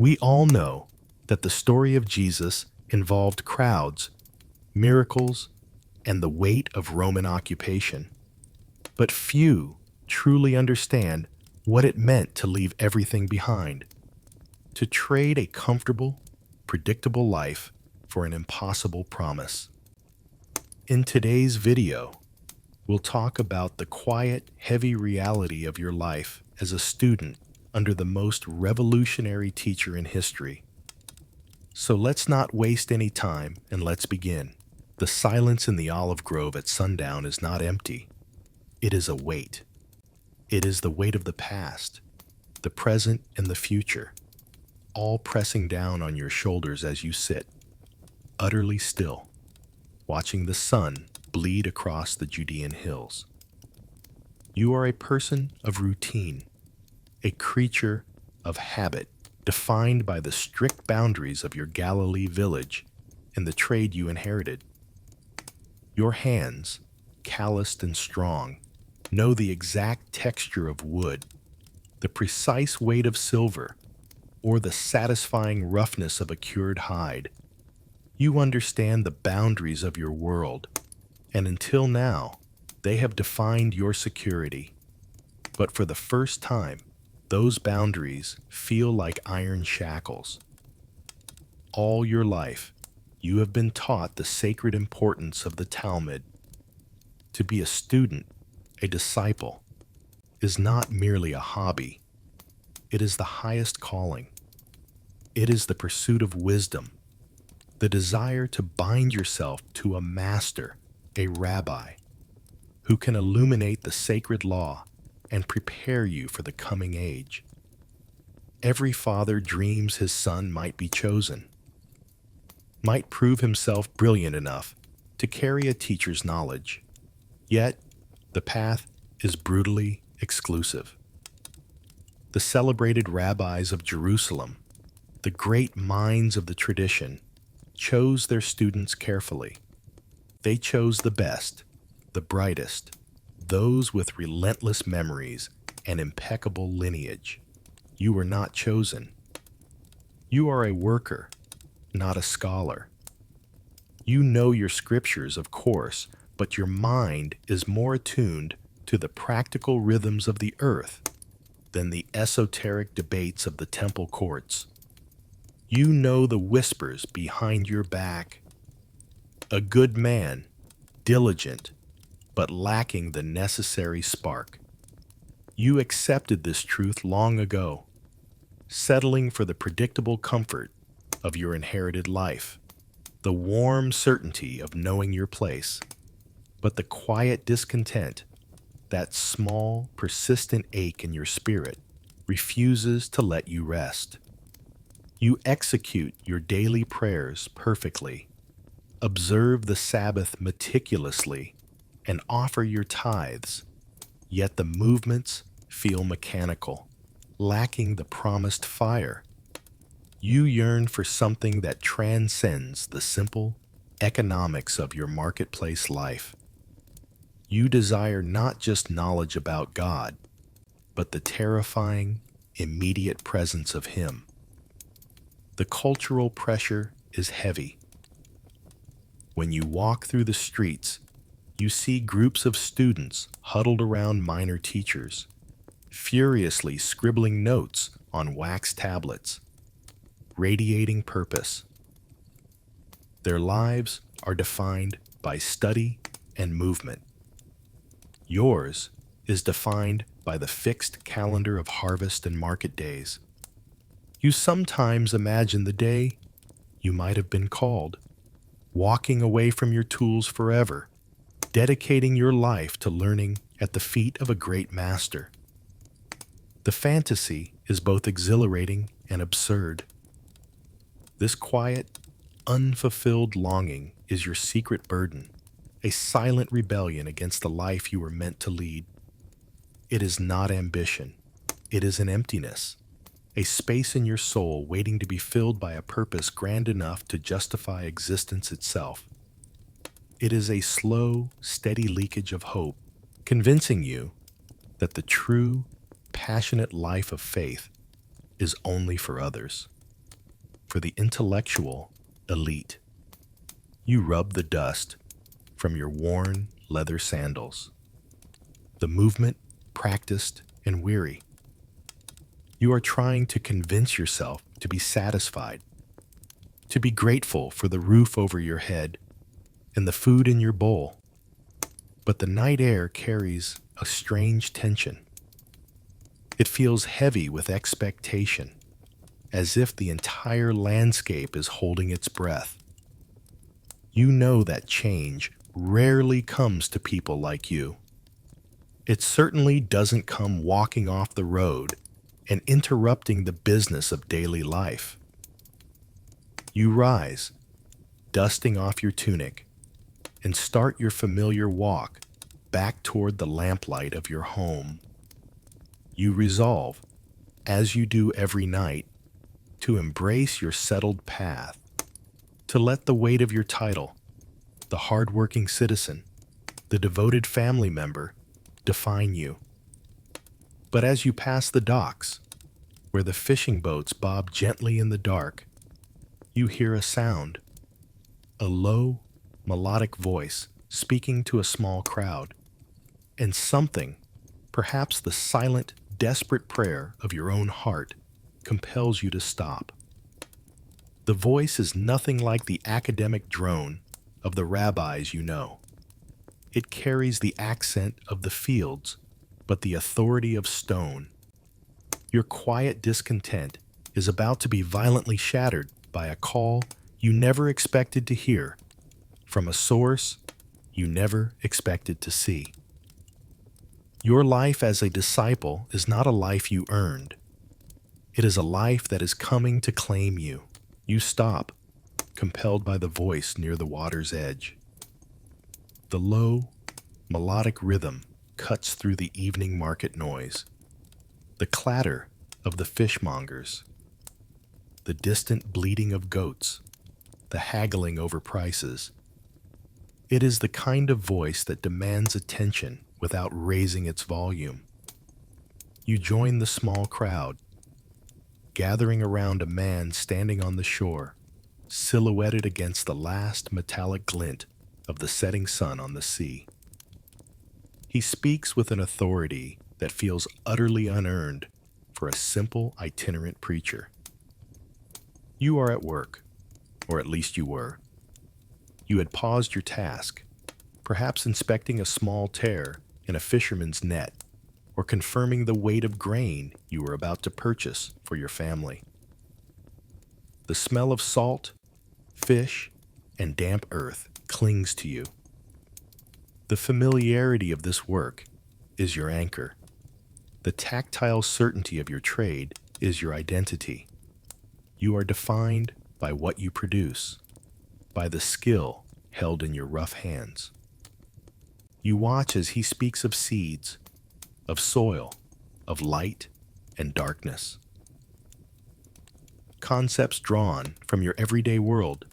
We all know that the story of Jesus involved crowds, miracles, and the weight of Roman occupation. But few truly understand what it meant to leave everything behind, to trade a comfortable, predictable life for an impossible promise. In today's video, we'll talk about the quiet, heavy reality of your life as a student under the most revolutionary teacher in history. So let's not waste any time and let's begin. The silence in the olive grove at sundown is not empty. It is a weight. It is the weight of the past, the present, and the future, all pressing down on your shoulders as you sit, utterly still, watching the sun bleed across the Judean hills. You are a person of routine, a creature of habit, defined by the strict boundaries of your Galilee village and the trade you inherited. Your hands, calloused and strong, know the exact texture of wood, the precise weight of silver, or the satisfying roughness of a cured hide. You understand the boundaries of your world, and until now, they have defined your security. But for the first time, those boundaries feel like iron shackles. All your life, you have been taught the sacred importance of the Talmud. To be a student, a disciple, is not merely a hobby. It is the highest calling. It is the pursuit of wisdom, the desire to bind yourself to a master, a rabbi, who can illuminate the sacred law and prepare you for the coming age. Every father dreams his son might be chosen, might prove himself brilliant enough to carry a teacher's knowledge. Yet, the path is brutally exclusive. The celebrated rabbis of Jerusalem, the great minds of the tradition, chose their students carefully. They chose the best, the brightest, those with relentless memories and impeccable lineage. You were not chosen. You are a worker, not a scholar. You know your scriptures, of course, but your mind is more attuned to the practical rhythms of the earth than the esoteric debates of the temple courts. You know the whispers behind your back. A good man, diligent, but lacking the necessary spark. You accepted this truth long ago, settling for the predictable comfort of your inherited life, the warm certainty of knowing your place. But the quiet discontent, that small, persistent ache in your spirit, refuses to let you rest. You execute your daily prayers perfectly, observe the Sabbath meticulously, and offer your tithes, yet the movements feel mechanical, lacking the promised fire. You yearn for something that transcends the simple economics of your marketplace life. You desire not just knowledge about God, but the terrifying, immediate presence of Him. The cultural pressure is heavy. When you walk through the streets, you see groups of students huddled around minor teachers, furiously scribbling notes on wax tablets, radiating purpose. Their lives are defined by study and movement. Yours is defined by the fixed calendar of harvest and market days. You sometimes imagine the day you might have been called, walking away from your tools forever, dedicating your life to learning at the feet of a great master. The fantasy is both exhilarating and absurd. This quiet, unfulfilled longing is your secret burden, a silent rebellion against the life you were meant to lead. It is not ambition. It is an emptiness, a space in your soul waiting to be filled by a purpose grand enough to justify existence itself. It is a slow, steady leakage of hope, convincing you that the true, passionate life of faith is only for others. for the intellectual elite. You rub the dust from your worn leather sandals, the movement practiced and weary. You are trying to convince yourself to be satisfied, to be grateful for the roof over your head and the food in your bowl. But the night air carries a strange tension. It feels heavy with expectation, as if the entire landscape is holding its breath. You know that change rarely comes to people like you. It certainly doesn't come walking off the road and interrupting the business of daily life. You rise, dusting off your tunic, and start your familiar walk back toward the lamplight of your home. You resolve, as you do every night, to embrace your settled path, to let the weight of your title, the hard-working citizen, the devoted family member, define you. But as you pass the docks, where the fishing boats bob gently in the dark, you hear a sound, a low, melodic voice speaking to a small crowd, and something, perhaps the silent, desperate prayer of your own heart, compels you to stop. The voice is nothing like the academic drone of the rabbis you know. It carries the accent of the fields, but the authority of stone. Your quiet discontent is about to be violently shattered by a call you never expected to hear, from a source you never expected to see. Your life as a disciple is not a life you earned. It is a life that is coming to claim you. You stop, compelled by the voice near the water's edge. The low, melodic rhythm cuts through the evening market noise, the clatter of the fishmongers, the distant bleating of goats, the haggling over prices. It is the kind of voice that demands attention without raising its volume. You join the small crowd, gathering around a man standing on the shore, silhouetted against the last metallic glint of the setting sun on the sea. He speaks with an authority that feels utterly unearned for a simple itinerant preacher. You are at work, or at least you were. You had paused your task, perhaps inspecting a small tear in a fisherman's net, or confirming the weight of grain you were about to purchase for your family. The smell of salt, fish, and damp earth clings to you. The familiarity of this work is your anchor. The tactile certainty of your trade is your identity. You are defined by what you produce, by the skill held in your rough hands. You watch as he speaks of seeds, of soil, of light and darkness. Concepts drawn from your everyday world,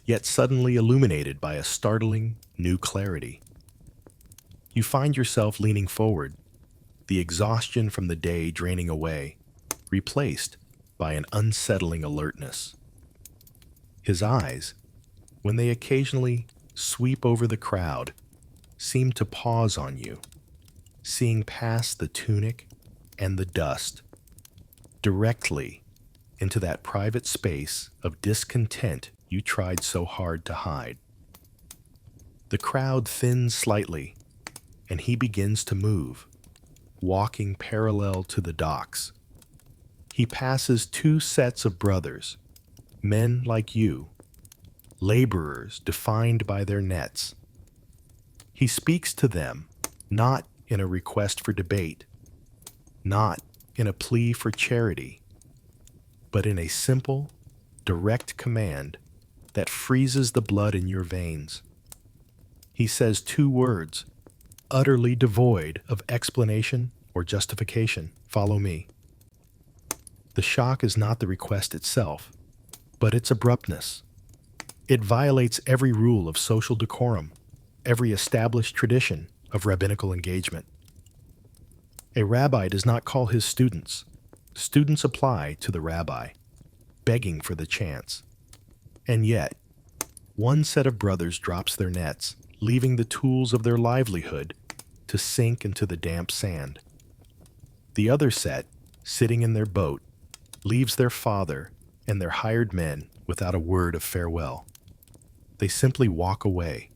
yet suddenly illuminated by a startling new clarity. You find yourself leaning forward, the exhaustion from the day draining away, replaced by an unsettling alertness. His eyes, when they occasionally sweep over the crowd, seem to pause on you, seeing past the tunic and the dust, directly into that private space of discontent you tried so hard to hide. The crowd thins slightly, and he begins to move, walking parallel to the docks. He passes two sets of brothers, men like you, laborers defined by their nets. He speaks to them, not in a request for debate, not in a plea for charity, but in a simple, direct command that freezes the blood in your veins. He says two words, utterly devoid of explanation or justification. Follow me. The shock is not the request itself, but its abruptness. It violates every rule of social decorum, every established tradition of rabbinical engagement. A rabbi does not call his students. Students apply to the rabbi. begging for the chance. And yet, one set of brothers drops their nets, leaving the tools of their livelihood to sink into the damp sand. The other set, sitting in their boat, leaves their father and their hired men without a word of farewell. They simply walk away,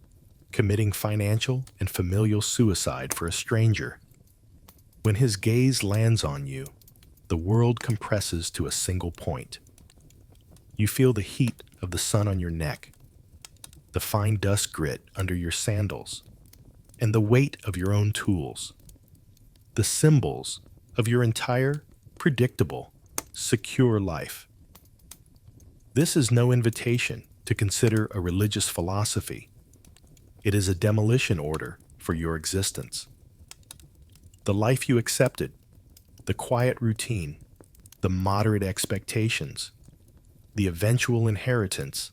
committing financial and familial suicide for a stranger. When his gaze lands on you, the world compresses to a single point. You feel the heat of the sun on your neck, the fine dust grit under your sandals, and the weight of your own tools, the symbols of your entire, predictable, secure life. This is no invitation to consider a religious philosophy. It is a demolition order for your existence. The life you accepted, the quiet routine, the moderate expectations, the eventual inheritance,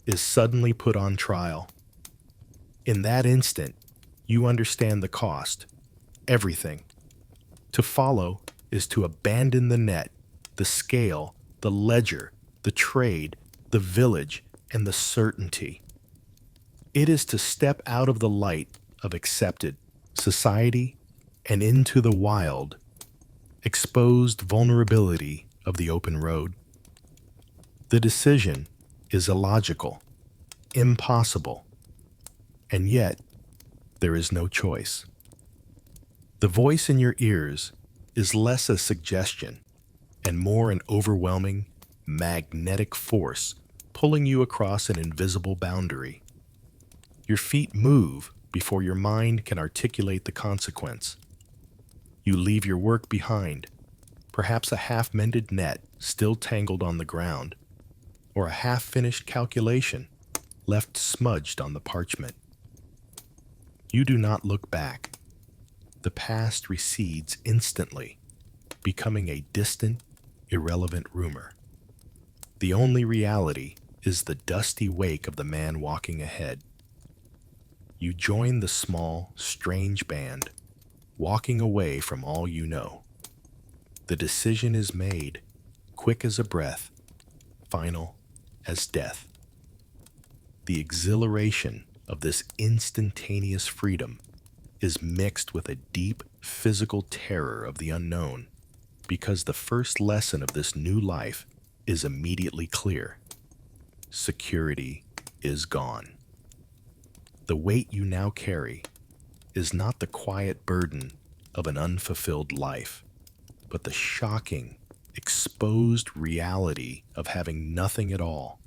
is suddenly put on trial. In that instant, you understand the cost, everything. To follow is to abandon the net, the scale, the ledger, the trade, the village, and the certainty. It is to step out of the light of accepted society and into the wild, exposed vulnerability of the open road. The decision is illogical, impossible, and yet there is no choice. The voice in your ears is less a suggestion and more an overwhelming, magnetic force pulling you across an invisible boundary. Your feet move before your mind can articulate the consequence. You leave your work behind, perhaps a half-mended net still tangled on the ground, or a half-finished calculation left smudged on the parchment. You do not look back. The past recedes instantly, becoming a distant, irrelevant rumor. The only reality is the dusty wake of the man walking ahead. You join the small, strange band, walking away from all you know. The decision is made, quick as a breath, final as death. The exhilaration of this instantaneous freedom is mixed with a deep physical terror of the unknown, because the first lesson of this new life is immediately clear. Security is gone. The weight you now carry is not the quiet burden of an unfulfilled life, but the shocking, exposed reality of having nothing at all.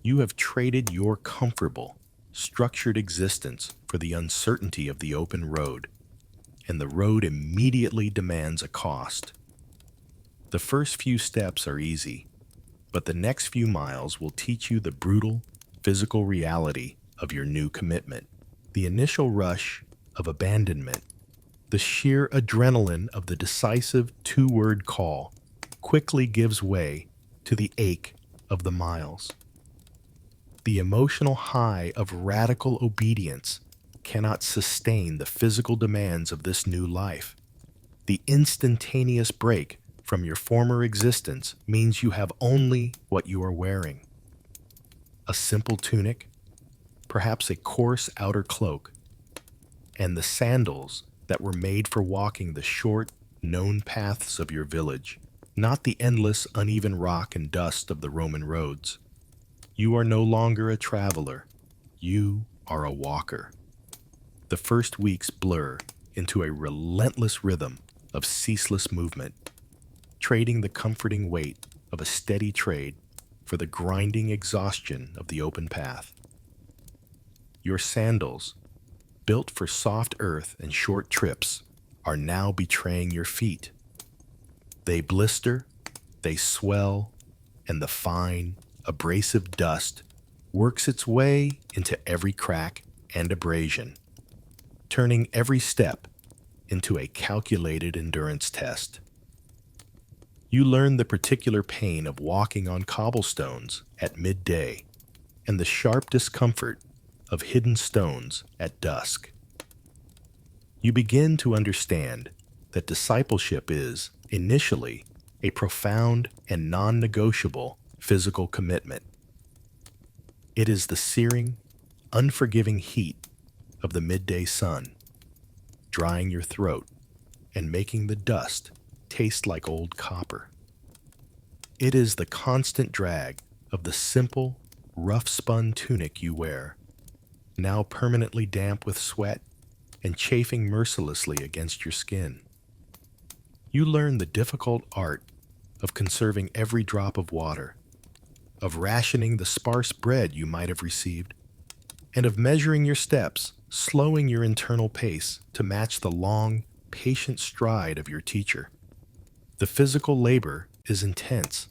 You have traded your comfortable, structured existence for the uncertainty of the open road, and the road immediately demands a cost. The first few steps are easy, but the next few miles will teach you the brutal, physical reality of your new commitment. The initial rush of abandonment, the sheer adrenaline of the decisive two-word call, quickly gives way to the ache of the miles. The emotional high of radical obedience cannot sustain the physical demands of this new life. The instantaneous break from your former existence means you have only what you are wearing: a simple tunic, perhaps a coarse outer cloak, and the sandals that were made for walking the short, known paths of your village, not the endless, uneven rock and dust of the Roman roads. You are no longer a traveler. You are a walker. The first weeks blur into a relentless rhythm of ceaseless movement, trading the comforting weight of a steady trade for the grinding exhaustion of the open path. Your sandals, built for soft earth and short trips, are now betraying your feet. They blister, they swell, and the fine, abrasive dust works its way into every crack and abrasion, turning every step into a calculated endurance test. You learn the particular pain of walking on cobblestones at midday and the sharp discomfort of hidden stones at dusk. You begin to understand that discipleship is, initially, a profound and non-negotiable physical commitment. It is the searing, unforgiving heat of the midday sun, drying your throat and making the dust taste like old copper. It is the constant drag of the simple, rough-spun tunic you wear, now permanently damp with sweat and chafing mercilessly against your skin. You learn the difficult art of conserving every drop of water, of rationing the sparse bread you might have received, and of measuring your steps, slowing your internal pace to match the long, patient stride of your teacher. The physical labor is intense,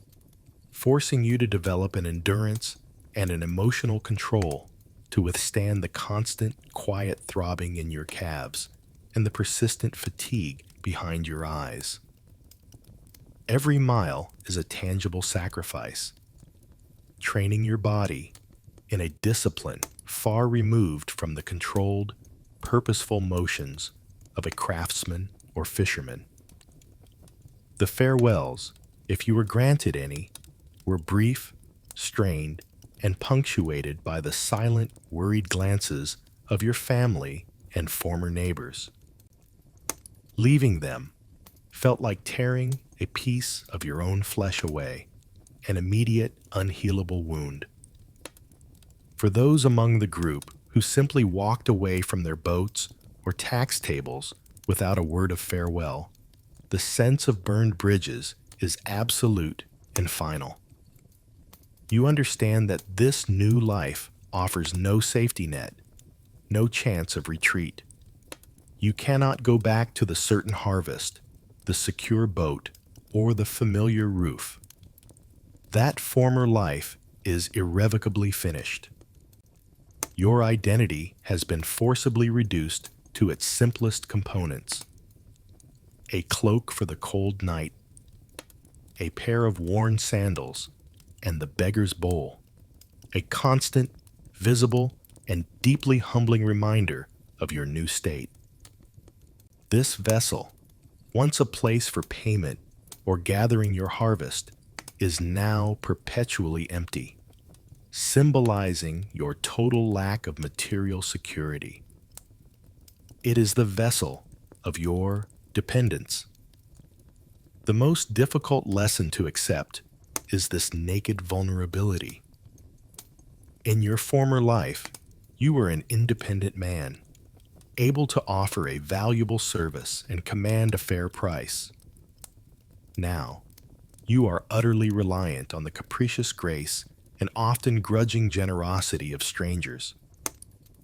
forcing you to develop an endurance and an emotional control to withstand the constant, quiet throbbing in your calves and the persistent fatigue behind your eyes. Every mile is a tangible sacrifice, training your body in a discipline far removed from the controlled, purposeful motions of a craftsman or fisherman. The farewells, if you were granted any, were brief, strained, and punctuated by the silent, worried glances of your family and former neighbors. Leaving them felt like tearing a piece of your own flesh away, an immediate, unhealable wound. For those among the group who simply walked away from their boats or tax tables without a word of farewell, the sense of burned bridges is absolute and final. You understand that this new life offers no safety net, no chance of retreat. You cannot go back to the certain harvest, the secure boat, or the familiar roof. That former life is irrevocably finished. Your identity has been forcibly reduced to its simplest components: a cloak for the cold night, a pair of worn sandals, and the beggar's bowl, a constant, visible, and deeply humbling reminder of your new state. This vessel, once a place for payment or gathering your harvest, is now perpetually empty, symbolizing your total lack of material security. It is the vessel of your dependence. The most difficult lesson to accept is this naked vulnerability. In your former life, you were an independent man, able to offer a valuable service and command a fair price. Now, you are utterly reliant on the capricious grace and often grudging generosity of strangers.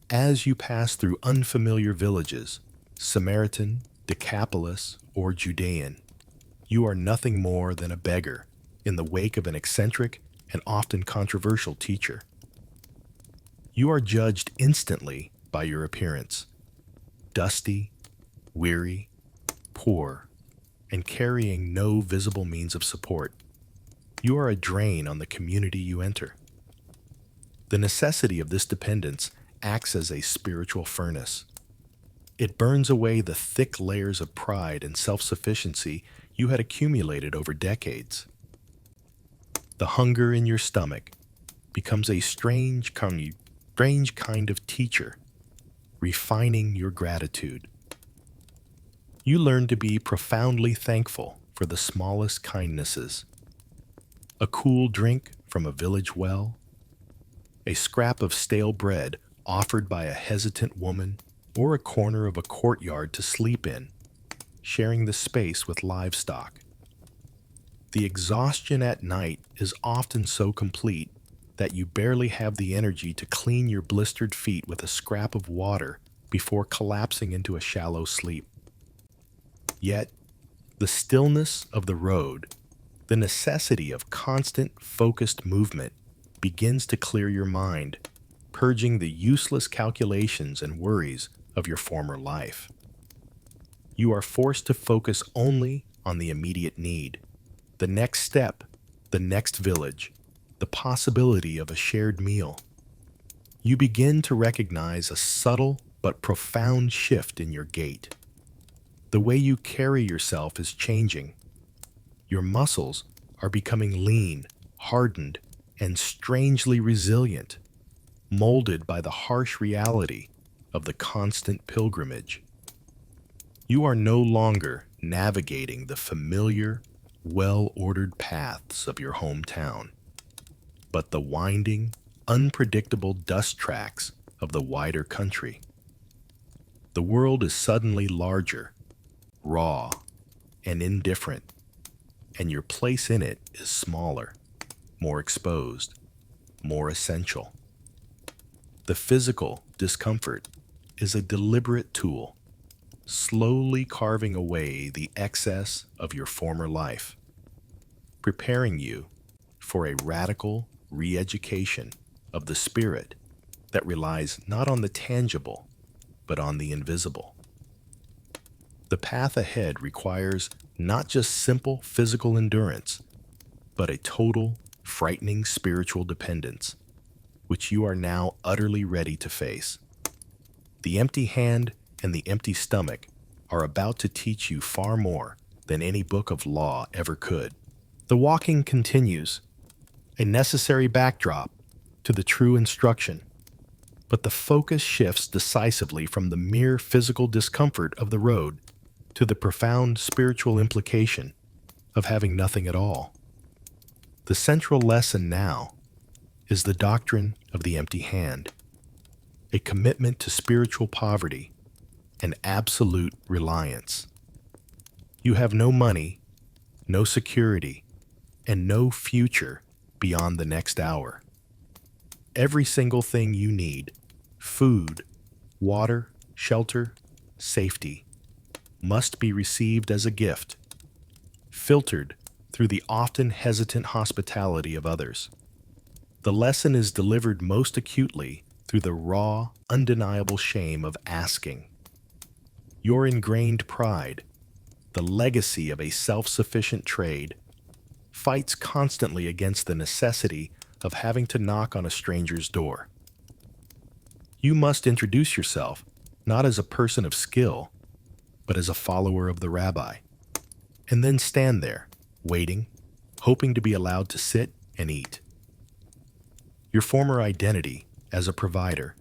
As you pass through unfamiliar villages, Samaritan, Decapolis, or Judean, you are nothing more than a beggar in the wake of an eccentric and often controversial teacher. You are judged instantly by your appearance: dusty, weary, poor, and carrying no visible means of support. You are a drain on the community you enter. The necessity of this dependence acts as a spiritual furnace. It burns away the thick layers of pride and self-sufficiency you had accumulated over decades. The hunger in your stomach becomes a strange kind of teacher, refining your gratitude. You learn to be profoundly thankful for the smallest kindnesses: a cool drink from a village well, a scrap of stale bread offered by a hesitant woman, or a corner of a courtyard to sleep in, sharing the space with livestock. The exhaustion at night is often so complete that you barely have the energy to clean your blistered feet with a scrap of water before collapsing into a shallow sleep. Yet, the stillness of the road, the necessity of constant, focused movement, begins to clear your mind, purging the useless calculations and worries of your former life. You are forced to focus only on the immediate need, the next step, the next village, the possibility of a shared meal. You begin to recognize a subtle but profound shift in your gait. The way you carry yourself is changing. Your muscles are becoming lean, hardened, and strangely resilient, molded by the harsh reality of the constant pilgrimage. You are no longer navigating the familiar, well-ordered paths of your hometown, but the winding, unpredictable dust tracks of the wider country. The world is suddenly larger, raw, and indifferent, and your place in it is smaller, more exposed, more essential. The physical discomfort is a deliberate tool, slowly carving away the excess of your former life, preparing you for a radical re-education of the spirit that relies not on the tangible, but on the invisible. The path ahead requires not just simple physical endurance, but a total, frightening spiritual dependence, which you are now utterly ready to face. The empty hand and the empty stomach are about to teach you far more than any book of law ever could. The walking continues, a necessary backdrop to the true instruction, but the focus shifts decisively from the mere physical discomfort of the road to the profound spiritual implication of having nothing at all. The central lesson now is the doctrine of the empty hand, a commitment to spiritual poverty and absolute reliance. You have no money, no security, and no future beyond the next hour. Every single thing you need, food, water, shelter, safety, must be received as a gift, filtered through the often hesitant hospitality of others. The lesson is delivered most acutely through the raw, undeniable shame of asking. Your ingrained pride, the legacy of a self-sufficient trade, fights constantly against the necessity of having to knock on a stranger's door. You must introduce yourself not as a person of skill, but as a follower of the rabbi, and then stand there, waiting, hoping to be allowed to sit and eat. Your former identity as a provider,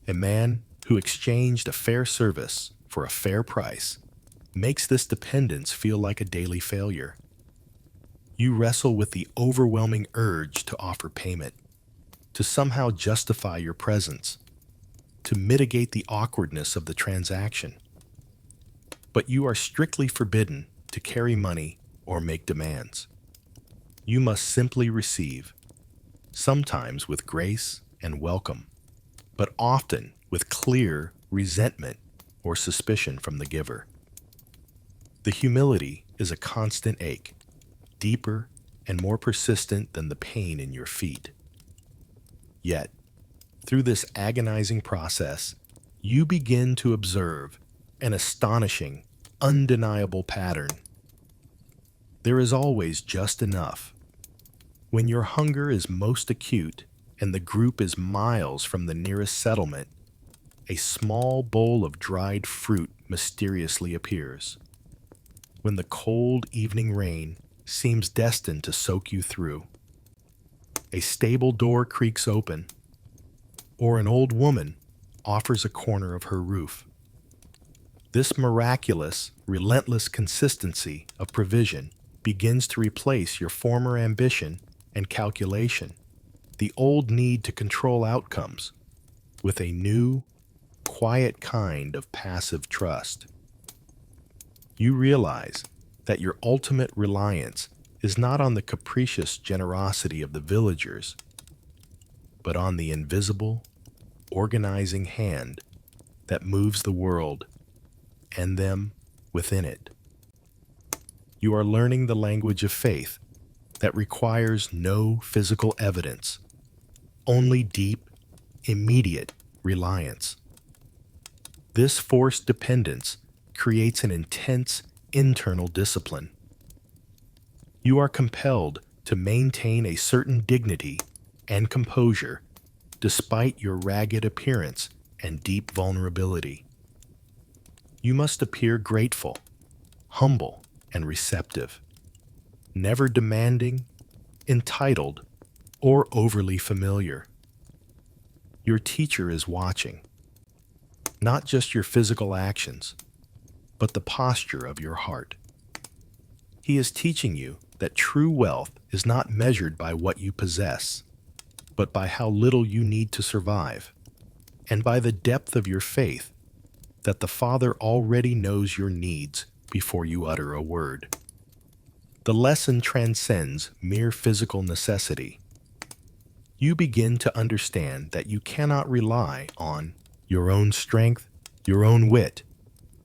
a man who exchanged a fair service for a fair price, makes this dependence feel like a daily failure. You wrestle with the overwhelming urge to offer payment, to somehow justify your presence, to mitigate the awkwardness of the transaction. But you are strictly forbidden to carry money or make demands. You must simply receive, sometimes with grace and welcome, but often with clear resentment or suspicion from the giver. The humility is a constant ache, deeper and more persistent than the pain in your feet. Yet, through this agonizing process, you begin to observe an astonishing, undeniable pattern. There is always just enough. When your hunger is most acute and the group is miles from the nearest settlement, a small bowl of dried fruit mysteriously appears. When the cold evening rain seems destined to soak you through, a stable door creaks open, or an old woman offers a corner of her roof. This miraculous, relentless consistency of provision begins to replace your former ambition and calculation, the old need to control outcomes, with a new, quiet kind of passive trust. You realize that your ultimate reliance is not on the capricious generosity of the villagers, but on the invisible, organizing hand that moves the world and them within it. You are learning the language of faith that requires no physical evidence, only deep, immediate reliance. This forced dependence creates an intense internal discipline. You are compelled to maintain a certain dignity and composure despite your ragged appearance and deep vulnerability. You must appear grateful, humble, and receptive, never demanding, entitled, or overly familiar. Your teacher is watching, not just your physical actions, but the posture of your heart. He is teaching you that true wealth is not measured by what you possess, but by how little you need to survive, and by the depth of your faith that the Father already knows your needs before you utter a word. The lesson transcends mere physical necessity. You begin to understand that you cannot rely on your own strength, your own wit,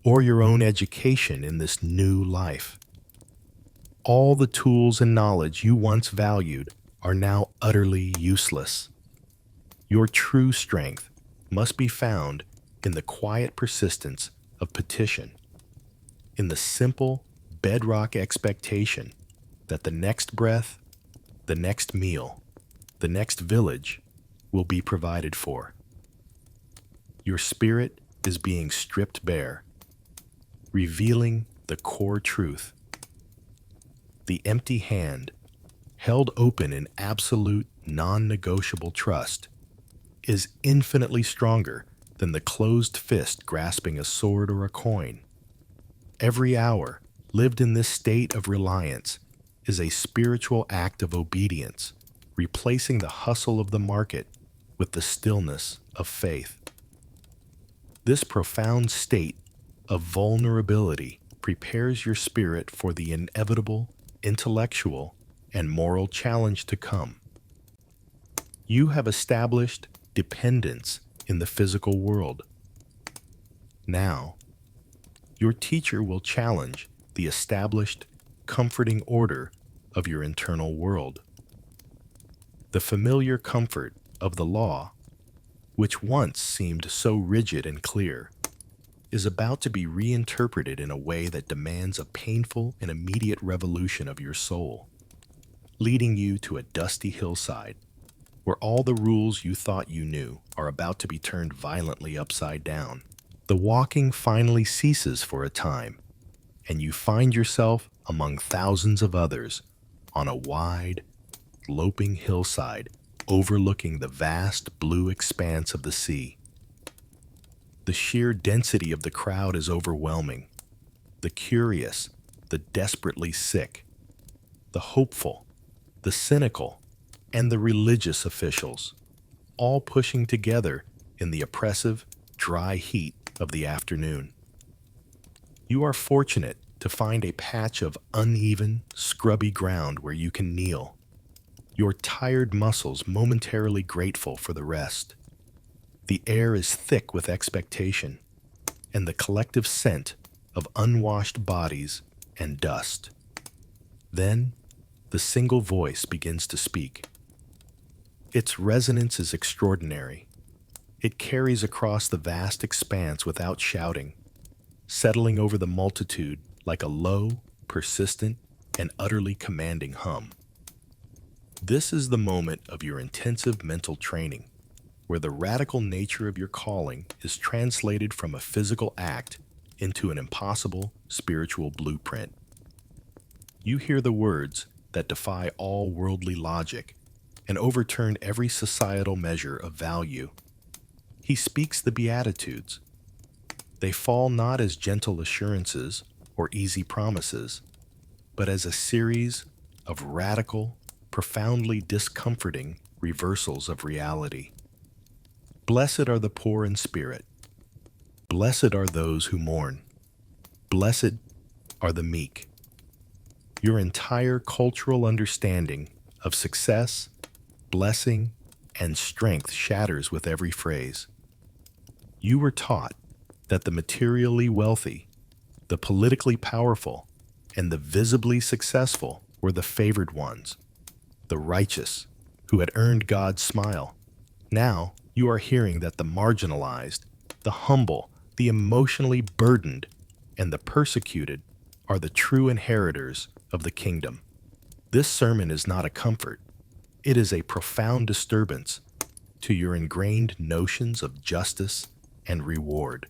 or your own education in this new life. All the tools and knowledge you once valued are now utterly useless. Your true strength must be found in the quiet persistence of petition, in the simple bedrock expectation that the next breath, the next meal, the next village will be provided for. Your spirit is being stripped bare, revealing the core truth. The empty hand, held open in absolute, non-negotiable trust, is infinitely stronger than the closed fist grasping a sword or a coin. Every hour lived in this state of reliance is a spiritual act of obedience, replacing the hustle of the market with the stillness of faith. This profound state of vulnerability prepares your spirit for the inevitable intellectual and moral challenge to come. You have established dependence in the physical world. Now, your teacher will challenge the established, comforting order of your internal world. The familiar comfort of the law, which once seemed so rigid and clear, is about to be reinterpreted in a way that demands a painful and immediate revolution of your soul, leading you to a dusty hillside where all the rules you thought you knew are about to be turned violently upside down. The walking finally ceases for a time, and you find yourself among thousands of others on a wide, sloping hillside overlooking the vast blue expanse of the sea. The sheer density of the crowd is overwhelming. The curious, the desperately sick, the hopeful, the cynical, and the religious officials, all pushing together in the oppressive, dry heat of the afternoon. You are fortunate to find a patch of uneven, scrubby ground where you can kneel, your tired muscles momentarily grateful for the rest. The air is thick with expectation and the collective scent of unwashed bodies and dust. Then, the single voice begins to speak. Its resonance is extraordinary. It carries across the vast expanse without shouting, settling over the multitude like a low, persistent, and utterly commanding hum. This is the moment of your intensive mental training, where the radical nature of your calling is translated from a physical act into an impossible spiritual blueprint. You hear the words that defy all worldly logic and overturn every societal measure of value. He speaks the Beatitudes. They fall not as gentle assurances or easy promises, but as a series of radical, profoundly discomforting reversals of reality. Blessed are the poor in spirit. Blessed are those who mourn. Blessed are the meek. Your entire cultural understanding of success, blessing, and strength shatters with every phrase. You were taught that the materially wealthy, the politically powerful, and the visibly successful were the favored ones, the righteous, who had earned God's smile. Now, you are hearing that the marginalized, the humble, the emotionally burdened, and the persecuted are the true inheritors of the kingdom. This sermon is not a comfort. It is a profound disturbance to your ingrained notions of justice and reward.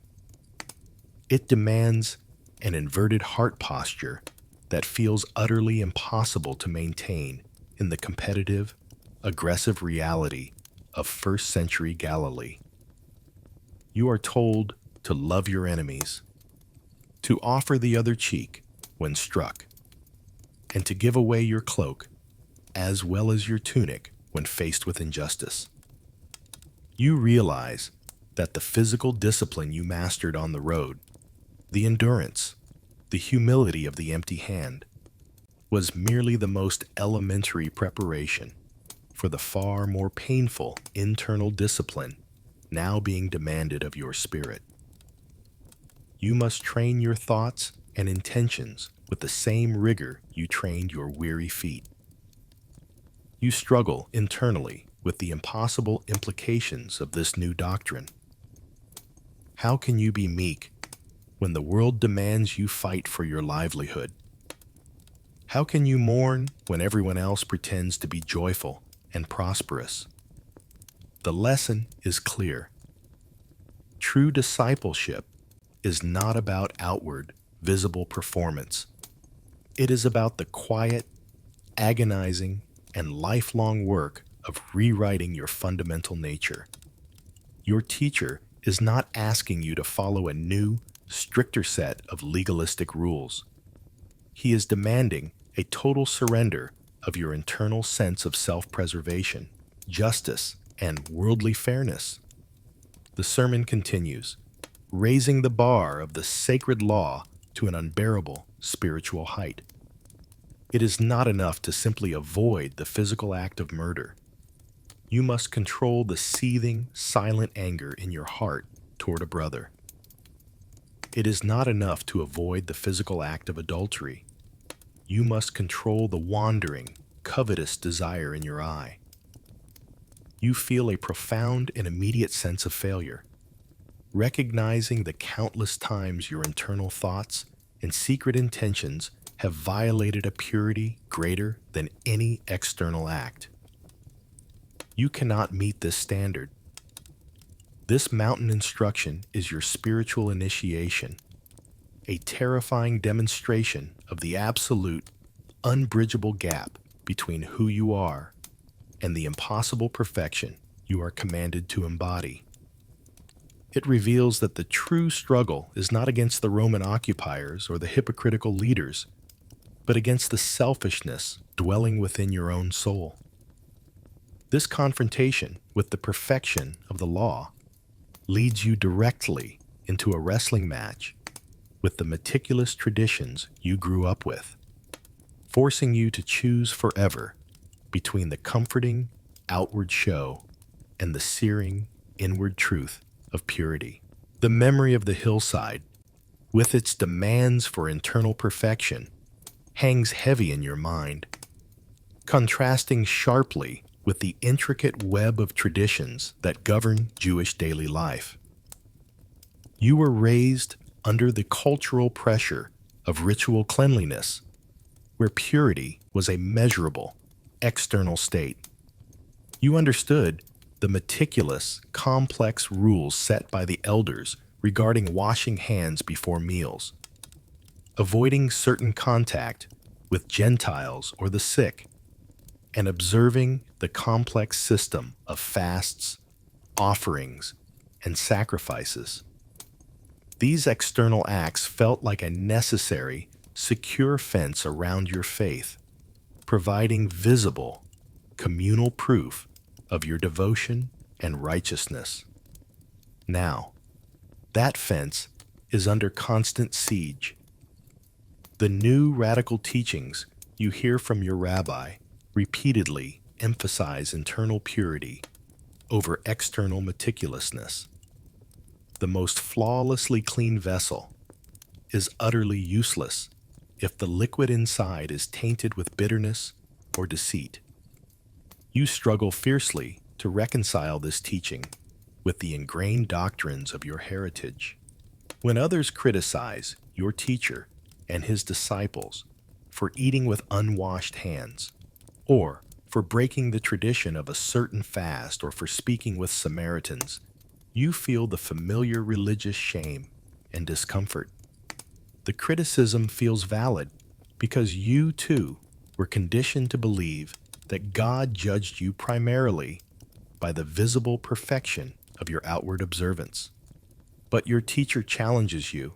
It demands an inverted heart posture that feels utterly impossible to maintain in the competitive, aggressive reality of first century Galilee. You are told to love your enemies, to offer the other cheek when struck, and to give away your cloak as well as your tunic when faced with injustice. You realize that the physical discipline you mastered on the road, the endurance, the humility of the empty hand, was merely the most elementary preparation for the far more painful internal discipline now being demanded of your spirit. You must train your thoughts and intentions with the same rigor you trained your weary feet. You struggle internally with the impossible implications of this new doctrine. How can you be meek when the world demands you fight for your livelihood? How can you mourn when everyone else pretends to be joyful and prosperous? The lesson is clear. True discipleship is not about outward, visible performance. It is about the quiet, agonizing, and lifelong work of rewriting your fundamental nature. Your teacher is not asking you to follow a new, stricter set of legalistic rules. He is demanding a total surrender of your internal sense of self-preservation, justice, and worldly fairness. The sermon continues, raising the bar of the sacred law to an unbearable spiritual height. It is not enough to simply avoid the physical act of murder. You must control the seething, silent anger in your heart toward a brother. It is not enough to avoid the physical act of adultery. You must control the wandering, covetous desire in your eye. You feel a profound and immediate sense of failure, recognizing the countless times your internal thoughts and secret intentions have violated a purity greater than any external act. You cannot meet this standard. This mountain instruction is your spiritual initiation, a terrifying demonstration of the absolute, unbridgeable gap between who you are and the impossible perfection you are commanded to embody. It reveals that the true struggle is not against the Roman occupiers or the hypocritical leaders, but against the selfishness dwelling within your own soul. This confrontation with the perfection of the law leads you directly into a wrestling match with the meticulous traditions you grew up with, forcing you to choose forever between the comforting outward show and the searing inward truth of purity. The memory of the hillside, with its demands for internal perfection, hangs heavy in your mind, contrasting sharply with the intricate web of traditions that govern Jewish daily life. You were raised under the cultural pressure of ritual cleanliness, where purity was a measurable, external state. You understood the meticulous, complex rules set by the elders regarding washing hands before meals, avoiding certain contact with Gentiles or the sick, and observing the complex system of fasts, offerings, and sacrifices. These external acts felt like a necessary, secure fence around your faith, providing visible, communal proof of your devotion and righteousness. Now, that fence is under constant siege. The new radical teachings you hear from your rabbi repeatedly emphasize internal purity over external meticulousness. The most flawlessly clean vessel is utterly useless if the liquid inside is tainted with bitterness or deceit. You struggle fiercely to reconcile this teaching with the ingrained doctrines of your heritage. When others criticize your teacher and his disciples for eating with unwashed hands, or for breaking the tradition of a certain fast, or for speaking with Samaritans, you feel the familiar religious shame and discomfort. The criticism feels valid because you too were conditioned to believe that God judged you primarily by the visible perfection of your outward observance. But your teacher challenges you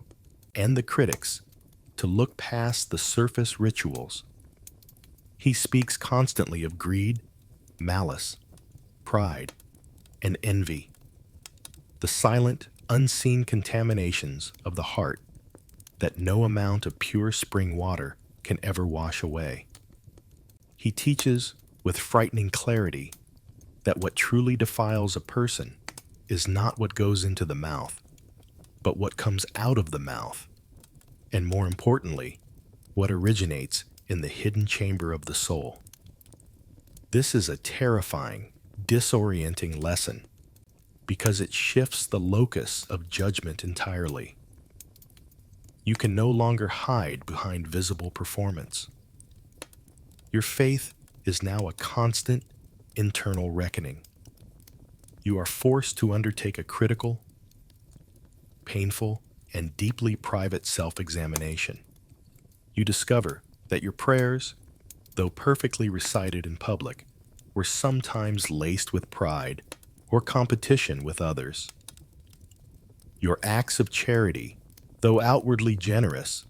and the critics to look past the surface rituals. He speaks constantly of greed, malice, pride, and envy, the silent, unseen contaminations of the heart that no amount of pure spring water can ever wash away. He teaches with frightening clarity that what truly defiles a person is not what goes into the mouth, but what comes out of the mouth, and more importantly, what originates in the hidden chamber of the soul. This is a terrifying, disorienting lesson because it shifts the locus of judgment entirely. You can no longer hide behind visible performance. Your faith is now a constant internal reckoning. You are forced to undertake a critical, painful, and deeply private self-examination. You discover that your prayers, though perfectly recited in public, were sometimes laced with pride or competition with others. Your acts of charity, though outwardly generous,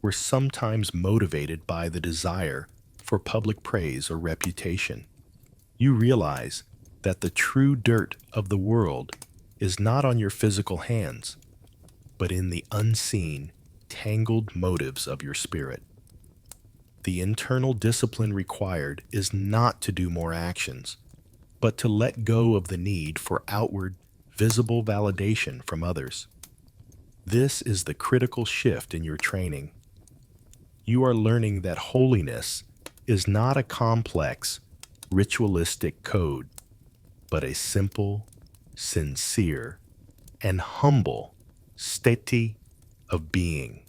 were sometimes motivated by the desire for public praise or reputation. You realize that the true dirt of the world is not on your physical hands, but in the unseen, tangled motives of your spirit. The internal discipline required is not to do more actions, but to let go of the need for outward, visible validation from others. This is the critical shift in your training. You are learning that holiness is not a complex, ritualistic code, but a simple, sincere, and humble state of being.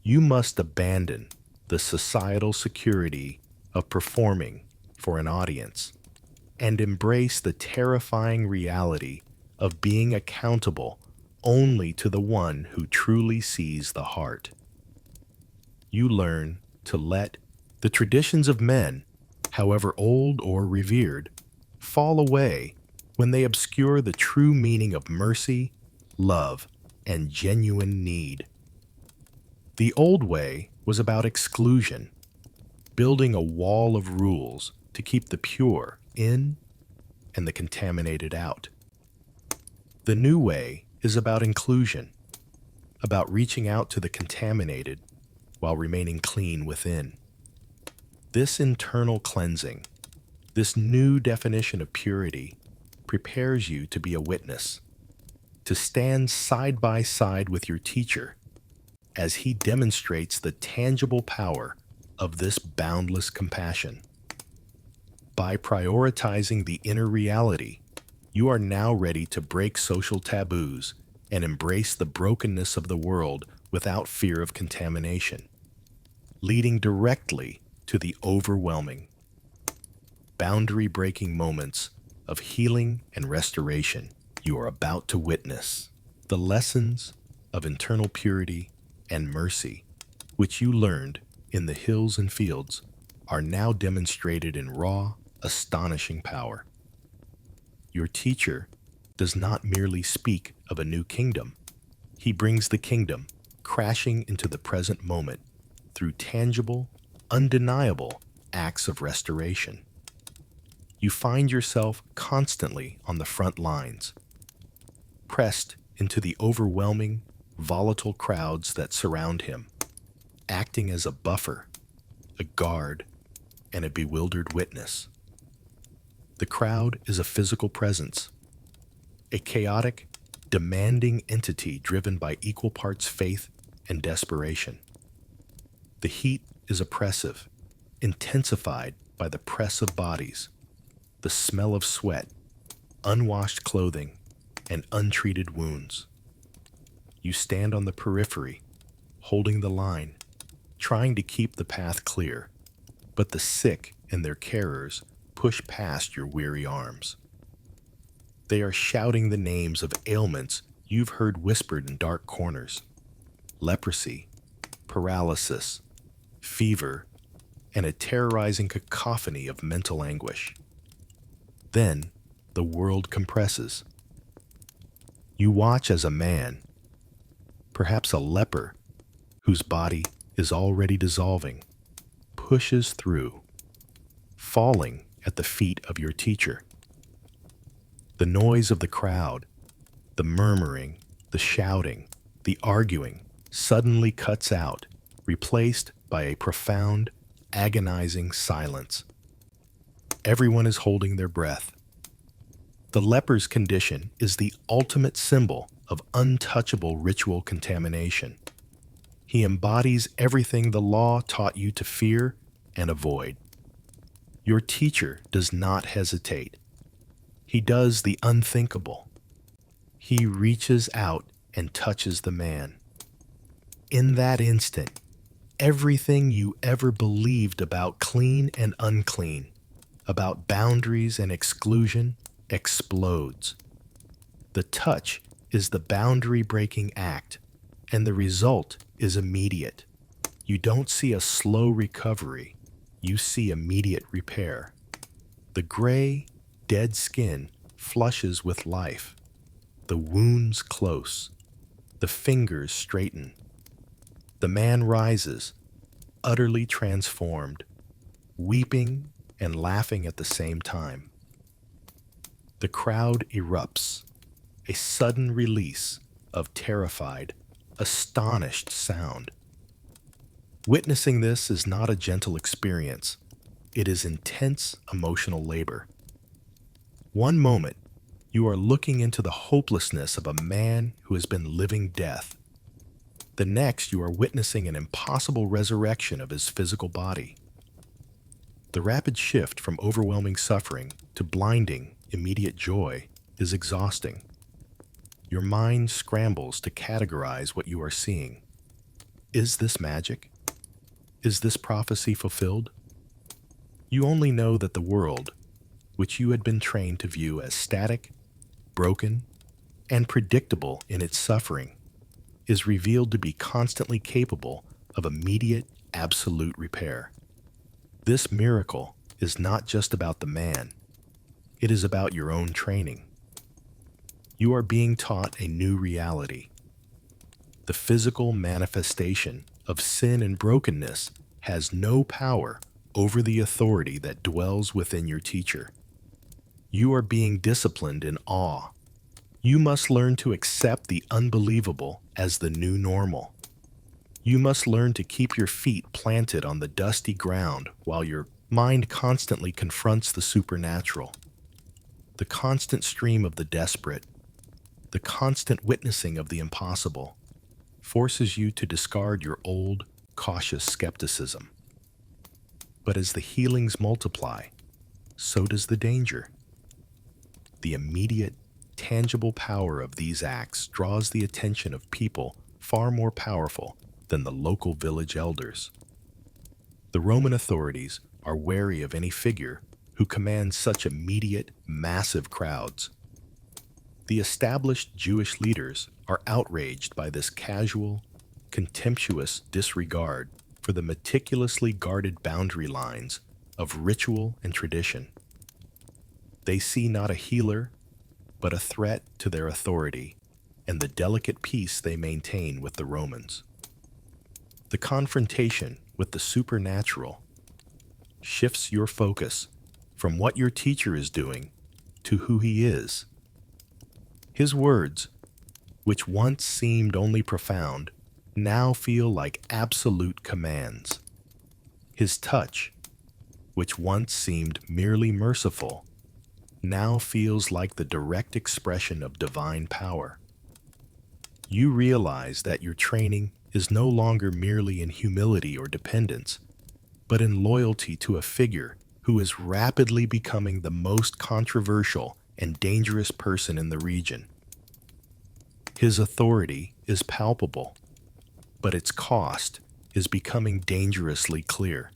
You must abandon the societal security of performing for an audience and embrace the terrifying reality of being accountable only to the one who truly sees the heart. You learn to let the traditions of men, however old or revered, fall away when they obscure the true meaning of mercy, love, and genuine need. The old way was about exclusion, building a wall of rules to keep the pure in and the contaminated out. The new way is about inclusion, about reaching out to the contaminated while remaining clean within. This internal cleansing, this new definition of purity, prepares you to be a witness, to stand side by side with your teacher as he demonstrates the tangible power of this boundless compassion. By prioritizing the inner reality, you are now ready to break social taboos and embrace the brokenness of the world without fear of contamination, leading directly to the overwhelming, boundary-breaking moments of healing and restoration you are about to witness. The lessons of internal purity and mercy, which you learned in the hills and fields, are now demonstrated in raw, astonishing power. Your teacher does not merely speak of a new kingdom. He brings the kingdom crashing into the present moment through tangible, undeniable acts of restoration. You find yourself constantly on the front lines, pressed into the overwhelming, volatile crowds that surround him, acting as a buffer, a guard, and a bewildered witness. The crowd is a physical presence, a chaotic, demanding entity driven by equal parts faith and desperation. The heat is oppressive, intensified by the press of bodies, the smell of sweat, unwashed clothing, and untreated wounds. You stand on the periphery, holding the line, trying to keep the path clear, but the sick and their carers push past your weary arms. They are shouting the names of ailments you've heard whispered in dark corners: leprosy, paralysis, fever, and a terrorizing cacophony of mental anguish. Then, the world compresses. You watch as a man, perhaps a leper, whose body is already dissolving, pushes through, falling at the feet of your teacher. The noise of the crowd, the murmuring, the shouting, the arguing, suddenly cuts out, replaced by a profound, agonizing silence. Everyone is holding their breath. The leper's condition is the ultimate symbol of untouchable ritual contamination. He embodies everything the law taught you to fear and avoid. Your teacher does not hesitate. He does the unthinkable. He reaches out and touches the man. In that instant, everything you ever believed about clean and unclean, about boundaries and exclusion, explodes. The touch is the boundary-breaking act, and the result is immediate. You don't see a slow recovery, you see immediate repair. The gray, dead skin flushes with life. The wounds close. The fingers straighten. The man rises, utterly transformed, weeping and laughing at the same time. The crowd erupts, a sudden release of terrified, astonished sound. Witnessing this is not a gentle experience. It is intense emotional labor. One moment, you are looking into the hopelessness of a man who has been living death. The next, you are witnessing an impossible resurrection of his physical body. The rapid shift from overwhelming suffering to blinding, immediate joy is exhausting. Your mind scrambles to categorize what you are seeing. Is this magic? Is this prophecy fulfilled? You only know that the world, which you had been trained to view as static, broken, and predictable in its suffering, is revealed to be constantly capable of immediate, absolute repair. This miracle is not just about the man. It is about your own training. You are being taught a new reality. The physical manifestation of sin and brokenness has no power over the authority that dwells within your teacher. You are being disciplined in awe. You must learn to accept the unbelievable as the new normal. You must learn to keep your feet planted on the dusty ground while your mind constantly confronts the supernatural. The constant stream of the desperate, the constant witnessing of the impossible, forces you to discard your old, cautious skepticism. But as the healings multiply, so does the danger. The immediate, tangible power of these acts draws the attention of people far more powerful than the local village elders. The Roman authorities are wary of any figure who commands such immediate, massive crowds. The established Jewish leaders are outraged by this casual, contemptuous disregard for the meticulously guarded boundary lines of ritual and tradition. They see not a healer, but a threat to their authority and the delicate peace they maintain with the Romans. The confrontation with the supernatural shifts your focus from what your teacher is doing to who he is. His words, which once seemed only profound, now feel like absolute commands. His touch, which once seemed merely merciful, now feels like the direct expression of divine power. You realize that your training is no longer merely in humility or dependence, but in loyalty to a figure who is rapidly becoming the most controversial and dangerous person in the region. His authority is palpable, but its cost is becoming dangerously clear.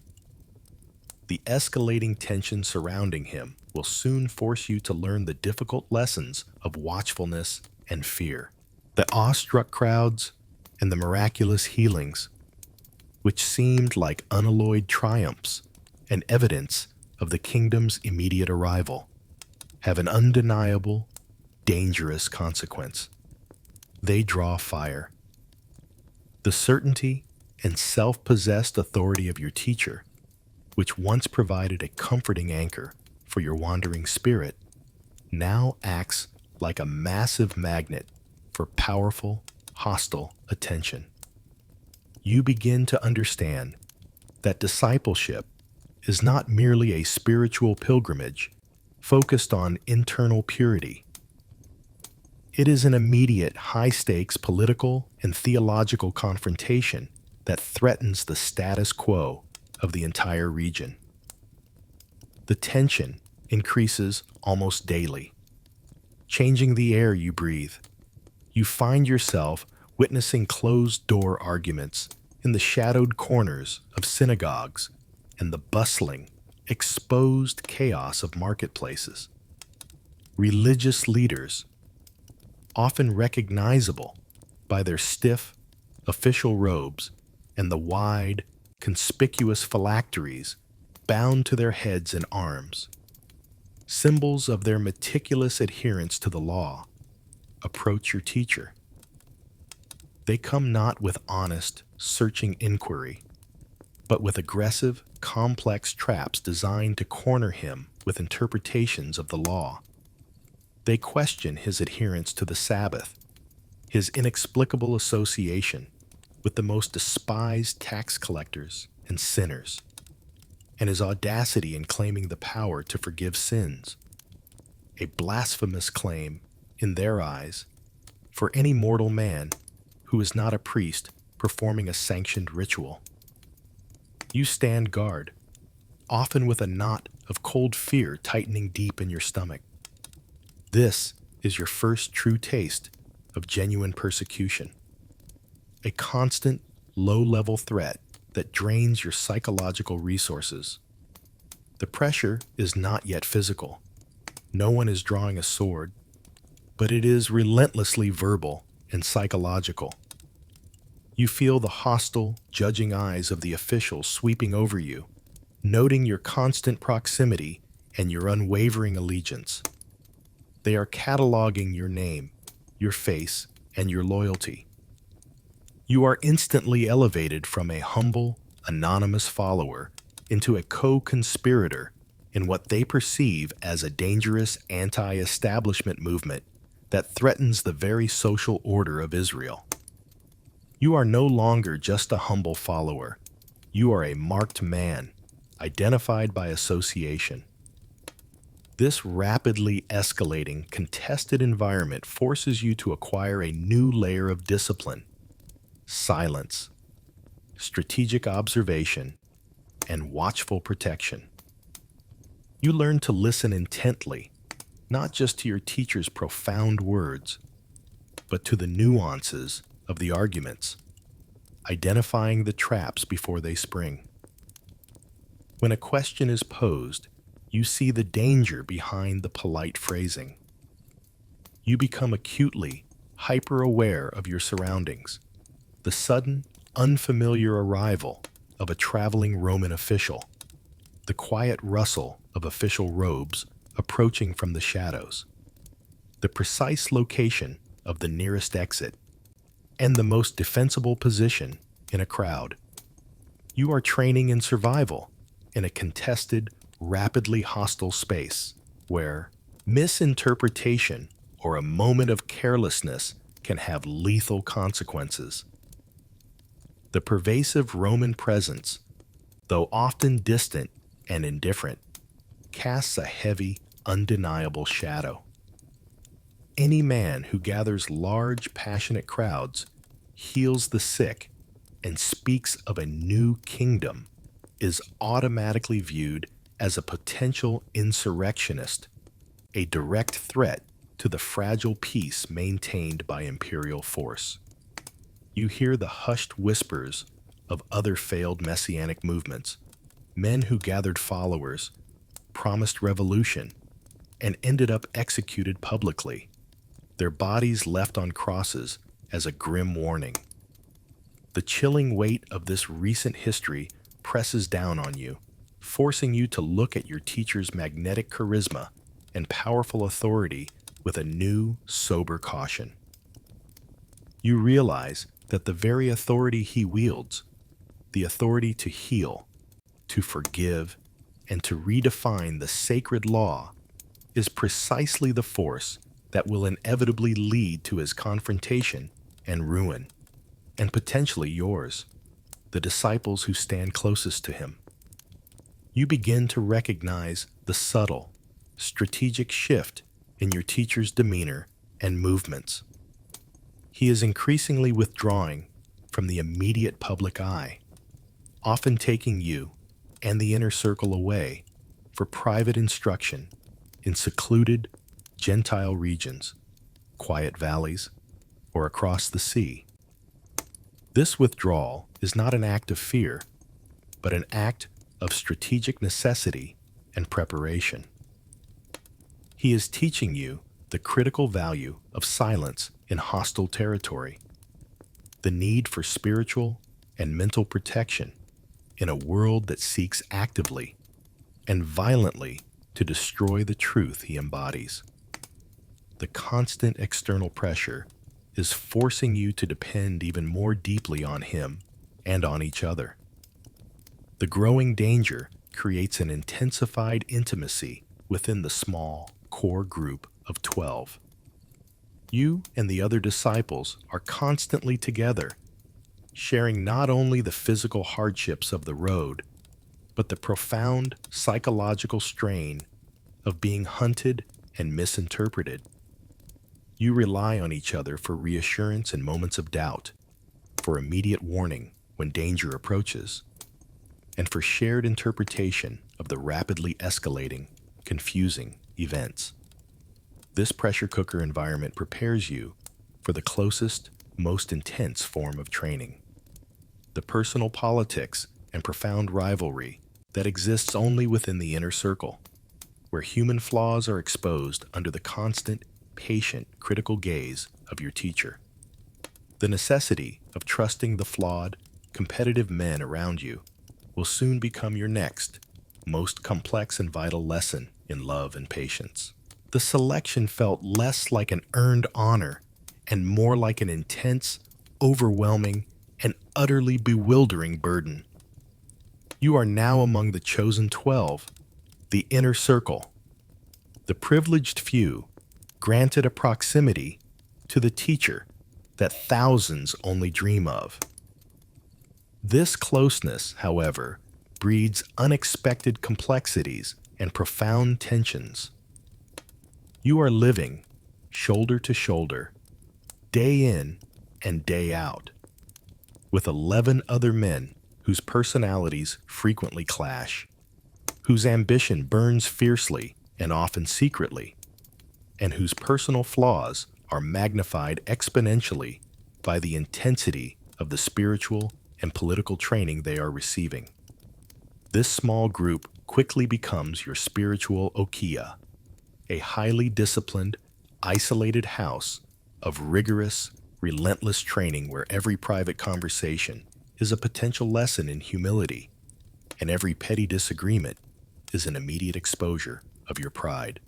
The escalating tension surrounding him will soon force you to learn the difficult lessons of watchfulness and fear. The awestruck crowds and the miraculous healings which seemed like unalloyed triumphs and evidence of the kingdom's immediate arrival, have an undeniable, dangerous consequence. They draw fire. The certainty and self-possessed authority of your teacher, which once provided a comforting anchor for your wandering spirit, now acts like a massive magnet for powerful, hostile attention. You begin to understand that discipleship is not merely a spiritual pilgrimage focused on internal purity. It is an immediate, high-stakes political and theological confrontation that threatens the status quo of the entire region. The tension increases almost daily, changing the air you breathe. You find yourself witnessing closed-door arguments in the shadowed corners of synagogues and the bustling, exposed chaos of marketplaces. Religious leaders, often recognizable by their stiff, official robes and the wide, conspicuous phylacteries bound to their heads and arms, symbols of their meticulous adherence to the law, approach your teacher. They come not with honest, searching inquiry, but with aggressive, complex traps designed to corner him with interpretations of the law. They question his adherence to the Sabbath, his inexplicable association with the most despised tax collectors and sinners, and his audacity in claiming the power to forgive sins, a blasphemous claim, in their eyes, for any mortal man who is not a priest performing a sanctioned ritual. You stand guard, often with a knot of cold fear tightening deep in your stomach. This is your first true taste of genuine persecution, a constant, low-level threat that drains your psychological resources. The pressure is not yet physical. No one is drawing a sword, but it is relentlessly verbal and psychological. You feel the hostile, judging eyes of the officials sweeping over you, noting your constant proximity and your unwavering allegiance. They are cataloging your name, your face, and your loyalty. You are instantly elevated from a humble, anonymous follower into a co-conspirator in what they perceive as a dangerous anti-establishment movement that threatens the very social order of Israel. You are no longer just a humble follower. You are a marked man, identified by association. This rapidly escalating, contested environment forces you to acquire a new layer of discipline: silence, strategic observation, and watchful protection. You learn to listen intently, not just to your teacher's profound words, but to the nuances of the arguments, identifying the traps before they spring. When a question is posed, you see the danger behind the polite phrasing. You become acutely hyper-aware of your surroundings, the sudden, unfamiliar arrival of a traveling Roman official, the quiet rustle of official robes approaching from the shadows, the precise location of the nearest exit, and the most defensible position in a crowd. You are training in survival in a contested, rapidly hostile space where misinterpretation or a moment of carelessness can have lethal consequences. The pervasive Roman presence, though often distant and indifferent, casts a heavy, undeniable shadow. Any man who gathers large, passionate crowds, heals the sick, and speaks of a new kingdom is automatically viewed as a potential insurrectionist, a direct threat to the fragile peace maintained by imperial force. You hear the hushed whispers of other failed messianic movements, men who gathered followers, promised revolution, and ended up executed publicly, their bodies left on crosses as a grim warning. The chilling weight of this recent history presses down on you, forcing you to look at your teacher's magnetic charisma and powerful authority with a new, sober caution. You realize that the very authority he wields, the authority to heal, to forgive, and to redefine the sacred law, is precisely the force that will inevitably lead to his confrontation and ruin, and potentially yours, the disciples who stand closest to him. You begin to recognize the subtle, strategic shift in your teacher's demeanor and movements. He is increasingly withdrawing from the immediate public eye, often taking you and the inner circle away for private instruction in secluded, Gentile regions, quiet valleys, or across the sea. This withdrawal is not an act of fear, but an act of strategic necessity and preparation. He is teaching you the critical value of silence in hostile territory, the need for spiritual and mental protection in a world that seeks actively and violently to destroy the truth he embodies. The constant external pressure is forcing you to depend even more deeply on him and on each other. The growing danger creates an intensified intimacy within the small, core group of 12. You and the other disciples are constantly together, sharing not only the physical hardships of the road, but the profound psychological strain of being hunted and misinterpreted. You rely on each other for reassurance in moments of doubt, for immediate warning when danger approaches, and for shared interpretation of the rapidly escalating, confusing events. This pressure cooker environment prepares you for the closest, most intense form of training. The personal politics and profound rivalry that exists only within the inner circle, where human flaws are exposed under the constant, patient, critical gaze of your teacher. The necessity of trusting the flawed, competitive men around you will soon become your next, most complex and vital lesson in love and patience. The selection felt less like an earned honor and more like an intense, overwhelming, and utterly bewildering burden. You are now among the chosen 12, the inner circle, the privileged few, granted a proximity to the teacher that thousands only dream of. This closeness, however, breeds unexpected complexities and profound tensions. You are living shoulder to shoulder, day in and day out, with 11 other men whose personalities frequently clash, whose ambition burns fiercely and often secretly, and whose personal flaws are magnified exponentially by the intensity of the spiritual and political training they are receiving. This small group quickly becomes your spiritual okia, a highly disciplined, isolated house of rigorous, relentless training where every private conversation is a potential lesson in humility, and every petty disagreement is an immediate exposure of your pride.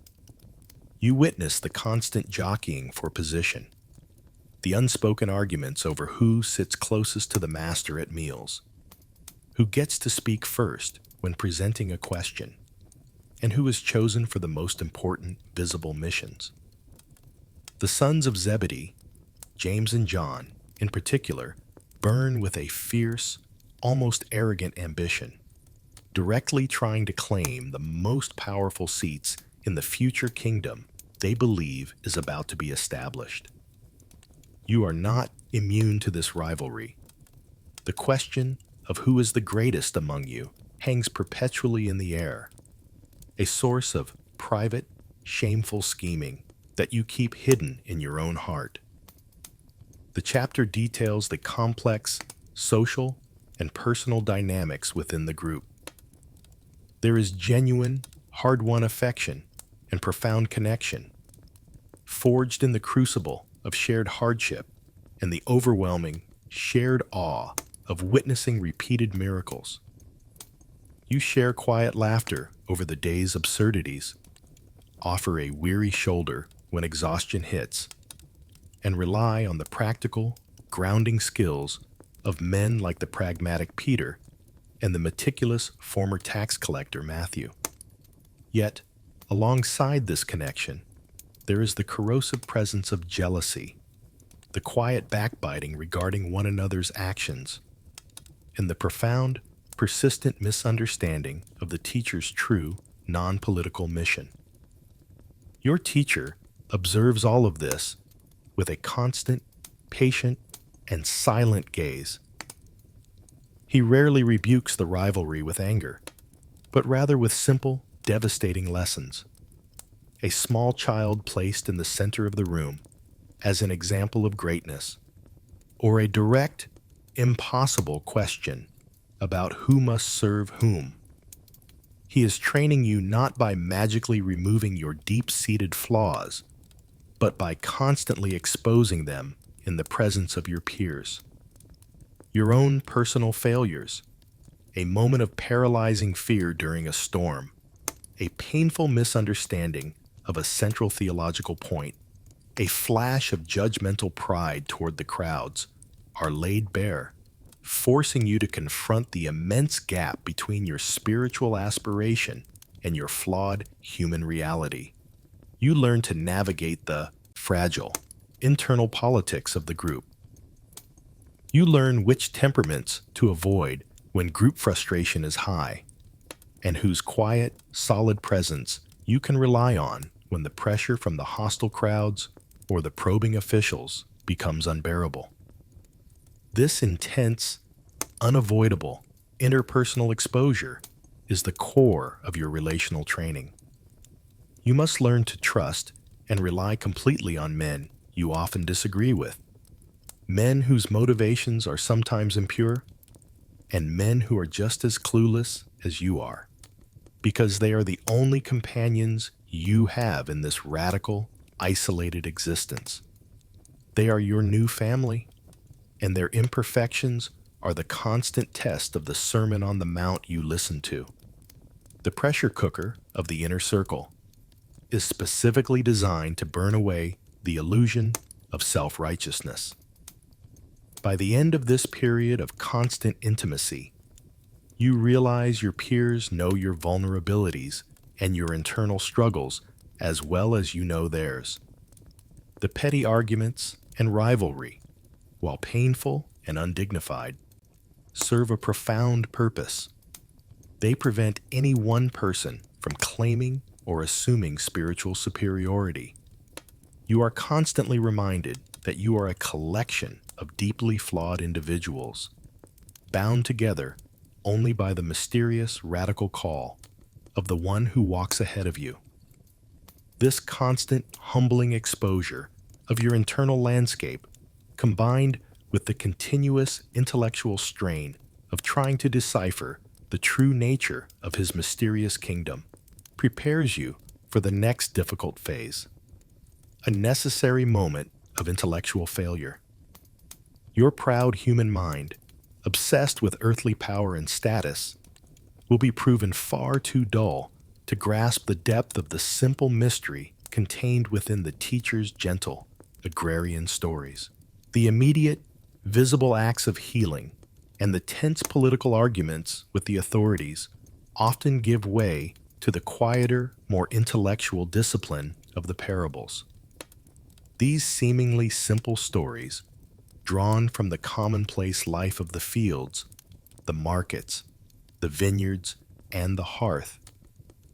You witness the constant jockeying for position, the unspoken arguments over who sits closest to the master at meals, who gets to speak first when presenting a question, and who is chosen for the most important visible missions. The sons of Zebedee, James and John, in particular, burn with a fierce, almost arrogant ambition, directly trying to claim the most powerful seats in the future kingdom they believe is about to be established. You are not immune to this rivalry. The question of who is the greatest among you hangs perpetually in the air, a source of private, shameful scheming that you keep hidden in your own heart. The chapter details the complex social and personal dynamics within the group. There is genuine, hard-won affection and profound connection, forged in the crucible of shared hardship and the overwhelming, shared awe of witnessing repeated miracles. You share quiet laughter over the day's absurdities, offer a weary shoulder when exhaustion hits, and rely on the practical, grounding skills of men like the pragmatic Peter and the meticulous former tax collector Matthew. Yet, alongside this connection, there is the corrosive presence of jealousy, the quiet backbiting regarding one another's actions, and the profound, persistent misunderstanding of the teacher's true, non-political mission. Your teacher observes all of this with a constant, patient, and silent gaze. He rarely rebukes the rivalry with anger, but rather with simple, devastating lessons. A small child placed in the center of the room as an example of greatness, or a direct, impossible question about who must serve whom. He is training you not by magically removing your deep-seated flaws, but by constantly exposing them in the presence of your peers. Your own personal failures, a moment of paralyzing fear during a storm, a painful misunderstanding of a central theological point, a flash of judgmental pride toward the crowds, are laid bare, forcing you to confront the immense gap between your spiritual aspiration and your flawed human reality. You learn to navigate the fragile, internal politics of the group. You learn which temperaments to avoid when group frustration is high, and whose quiet, solid presence you can rely on when the pressure from the hostile crowds or the probing officials becomes unbearable. This intense, unavoidable, interpersonal exposure is the core of your relational training. You must learn to trust and rely completely on men you often disagree with, men whose motivations are sometimes impure, and men who are just as clueless as you are, because they are the only companions you have in this radical, isolated existence. They are your new family, and their imperfections are the constant test of the Sermon on the Mount you listen to. The pressure cooker of the inner circle is specifically designed to burn away the illusion of self-righteousness. By the end of this period of constant intimacy, you realize your peers know your vulnerabilities and your internal struggles as well as you know theirs. The petty arguments and rivalry, while painful and undignified, serve a profound purpose. They prevent any one person from claiming or assuming spiritual superiority. You are constantly reminded that you are a collection of deeply flawed individuals, bound together only by the mysterious radical call of the one who walks ahead of you. This constant, humbling exposure of your internal landscape, combined with the continuous intellectual strain of trying to decipher the true nature of his mysterious kingdom, prepares you for the next difficult phase, a necessary moment of intellectual failure. Your proud human mind, obsessed with earthly power and status, will be proven far too dull to grasp the depth of the simple mystery contained within the teacher's gentle, agrarian stories. The immediate, visible acts of healing and the tense political arguments with the authorities often give way to the quieter, more intellectual discipline of the parables. These seemingly simple stories, drawn from the commonplace life of the fields, the markets, the vineyards, and the hearth,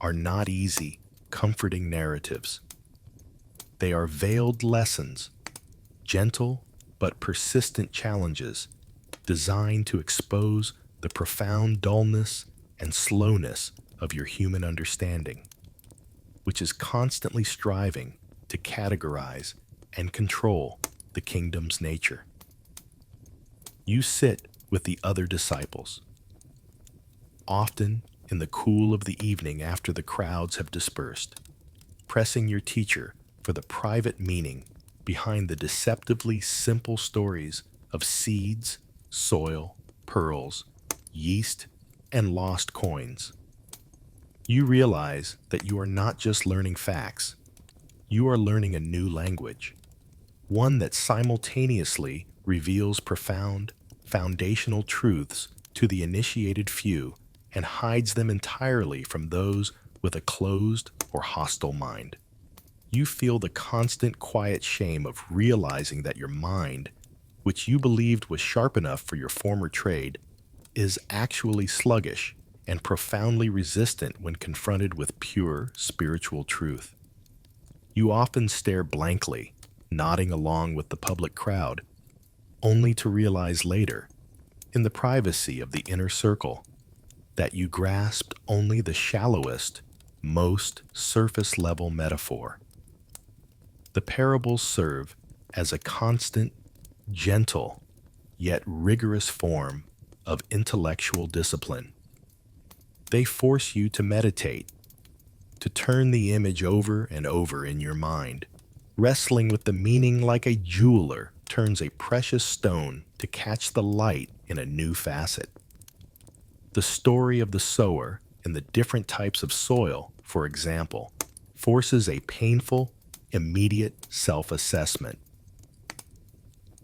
are not easy, comforting narratives. They are veiled lessons, gentle but persistent challenges designed to expose the profound dullness and slowness of your human understanding, which is constantly striving to categorize and control the kingdom's nature. You sit with the other disciples, often in the cool of the evening after the crowds have dispersed, pressing your teacher for the private meaning behind the deceptively simple stories of seeds, soil, pearls, yeast, and lost coins. You realize that you are not just learning facts, you are learning a new language, one that simultaneously reveals profound, foundational truths to the initiated few and hides them entirely from those with a closed or hostile mind. You feel the constant quiet shame of realizing that your mind, which you believed was sharp enough for your former trade, is actually sluggish and profoundly resistant when confronted with pure spiritual truth. You often stare blankly, nodding along with the public crowd, only to realize later, in the privacy of the inner circle, that you grasped only the shallowest, most surface-level metaphor. The parables serve as a constant, gentle, yet rigorous form of intellectual discipline. They force you to meditate, to turn the image over and over in your mind, wrestling with the meaning like a jeweler turns a precious stone to catch the light in a new facet. The story of the sower and the different types of soil, for example, forces a painful, immediate self-assessment.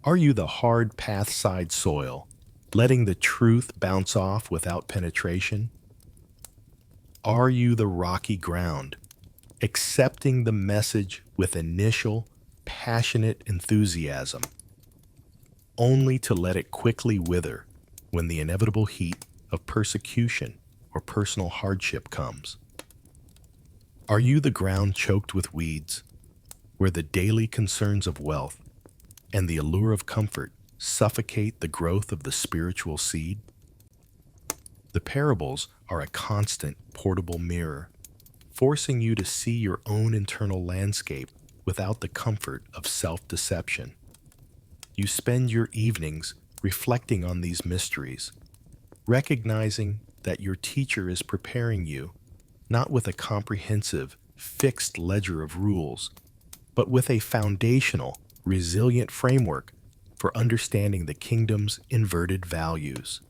Are you the hard path-side soil, letting the truth bounce off without penetration? Are you the rocky ground, accepting the message with initial, passionate enthusiasm, only to let it quickly wither when the inevitable heat of persecution or personal hardship comes? Are you the ground choked with weeds, where the daily concerns of wealth and the allure of comfort suffocate the growth of the spiritual seed? The parables are a constant portable mirror, forcing you to see your own internal landscape without the comfort of self-deception. You spend your evenings reflecting on these mysteries, recognizing that your teacher is preparing you not with a comprehensive, fixed ledger of rules, but with a foundational, resilient framework for understanding the kingdom's inverted values.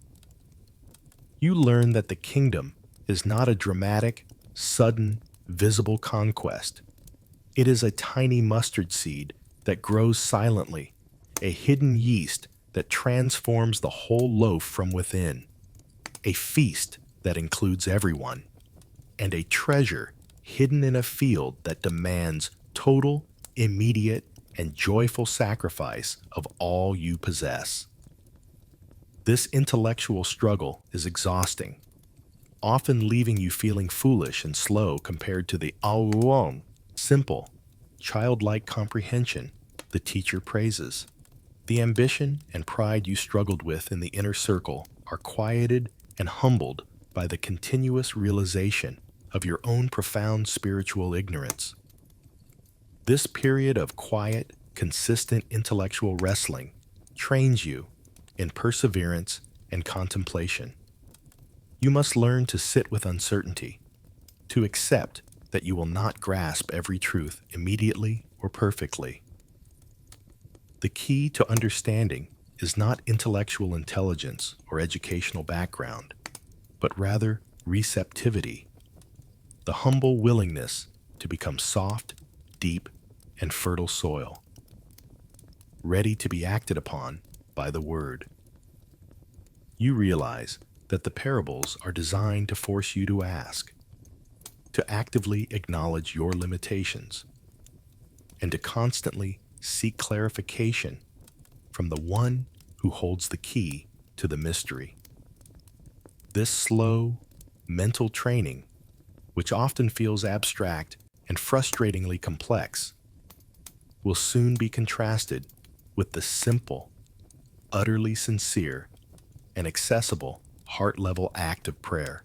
You learn that the kingdom is not a dramatic, sudden, visible conquest. It is a tiny mustard seed that grows silently, a hidden yeast that transforms the whole loaf from within, a feast that includes everyone, and a treasure hidden in a field that demands total, immediate, and joyful sacrifice of all you possess. This intellectual struggle is exhausting, often leaving you feeling foolish and slow compared to the simple, childlike comprehension the teacher praises. The ambition and pride you struggled with in the inner circle are quieted and humbled by the continuous realization of your own profound spiritual ignorance. This period of quiet, consistent intellectual wrestling trains you in perseverance and contemplation. You must learn to sit with uncertainty, to accept that you will not grasp every truth immediately or perfectly. The key to understanding is not intellectual intelligence or educational background, but rather receptivity, the humble willingness to become soft, deep, and fertile soil, ready to be acted upon by the Word. You realize that the parables are designed to force you to ask, to actively acknowledge your limitations, and to constantly seek clarification from the one who holds the key to the mystery. This slow, mental training, which often feels abstract and frustratingly complex, will soon be contrasted with the simple, utterly sincere, and accessible heart-level act of prayer.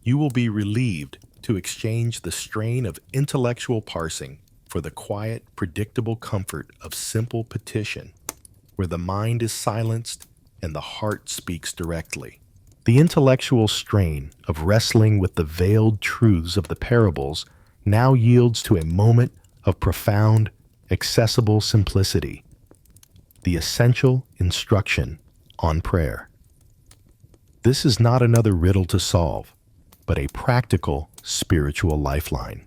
You will be relieved to exchange the strain of intellectual parsing for the quiet, predictable comfort of simple petition, where the mind is silenced and the heart speaks directly. The intellectual strain of wrestling with the veiled truths of the parables now yields to a moment of profound, accessible simplicity. the essential instruction on prayer. This is not another riddle to solve, but a practical spiritual lifeline.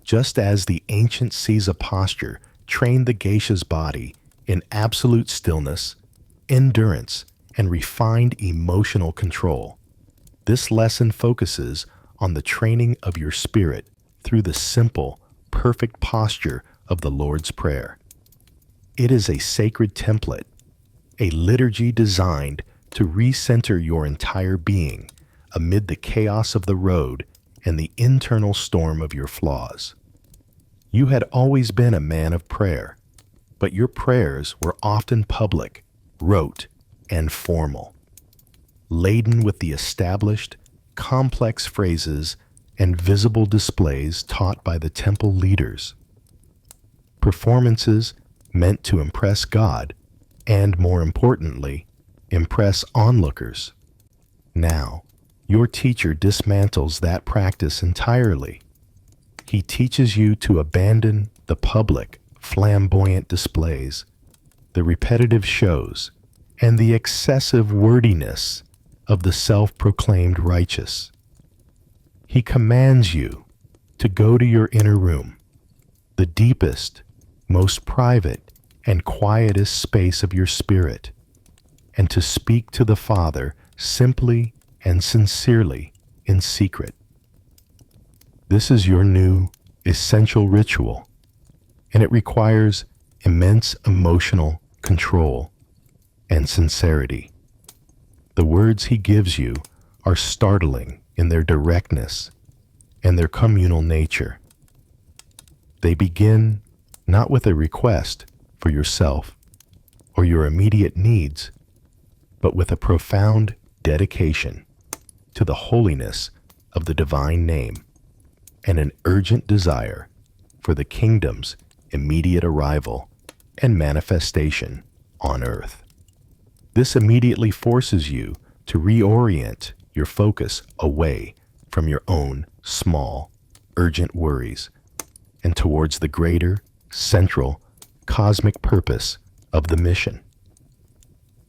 Just as the ancient Caesar posture trained the geisha's body in absolute stillness, endurance, and refined emotional control, this lesson focuses on the training of your spirit through the simple, perfect posture of the Lord's Prayer. It is a sacred template, a liturgy designed to recenter your entire being amid the chaos of the road and the internal storm of your flaws. You had always been a man of prayer, but your prayers were often public, rote, and formal, laden with the established, complex phrases and visible displays taught by the temple leaders. Performances meant to impress God and, more importantly, impress onlookers. Now, your teacher dismantles that practice entirely. He teaches you to abandon the public, flamboyant displays, the repetitive shows, and the excessive wordiness of the self-proclaimed righteous. He commands you to go to your inner room, the deepest, most private, and quietest space of your spirit, and to speak to the Father simply and sincerely in secret. This is your new, essential ritual, and it requires immense emotional control and sincerity. The words he gives you are startling in their directness and their communal nature. They begin not with a request for yourself or your immediate needs, but with a profound dedication to the holiness of the divine name and an urgent desire for the kingdom's immediate arrival and manifestation on earth. This immediately forces you to reorient your focus away from your own small, urgent worries and towards the greater, central, cosmic purpose of the mission.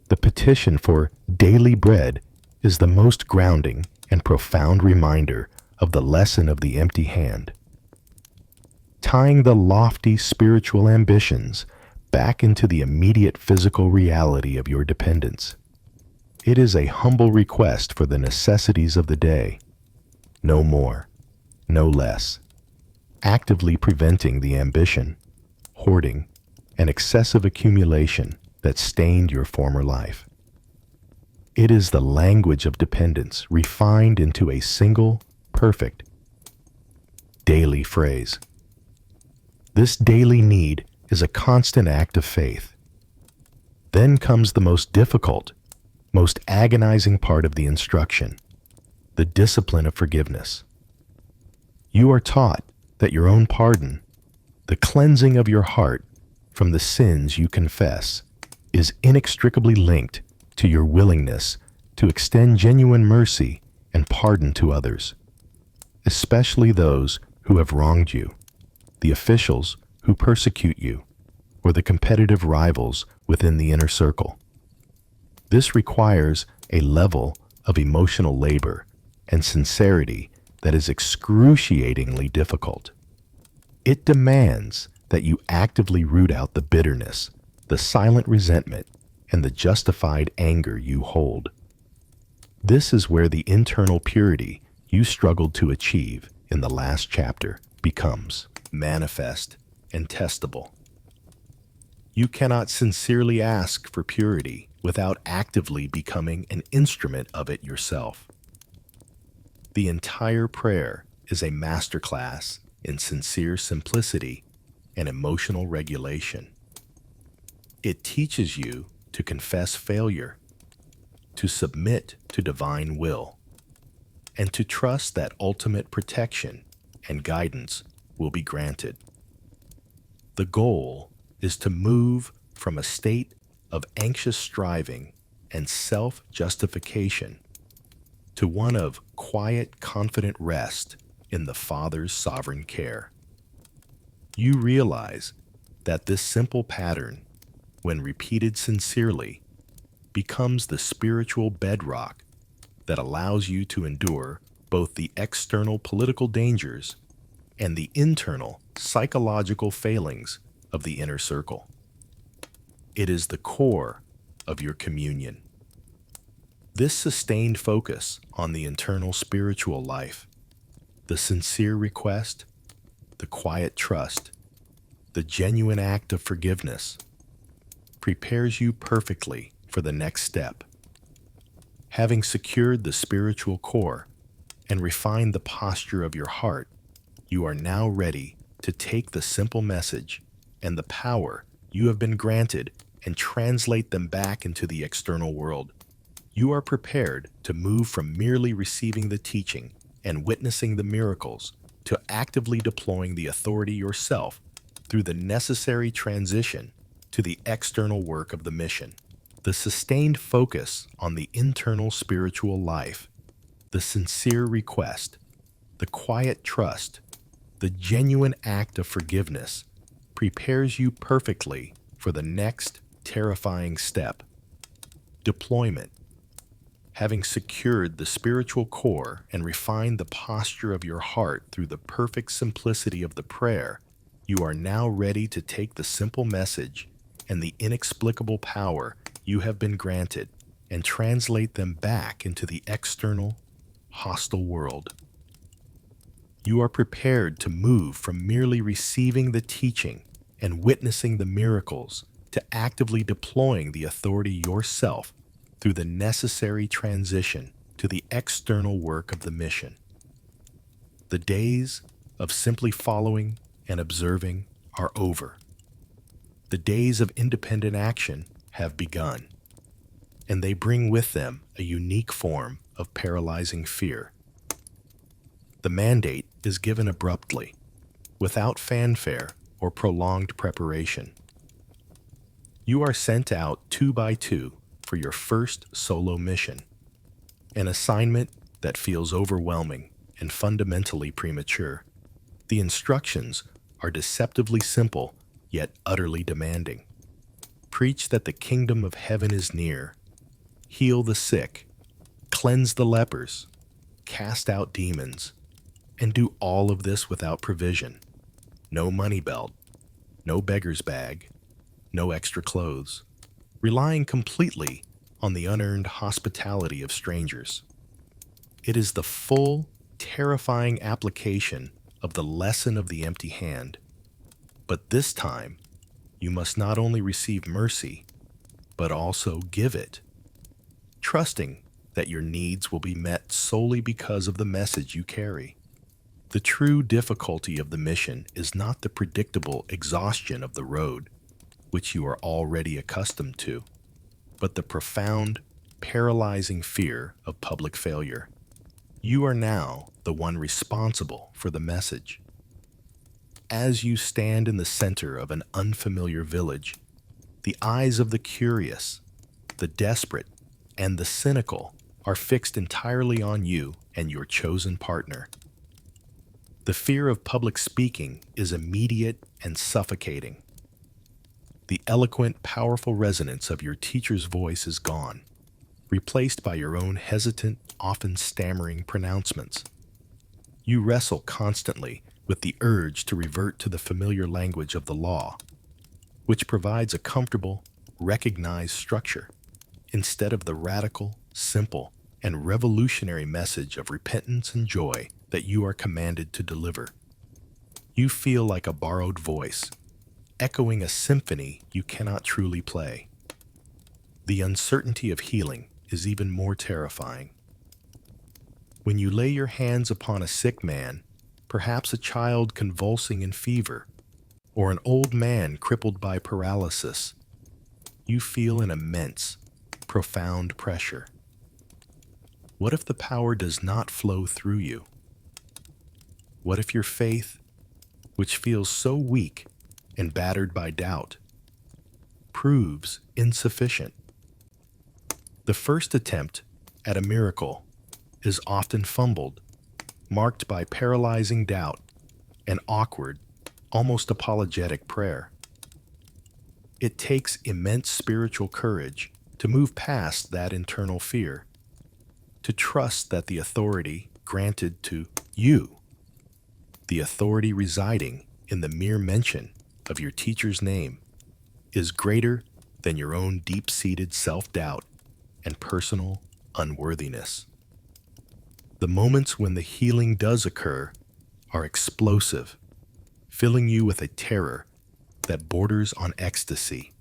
The petition for daily bread is the most grounding and profound reminder of the lesson of the empty hand. Tying the lofty spiritual ambitions back into the immediate physical reality of your dependence. It is a humble request for the necessities of the day, no more, no less, actively preventing the ambition, hoarding, and excessive accumulation that stained your former life. It is the language of dependence refined into a single, perfect, daily phrase. This daily need is a constant act of faith. Then comes the most difficult, most agonizing part of the instruction, the discipline of forgiveness. You are taught that your own pardon, the cleansing of your heart from the sins you confess, is inextricably linked to your willingness to extend genuine mercy and pardon to others, especially those who have wronged you, the officials who persecute you, or the competitive rivals within the inner circle. This requires a level of emotional labor and sincerity that is excruciatingly difficult. It demands that you actively root out the bitterness, the silent resentment, and the justified anger you hold. This is where the internal purity you struggled to achieve in the last chapter becomes manifest and testable. You cannot sincerely ask for purity without actively becoming an instrument of it yourself. The entire prayer is a masterclass in sincere simplicity and emotional regulation. It teaches you to confess failure, to submit to divine will, and to trust that ultimate protection and guidance will be granted. The goal is to move from a state of anxious striving and self-justification to one of quiet, confident rest in the Father's sovereign care. You realize that this simple pattern when repeated sincerely, becomes the spiritual bedrock that allows you to endure both the external political dangers and the internal psychological failings of the inner circle. It is the core of your communion. This sustained focus on the internal spiritual life, the sincere request, the quiet trust, the genuine act of forgiveness, prepares you perfectly for the next step. Having secured the spiritual core and refined the posture of your heart, you are now ready to take the simple message and the power you have been granted and translate them back into the external world. You are prepared to move from merely receiving the teaching and witnessing the miracles to actively deploying the authority yourself through the necessary transition to the external work of the mission. The sustained focus on the internal spiritual life, the sincere request, the quiet trust, the genuine act of forgiveness prepares you perfectly for the next terrifying step: deployment. Having secured the spiritual core and refined the posture of your heart through the perfect simplicity of the prayer, you are now ready to take the simple message and the inexplicable power you have been granted and translate them back into the external, hostile world. You are prepared to move from merely receiving the teaching and witnessing the miracles to actively deploying the authority yourself through the necessary transition to the external work of the mission. The days of simply following and observing are over. The days of independent action have begun, and they bring with them a unique form of paralyzing fear. The mandate is given abruptly, without fanfare or prolonged preparation. You are sent out 2 by 2 for your first solo mission, an assignment that feels overwhelming and fundamentally premature. The instructions are deceptively simple, yet utterly demanding. Preach that the kingdom of heaven is near. Heal the sick, cleanse the lepers, cast out demons, and do all of this without provision. No money belt, no beggar's bag, no extra clothes, relying completely on the unearned hospitality of strangers. It is the full, terrifying application of the lesson of the empty hand. But this time, you must not only receive mercy, but also give it, trusting that your needs will be met solely because of the message you carry. The true difficulty of the mission is not the predictable exhaustion of the road, which you are already accustomed to, but the profound, paralyzing fear of public failure. You are now the one responsible for the message. As you stand in the center of an unfamiliar village, the eyes of the curious, the desperate, and the cynical are fixed entirely on you and your chosen partner. The fear of public speaking is immediate and suffocating. The eloquent, powerful resonance of your teacher's voice is gone, replaced by your own hesitant, often stammering pronouncements. You wrestle constantly with the urge to revert to the familiar language of the law, which provides a comfortable, recognized structure, instead of the radical, simple, and revolutionary message of repentance and joy that you are commanded to deliver. You feel like a borrowed voice, echoing a symphony you cannot truly play. The uncertainty of healing is even more terrifying. When you lay your hands upon a sick man, perhaps a child convulsing in fever, or an old man crippled by paralysis, you feel an immense, profound pressure. What if the power does not flow through you? What if your faith, which feels so weak and battered by doubt, proves insufficient? The first attempt at a miracle is often fumbled, marked by paralyzing doubt and awkward, almost apologetic prayer. It takes immense spiritual courage to move past that internal fear, to trust that the authority granted to you, the authority residing in the mere mention of your teacher's name, is greater than your own deep-seated self-doubt and personal unworthiness. The moments when the healing does occur are explosive, filling you with a terror that borders on ecstasy,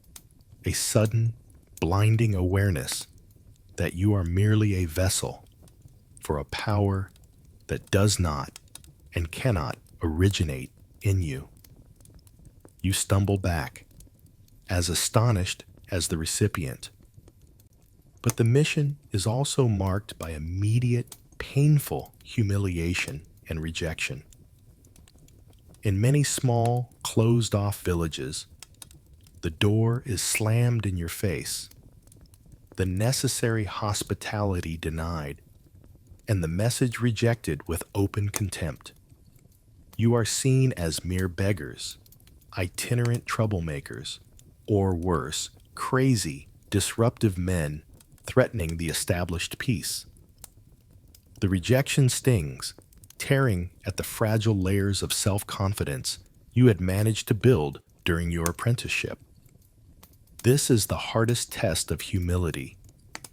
a sudden, blinding awareness that you are merely a vessel for a power that does not and cannot originate in you. You stumble back, as astonished as the recipient. But the mission is also marked by immediate, painful humiliation and rejection. In many small, closed-off villages, the door is slammed in your face, the necessary hospitality denied, and the message rejected with open contempt. You are seen as mere beggars, itinerant troublemakers, or worse, crazy, disruptive men threatening the established peace. The rejection stings, tearing at the fragile layers of self-confidence you had managed to build during your apprenticeship. This is the hardest test of humility.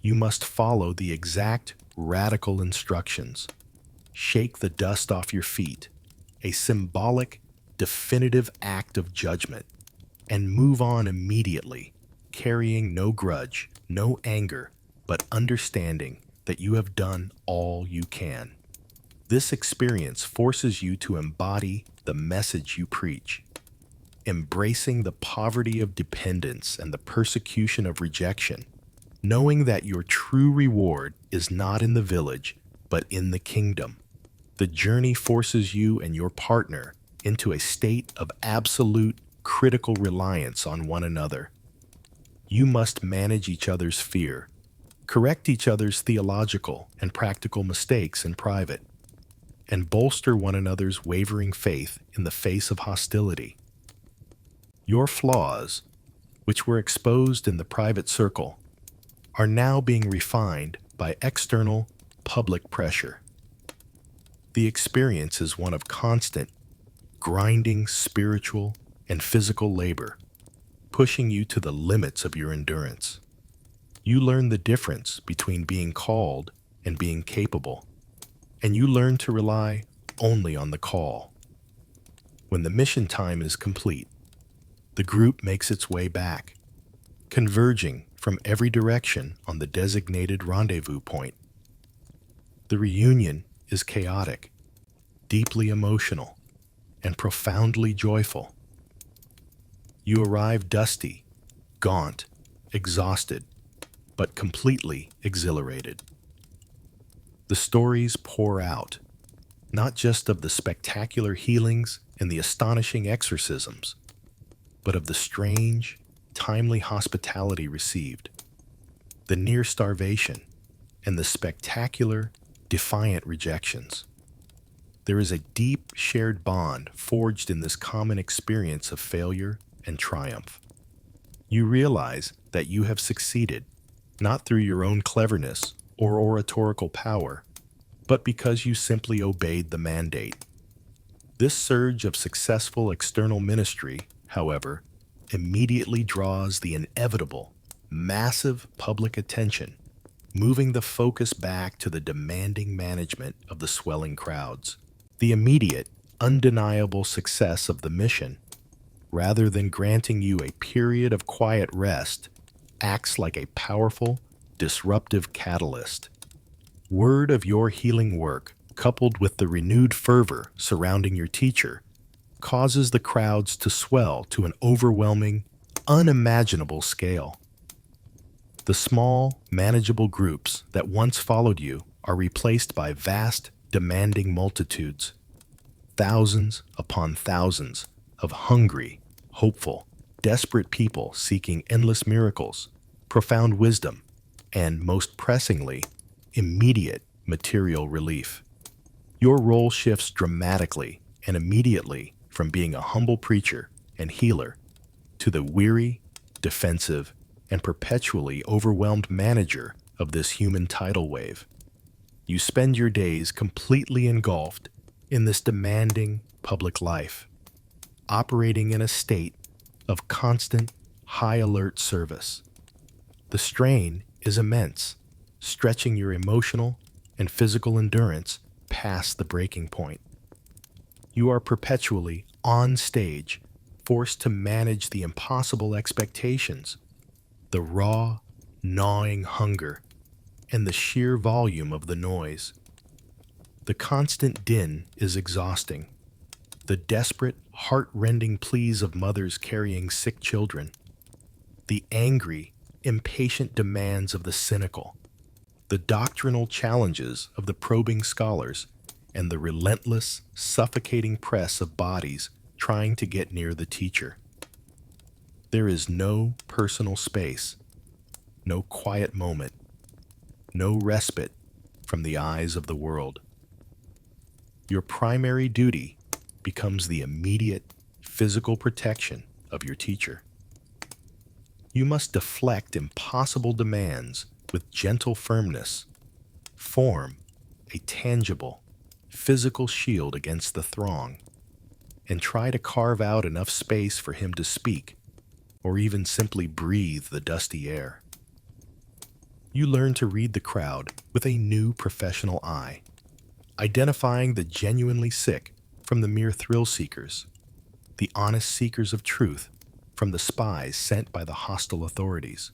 You must follow the exact, radical instructions. Shake the dust off your feet, a symbolic, definitive act of judgment, and move on immediately, carrying no grudge, no anger, but understanding that you have done all you can. This experience forces you to embody the message you preach, embracing the poverty of dependence and the persecution of rejection, knowing that your true reward is not in the village, but in the kingdom. The journey forces you and your partner into a state of absolute critical reliance on one another. You must manage each other's fear, correct each other's theological and practical mistakes in private, and bolster one another's wavering faith in the face of hostility. Your flaws, which were exposed in the private circle, are now being refined by external, public pressure. The experience is one of constant, grinding spiritual and physical labor, pushing you to the limits of your endurance. You learn the difference between being called and being capable, and you learn to rely only on the call. When the mission time is complete, the group makes its way back, converging from every direction on the designated rendezvous point. The reunion is chaotic, deeply emotional, and profoundly joyful. You arrive dusty, gaunt, exhausted, but completely exhilarated. The stories pour out, not just of the spectacular healings and the astonishing exorcisms, but of the strange, timely hospitality received, the near starvation, and the spectacular, defiant rejections. There is a deep shared bond forged in this common experience of failure and triumph. You realize that you have succeeded, not through your own cleverness or oratorical power, but because you simply obeyed the mandate. This surge of successful external ministry, however, immediately draws the inevitable, massive public attention, moving the focus back to the demanding management of the swelling crowds. The immediate, undeniable success of the mission, rather than granting you a period of quiet rest, acts like a powerful, disruptive catalyst. Word of your healing work, coupled with the renewed fervor surrounding your teacher, causes the crowds to swell to an overwhelming, unimaginable scale. The small, manageable groups that once followed you are replaced by vast, demanding multitudes, thousands upon thousands of hungry, hopeful, desperate people seeking endless miracles, profound wisdom, and, most pressingly, immediate material relief. Your role shifts dramatically and immediately from being a humble preacher and healer to the weary, defensive, and perpetually overwhelmed manager of this human tidal wave. You spend your days completely engulfed in this demanding public life, operating in a state of constant, high-alert service. The strain is immense, stretching your emotional and physical endurance past the breaking point. You are perpetually on stage, forced to manage the impossible expectations, the raw, gnawing hunger, and the sheer volume of the noise. The constant din is exhausting. The desperate, heart-rending pleas of mothers carrying sick children, the angry, impatient demands of the cynical, the doctrinal challenges of the probing scholars, and the relentless, suffocating press of bodies trying to get near the teacher. There is no personal space, no quiet moment, no respite from the eyes of the world. Your primary duty becomes the immediate physical protection of your teacher. You must deflect impossible demands with gentle firmness, form a tangible, physical shield against the throng, and try to carve out enough space for him to speak, or even simply breathe the dusty air. You learn to read the crowd with a new professional eye, identifying the genuinely sick from the mere thrill seekers, the honest seekers of truth from the spies sent by the hostile authorities.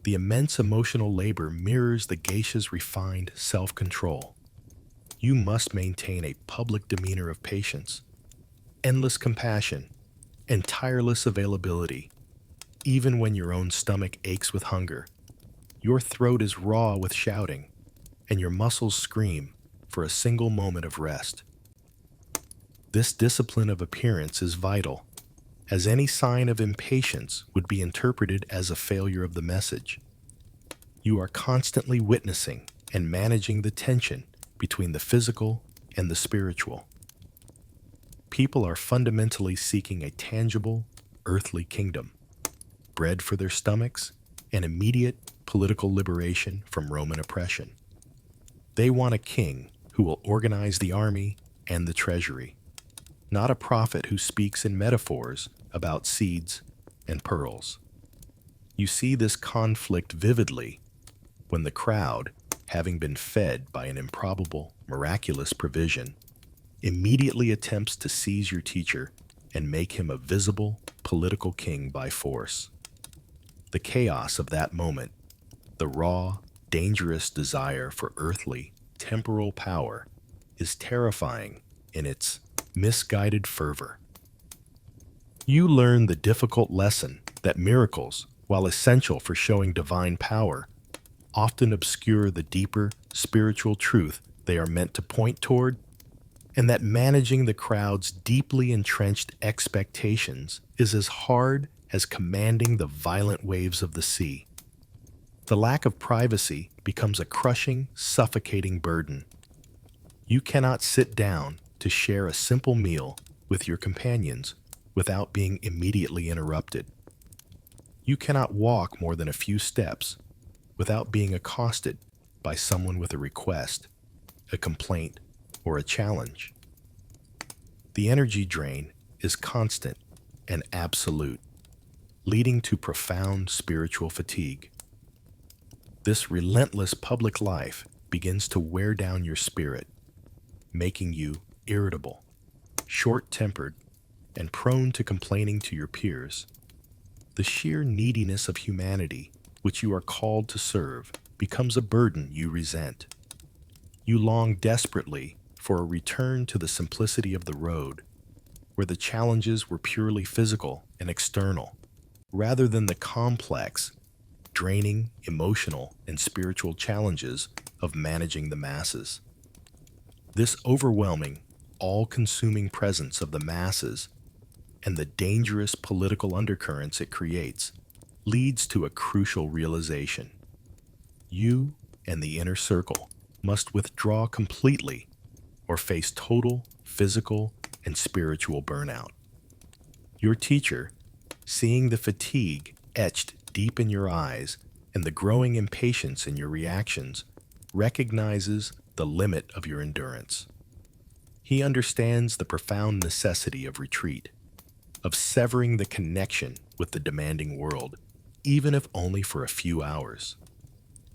The immense emotional labor mirrors the geisha's refined self-control. You must maintain a public demeanor of patience, endless compassion, and tireless availability, even when your own stomach aches with hunger. Your throat is raw with shouting, and your muscles scream for a single moment of rest. This discipline of appearance is vital, as any sign of impatience would be interpreted as a failure of the message. You are constantly witnessing and managing the tension between the physical and the spiritual. People are fundamentally seeking a tangible, earthly kingdom, bread for their stomachs, and immediate political liberation from Roman oppression. They want a king who will organize the army and the treasury, not a prophet who speaks in metaphors about seeds and pearls. You see this conflict vividly when the crowd, having been fed by an improbable, miraculous provision, immediately attempts to seize your teacher and make him a visible political king by force. The chaos of that moment, the raw, dangerous desire for earthly, temporal power, is terrifying in its misguided fervor. You learn the difficult lesson that miracles, while essential for showing divine power, often obscure the deeper spiritual truth they are meant to point toward, and that managing the crowd's deeply entrenched expectations is as hard as commanding the violent waves of the sea. The lack of privacy becomes a crushing, suffocating burden. You cannot sit down to share a simple meal with your companions without being immediately interrupted. You cannot walk more than a few steps without being accosted by someone with a request, a complaint, or a challenge. The energy drain is constant and absolute, leading to profound spiritual fatigue. This relentless public life begins to wear down your spirit, making you irritable, short-tempered, and prone to complaining to your peers. The sheer neediness of humanity, which you are called to serve, becomes a burden you resent. You long desperately for a return to the simplicity of the road, where the challenges were purely physical and external, rather than the complex, draining, emotional, and spiritual challenges of managing the masses. This overwhelming, all-consuming presence of the masses and the dangerous political undercurrents it creates leads to a crucial realization. You and the inner circle must withdraw completely or face total physical and spiritual burnout. Your teacher, Seeing the fatigue etched deep in your eyes and the growing impatience in your reactions recognizes the limit of your endurance. He understands the profound necessity of retreat, of severing the connection with the demanding world, even if only for a few hours.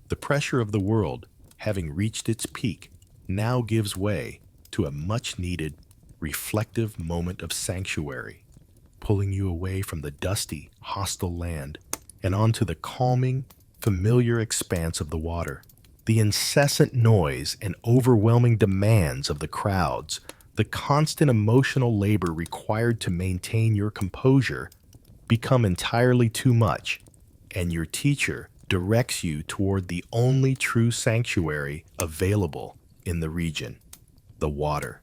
The pressure of the world, having reached its peak, now gives way to a much-needed, reflective moment of sanctuary, pulling you away from the dusty, hostile land and onto the calming, familiar expanse of the water. The incessant noise and overwhelming demands of the crowds, the constant emotional labor required to maintain your composure, become entirely too much, and your teacher directs you toward the only true sanctuary available in the region, the water.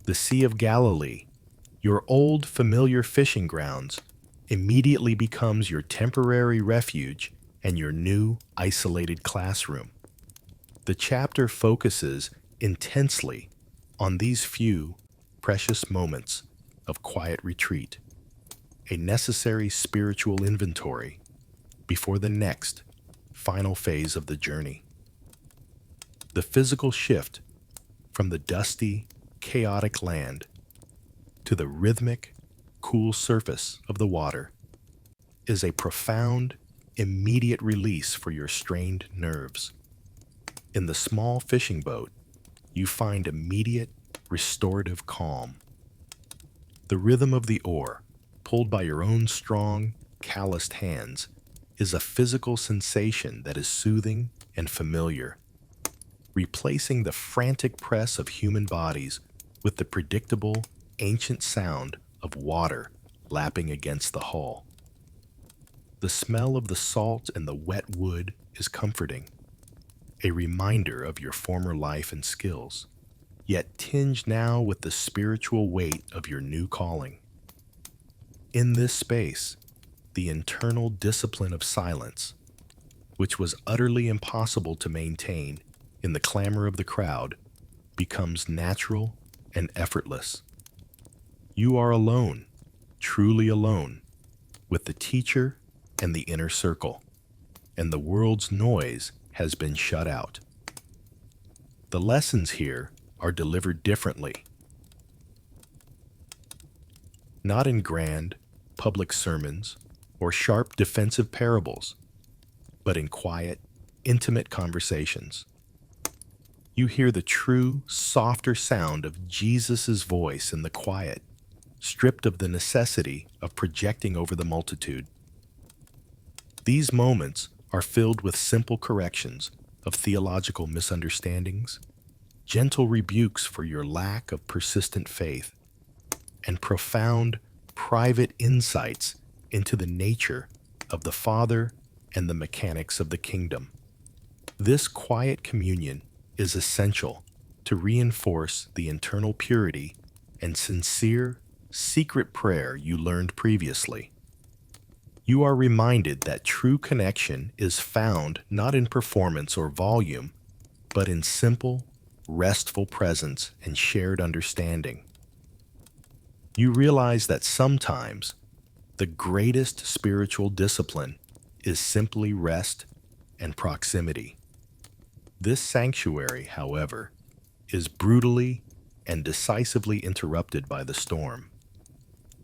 The Sea of Galilee, your old familiar fishing grounds, immediately becomes your temporary refuge and your new isolated classroom. The chapter focuses intensely on these few precious moments of quiet retreat, a necessary spiritual inventory before the next, final phase of the journey. The physical shift from the dusty, chaotic land to the rhythmic, cool surface of the water is a profound, immediate release for your strained nerves. In the small fishing boat, you find immediate, restorative calm. The rhythm of the oar, pulled by your own strong, calloused hands, is a physical sensation that is soothing and familiar, replacing the frantic press of human bodies with the predictable, ancient sound of water lapping against the hull. The smell of the salt and the wet wood is comforting, a reminder of your former life and skills, yet tinged now with the spiritual weight of your new calling. In this space, the internal discipline of silence, which was utterly impossible to maintain in the clamor of the crowd, becomes natural and effortless. You are alone, truly alone, with the teacher and the inner circle, and the world's noise has been shut out. The lessons here are delivered differently, not in grand, public sermons or sharp defensive parables, but in quiet, intimate conversations. You hear the true, softer sound of Jesus' voice in the quiet, stripped of the necessity of projecting over the multitude. These moments are filled with simple corrections of theological misunderstandings, gentle rebukes for your lack of persistent faith, and profound, private insights into the nature of the Father and the mechanics of the kingdom. This quiet communion is essential to reinforce the internal purity and sincere, secret prayer you learned previously. You are reminded that true connection is found not in performance or volume, but in simple, restful presence and shared understanding. You realize that sometimes the greatest spiritual discipline is simply rest and proximity. This sanctuary, however, is brutally and decisively interrupted by the storm.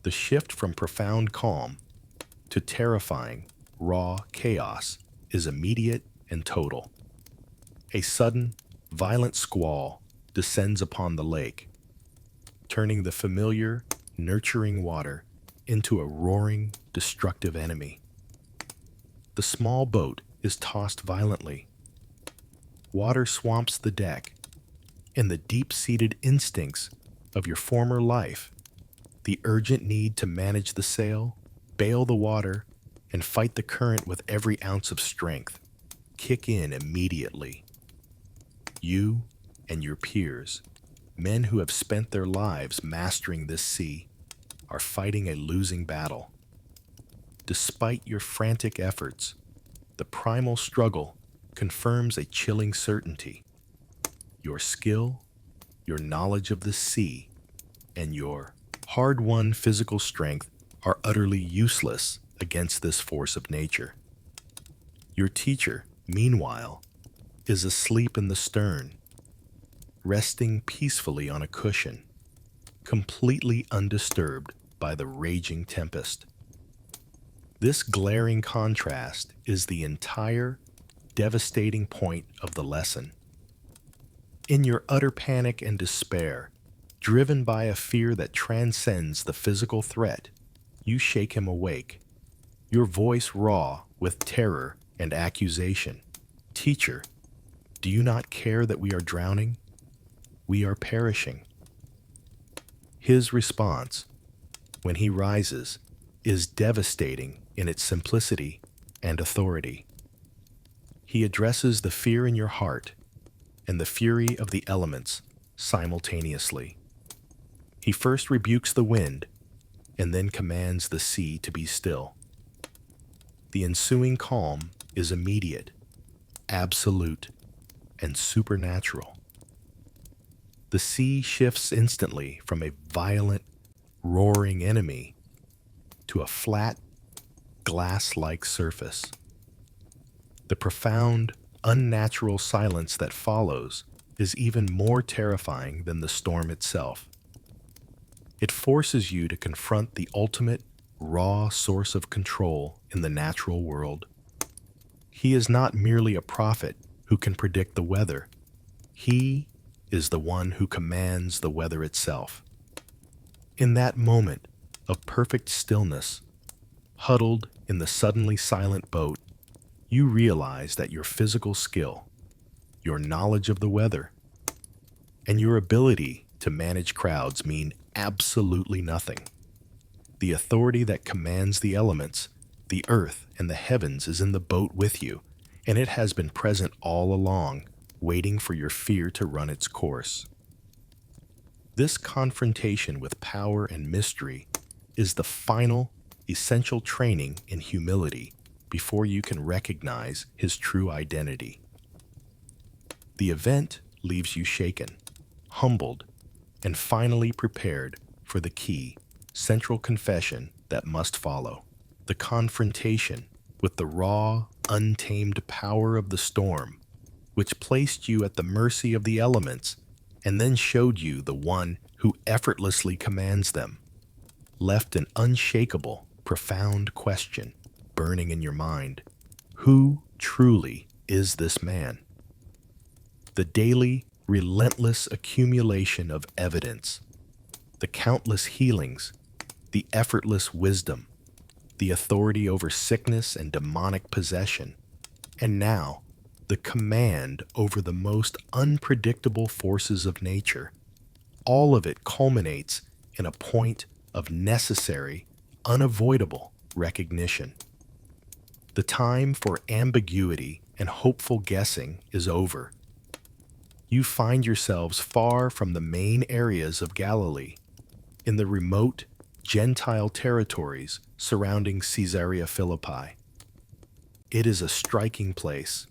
The shift from profound calm to terrifying, raw chaos is immediate and total. A sudden, violent squall descends upon the lake, turning the familiar, nurturing water into a roaring, destructive enemy. The small boat is tossed violently. Water swamps the deck, and the deep-seated instincts of your former life, the urgent need to manage the sail, bail the water, and fight the current with every ounce of strength, kick in immediately. You and your peers, men who have spent their lives mastering this sea, are fighting a losing battle. Despite your frantic efforts, the primal struggle confirms a chilling certainty. Your skill, your knowledge of the sea, and your hard-won physical strength are utterly useless against this force of nature. Your teacher, meanwhile, is asleep in the stern, resting peacefully on a cushion, completely undisturbed by the raging tempest. This glaring contrast is the entire, devastating point of the lesson. In your utter panic and despair, driven by a fear that transcends the physical threat, you shake him awake, your voice raw with terror and accusation. Teacher, do you not care that we are drowning? We are perishing. His response, when he rises, is devastating in its simplicity and authority. He addresses the fear in your heart and the fury of the elements simultaneously. He first rebukes the wind and then commands the sea to be still. The ensuing calm is immediate, absolute, and supernatural. The sea shifts instantly from a violent, roaring enemy to a flat, glass-like surface. The profound, unnatural silence that follows is even more terrifying than the storm itself. It forces you to confront the ultimate, raw source of control in the natural world. He is not merely a prophet who can predict the weather. He is the one who commands the weather itself. In that moment of perfect stillness, huddled in the suddenly silent boat, you realize that your physical skill, your knowledge of the weather, and your ability to manage crowds mean absolutely nothing. The authority that commands the elements, the earth, and the heavens is in the boat with you, and it has been present all along, waiting for your fear to run its course. This confrontation with power and mystery is the final, essential training in humility before you can recognize his true identity. The event leaves you shaken, humbled, and finally prepared for the key, central confession that must follow. The confrontation with the raw, untamed power of the storm, which placed you at the mercy of the elements and then showed you the one who effortlessly commands them, left an unshakable, profound question burning in your mind. Who truly is this man? The daily, relentless accumulation of evidence, the countless healings, the effortless wisdom, the authority over sickness and demonic possession, and now the command over the most unpredictable forces of nature. All of it culminates in a point of necessary, unavoidable recognition. The time for ambiguity and hopeful guessing is over. You find yourselves far from the main areas of Galilee, in the remote, Gentile territories surrounding Caesarea Philippi. It is a striking place,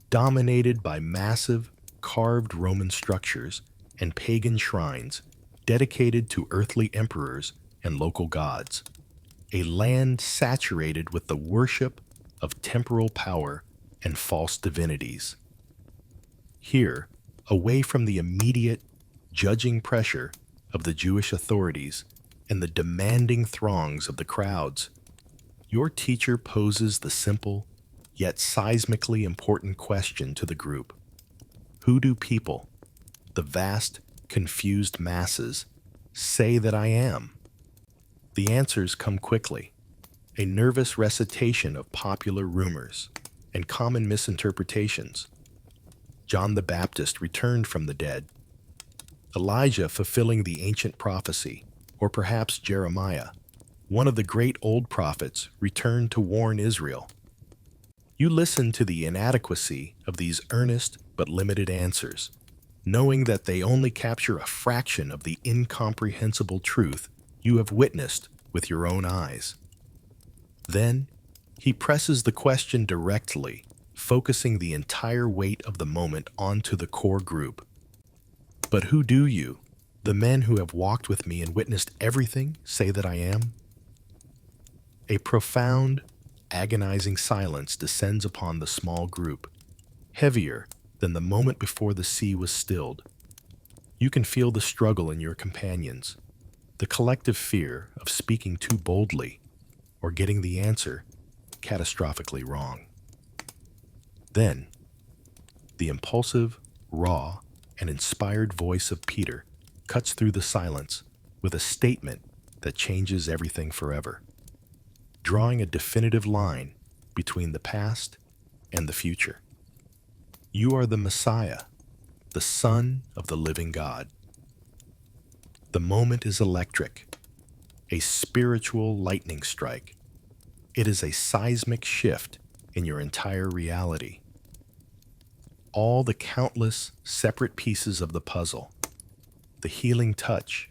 dominated by massive, carved Roman structures and pagan shrines dedicated to earthly emperors and local gods, a land saturated with the worship of temporal power and false divinities. Here, away from the immediate, judging pressure of the Jewish authorities and the demanding throngs of the crowds, your teacher poses the simple, yet seismically important question to the group. Who do people, the vast, confused masses, say that I am? The answers come quickly, a nervous recitation of popular rumors and common misinterpretations. John the Baptist returned from the dead, Elijah fulfilling the ancient prophecy, or perhaps Jeremiah, one of the great old prophets, returned to warn Israel. You listen to the inadequacy of these earnest but limited answers, knowing that they only capture a fraction of the incomprehensible truth you have witnessed with your own eyes. Then, he presses the question directly, focusing the entire weight of the moment onto the core group. But who do you, the men who have walked with me and witnessed everything, say that I am? A profound, agonizing silence descends upon the small group, heavier than the moment before the sea was stilled. You can feel the struggle in your companions, the collective fear of speaking too boldly or getting the answer catastrophically wrong. Then, the impulsive, raw, and inspired voice of Peter cuts through the silence with a statement that changes everything forever, drawing a definitive line between the past and the future. You are the Messiah, the Son of the living God. The moment is electric, a spiritual lightning strike. It is a seismic shift in your entire reality. All the countless separate pieces of the puzzle, the healing touch,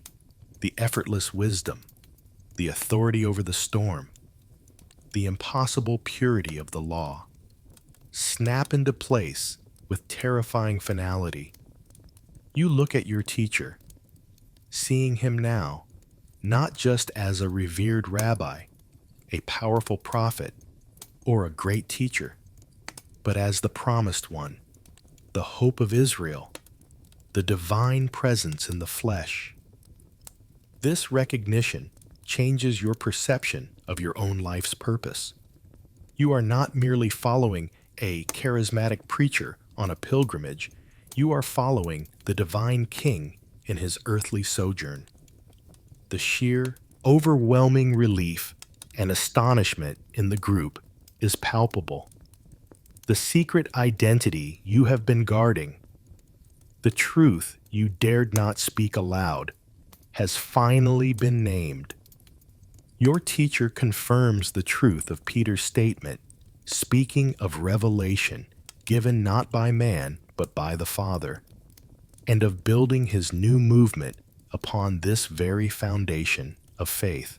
the effortless wisdom, the authority over the storm, the impossible purity of the law, snap into place with terrifying finality. You look at your teacher, seeing him now not just as a revered rabbi, a powerful prophet, or a great teacher, but as the promised one, the hope of Israel, the divine presence in the flesh. This recognition changes your perception of your own life's purpose. You are not merely following a charismatic preacher on a pilgrimage, you are following the divine King in his earthly sojourn. The sheer, overwhelming relief and astonishment in the group is palpable. The secret identity you have been guarding, the truth you dared not speak aloud, has finally been named. Your teacher confirms the truth of Peter's statement, speaking of revelation given not by man but by the Father, and of building his new movement upon this very foundation of faith.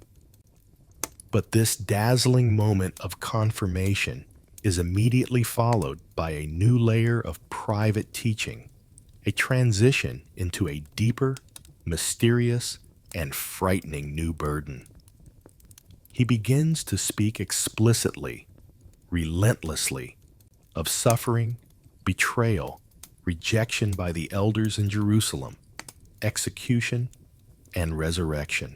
But this dazzling moment of confirmation is immediately followed by a new layer of private teaching, a transition into a deeper, mysterious, and frightening new burden. He begins to speak explicitly, relentlessly, of suffering, betrayal, rejection by the elders in Jerusalem, execution, and resurrection.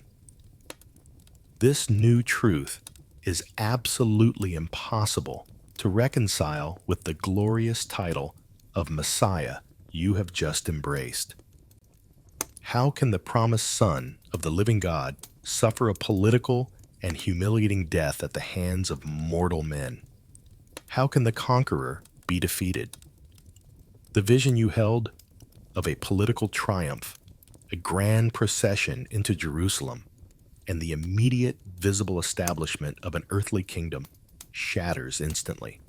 This new truth is absolutely impossible to reconcile with the glorious title of Messiah you have just embraced. How can the promised Son of the living God suffer a political and humiliating death at the hands of mortal men? How can the conqueror be defeated? The vision you held of a political triumph, a grand procession into Jerusalem, and the immediate visible establishment of an earthly kingdom shatters instantly.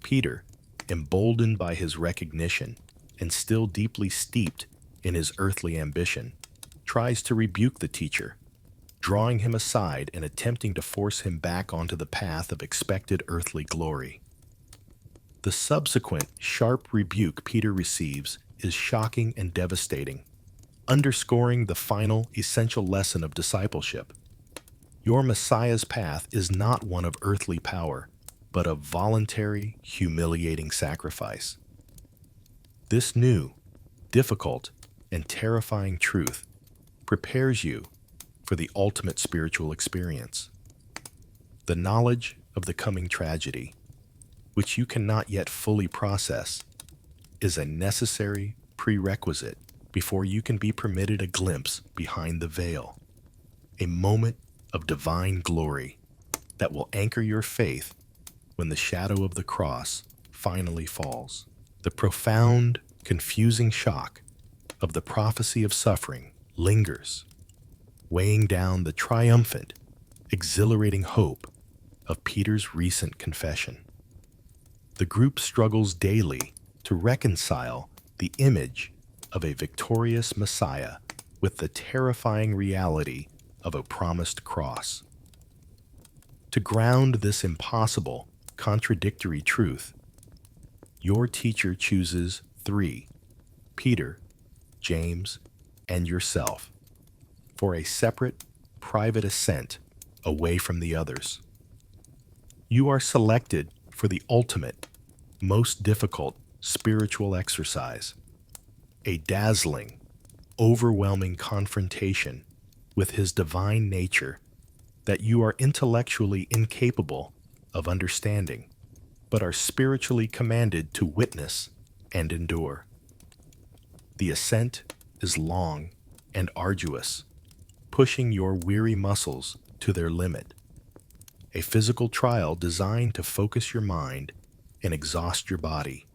Peter, emboldened by his recognition and still deeply steeped in his earthly ambition, tries to rebuke the teacher, drawing him aside and attempting to force him back onto the path of expected earthly glory. The subsequent sharp rebuke Peter receives is shocking and devastating, underscoring the final essential lesson of discipleship. Your Messiah's path is not one of earthly power, but of voluntary, humiliating sacrifice. This new, difficult, and terrifying truth prepares you for the ultimate spiritual experience. The knowledge of the coming tragedy, which you cannot yet fully process, is a necessary prerequisite before you can be permitted a glimpse behind the veil, a moment of divine glory that will anchor your faith when the shadow of the cross finally falls. The profound, confusing shock of the prophecy of suffering lingers, weighing down the triumphant, exhilarating hope of Peter's recent confession. The group struggles daily to reconcile the image of a victorious Messiah with the terrifying reality of a promised cross. To ground this impossible, contradictory truth, your teacher chooses three, Peter, James, and yourself, for a separate, private ascent away from the others. You are selected for the ultimate, most difficult spiritual exercise, a dazzling, overwhelming confrontation with His divine nature that you are intellectually incapable of understanding, but are spiritually commanded to witness and endure. The ascent is long and arduous, pushing your weary muscles to their limit. A physical trial designed to focus your mind and exhaust your body,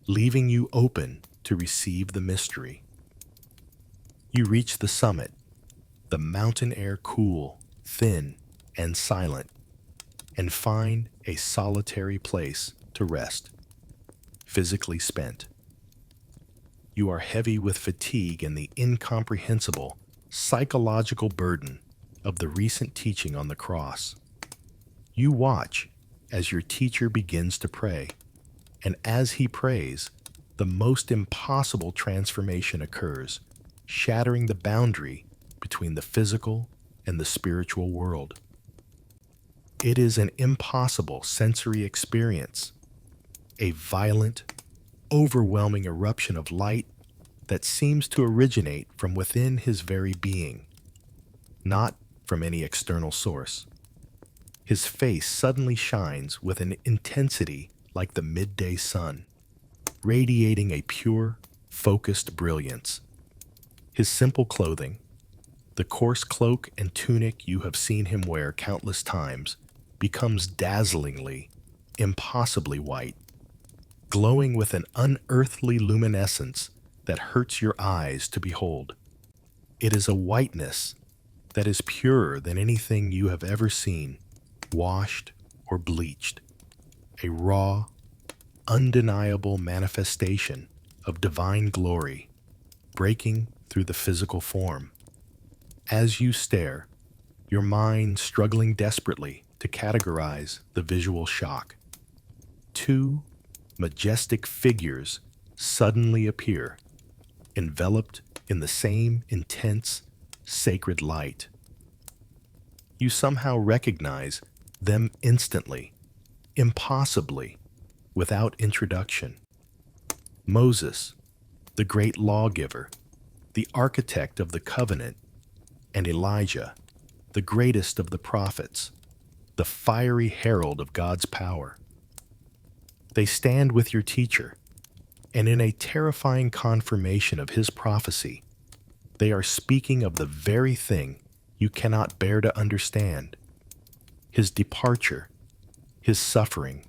leaving you open to receive the mystery. You reach the summit, the mountain air cool, thin, and silent, and find a solitary place to rest, physically spent. You are heavy with fatigue and the incomprehensible psychological burden of the recent teaching on the cross. You watch as your teacher begins to pray, and as he prays, the most impossible transformation occurs, shattering the boundary between the physical and the spiritual world. It is an impossible sensory experience, a violent, overwhelming eruption of light that seems to originate from within his very being, not from any external source. His face suddenly shines with an intensity like the midday sun, radiating a pure, focused brilliance. His simple clothing, the coarse cloak and tunic you have seen him wear countless times, becomes dazzlingly, impossibly white, glowing with an unearthly luminescence that hurts your eyes to behold. It is a whiteness that is purer than anything you have ever seen, washed or bleached, a raw, undeniable manifestation of divine glory breaking through the physical form. As you stare, your mind struggling desperately to categorize the visual shock. Two majestic figures suddenly appear, enveloped in the same intense, sacred light. You somehow recognize them instantly, impossibly, without introduction. Moses, the great lawgiver, the architect of the covenant, and Elijah, the greatest of the prophets, the fiery herald of God's power. They stand with your teacher, and in a terrifying confirmation of his prophecy, they are speaking of the very thing you cannot bear to understand: his departure, his suffering,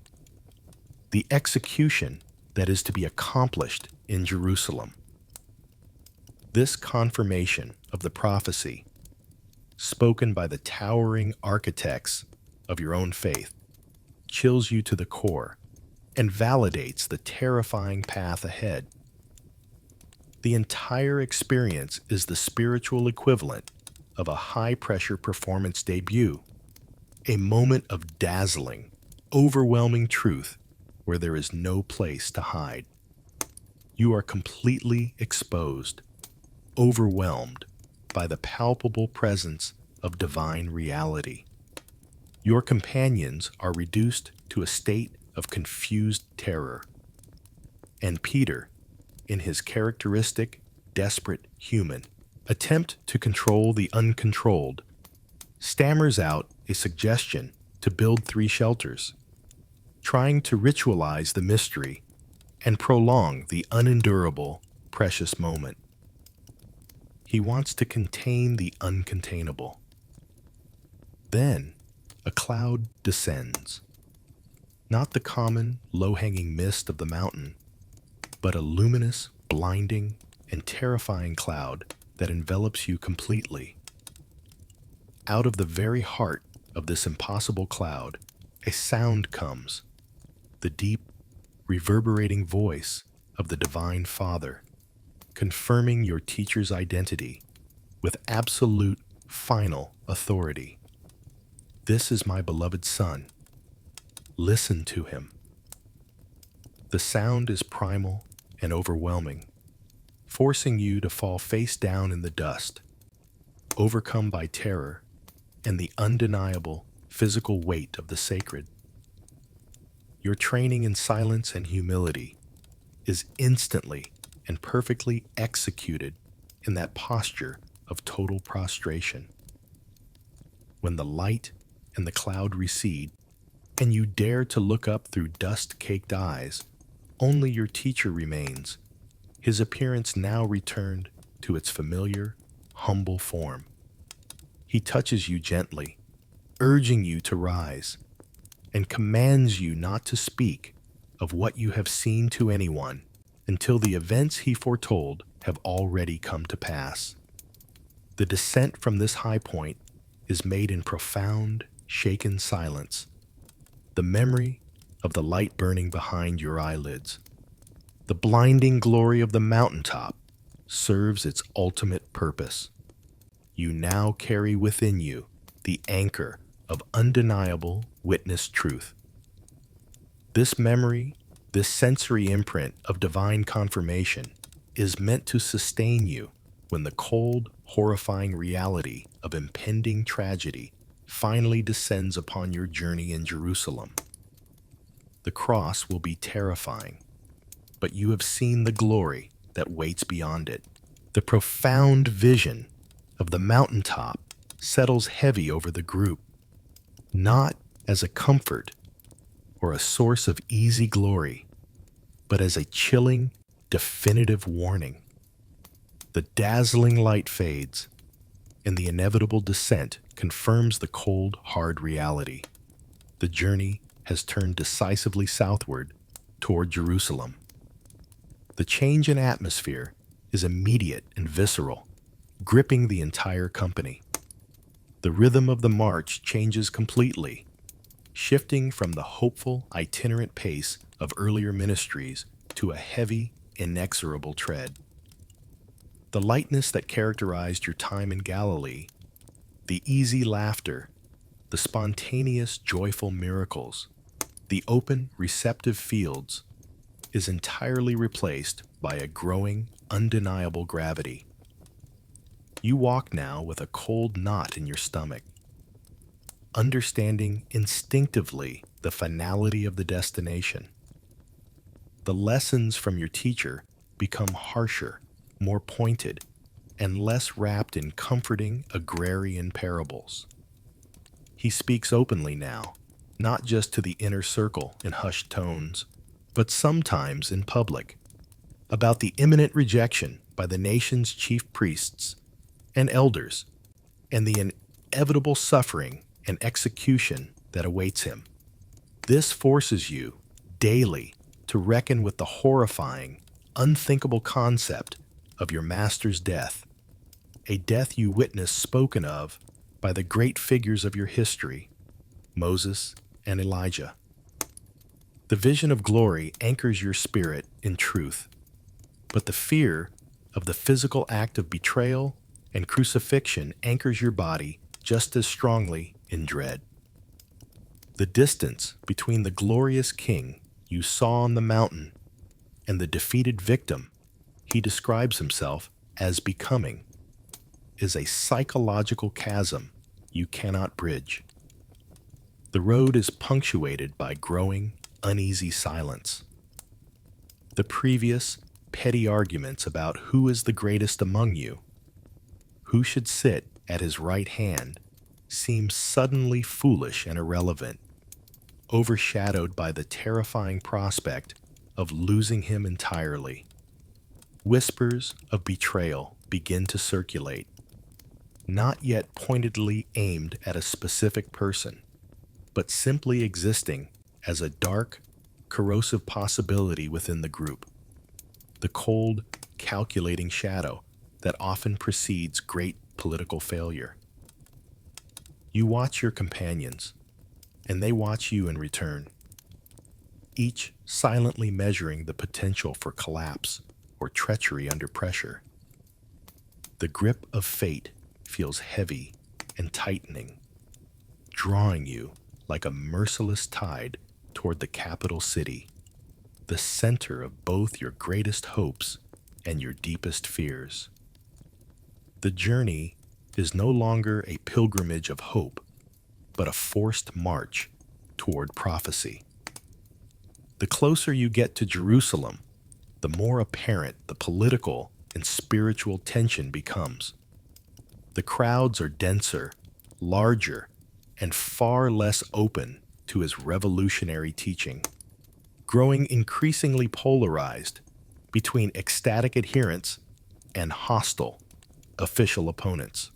the execution that is to be accomplished in Jerusalem. This confirmation of the prophecy, spoken by the towering architects of your own faith, chills you to the core and validates the terrifying path ahead. The entire experience is the spiritual equivalent of a high-pressure performance debut, a moment of dazzling, overwhelming truth where there is no place to hide. You are completely exposed, overwhelmed by the palpable presence of divine reality. Your companions are reduced to a state of confused terror, and Peter, in his characteristic, desperate human attempt to control the uncontrolled, stammers out a suggestion to build 3 shelters, trying to ritualize the mystery and prolong the unendurable, precious moment. He wants to contain the uncontainable. Then, a cloud descends. Not the common, low-hanging mist of the mountain, but a luminous, blinding, and terrifying cloud that envelops you completely. Out of the very heart of this impossible cloud, a sound comes, the deep, reverberating voice of the Divine Father, confirming your teacher's identity with absolute, final authority. This is my beloved Son. Listen to him. The sound is primal and overwhelming, forcing you to fall face down in the dust, overcome by terror and the undeniable physical weight of the sacred. Your training in silence and humility is instantly and perfectly executed in that posture of total prostration. When the light and the cloud recede, and you dare to look up through dust-caked eyes, only your teacher remains, his appearance now returned to its familiar, humble form. He touches you gently, urging you to rise, and commands you not to speak of what you have seen to anyone until the events he foretold have already come to pass. The descent from this high point is made in profound, shaken silence. The memory of the light burning behind your eyelids, the blinding glory of the mountaintop, serves its ultimate purpose. You now carry within you the anchor of undeniable witness truth. This memory, this sensory imprint of divine confirmation, is meant to sustain you when the cold, horrifying reality of impending tragedy finally descends upon your journey in Jerusalem. The cross will be terrifying, but you have seen the glory that waits beyond it. The profound vision of the mountaintop settles heavy over the group, not as a comfort or a source of easy glory, but as a chilling, definitive warning. The dazzling light fades, and the inevitable descent confirms the cold, hard reality. The journey has turned decisively southward toward Jerusalem. The change in atmosphere is immediate and visceral, gripping the entire company. The rhythm of the march changes completely, shifting from the hopeful, itinerant pace of earlier ministries to a heavy, inexorable tread. The lightness that characterized your time in Galilee, the easy laughter, the spontaneous, joyful miracles, the open, receptive fields, is entirely replaced by a growing, undeniable gravity. You walk now with a cold knot in your stomach, understanding instinctively the finality of the destination. The lessons from your teacher become harsher, more pointed, and less wrapped in comforting agrarian parables. He speaks openly now, not just to the inner circle in hushed tones, but sometimes in public, about the imminent rejection by the nation's chief priests and elders, and the inevitable suffering and execution that awaits him. This forces you daily to reckon with the horrifying, unthinkable concept of your master's death, a death you witness spoken of by the great figures of your history, Moses and Elijah. The vision of glory anchors your spirit in truth, but the fear of the physical act of betrayal and crucifixion anchors your body just as strongly in dread. The distance between the glorious king you saw on the mountain and the defeated victim he describes himself as becoming is a psychological chasm you cannot bridge. The road is punctuated by growing, uneasy silence. The previous petty arguments about who is the greatest among you, who should sit at his right hand, seem suddenly foolish and irrelevant, overshadowed by the terrifying prospect of losing him entirely. Whispers of betrayal begin to circulate, not yet pointedly aimed at a specific person, but simply existing as a dark, corrosive possibility within the group. The cold, calculating shadow that often precedes great political failure. You watch your companions, and they watch you in return, each silently measuring the potential for collapse or treachery under pressure. The grip of fate feels heavy and tightening, drawing you like a merciless tide toward the capital city, the center of both your greatest hopes and your deepest fears. The journey is no longer a pilgrimage of hope, but a forced march toward prophecy. The closer you get to Jerusalem, the more apparent the political and spiritual tension becomes. The crowds are denser, larger, and far less open to his revolutionary teaching, growing increasingly polarized between ecstatic adherents and hostile official opponents.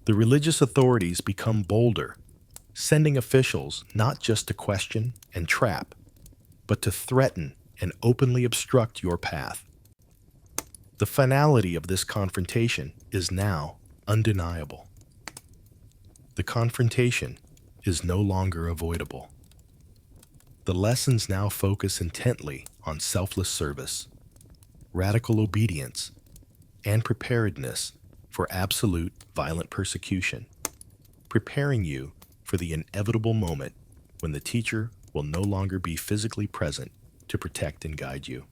The religious authorities become bolder, sending officials not just to question and trap, but to threaten and openly obstruct your path. The finality of this confrontation is now undeniable. The confrontation is no longer avoidable. The lessons now focus intently on selfless service, radical obedience, and preparedness for absolute violent persecution, preparing you for the inevitable moment when the teacher will no longer be physically present to protect and guide you.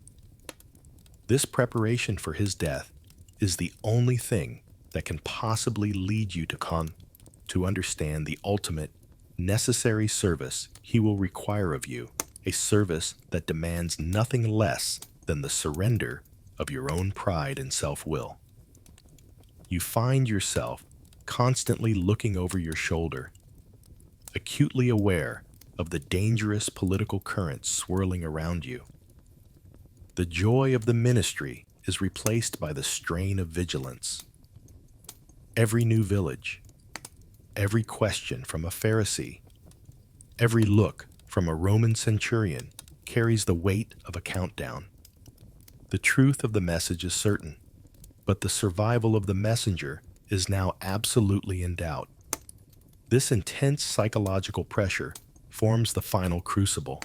This preparation for his death is the only thing that can possibly lead you to understand the ultimate, necessary service he will require of you, a service that demands nothing less than the surrender of your own pride and self-will. You find yourself constantly looking over your shoulder, acutely aware of the dangerous political currents swirling around you. The joy of the ministry is replaced by the strain of vigilance. Every new village, every question from a Pharisee, every look from a Roman centurion carries the weight of a countdown. The truth of the message is certain, but the survival of the messenger is now absolutely in doubt. This intense psychological pressure forms the final crucible,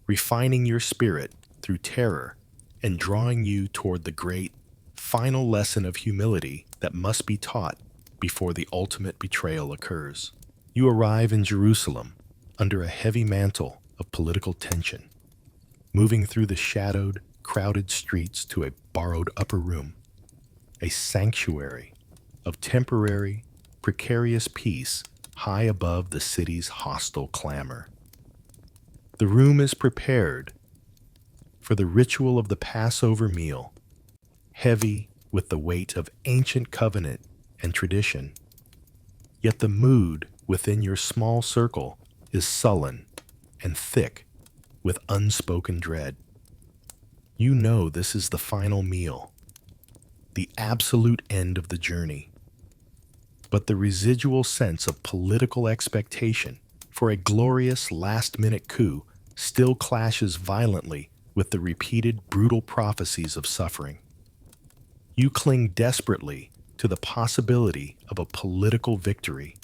refining your spirit through terror and drawing you toward the great, final lesson of humility that must be taught before the ultimate betrayal occurs. You arrive in Jerusalem under a heavy mantle of political tension, moving through the shadowed, crowded streets to a borrowed upper room, a sanctuary of temporary, precarious peace high above the city's hostile clamor. The room is prepared for the ritual of the Passover meal, heavy with the weight of ancient covenant and tradition. Yet the mood within your small circle is sullen and thick with unspoken dread. You know this is the final meal, the absolute end of the journey. But the residual sense of political expectation for a glorious last-minute coup still clashes violently with the repeated brutal prophecies of suffering. You cling desperately to the possibility of a political victory,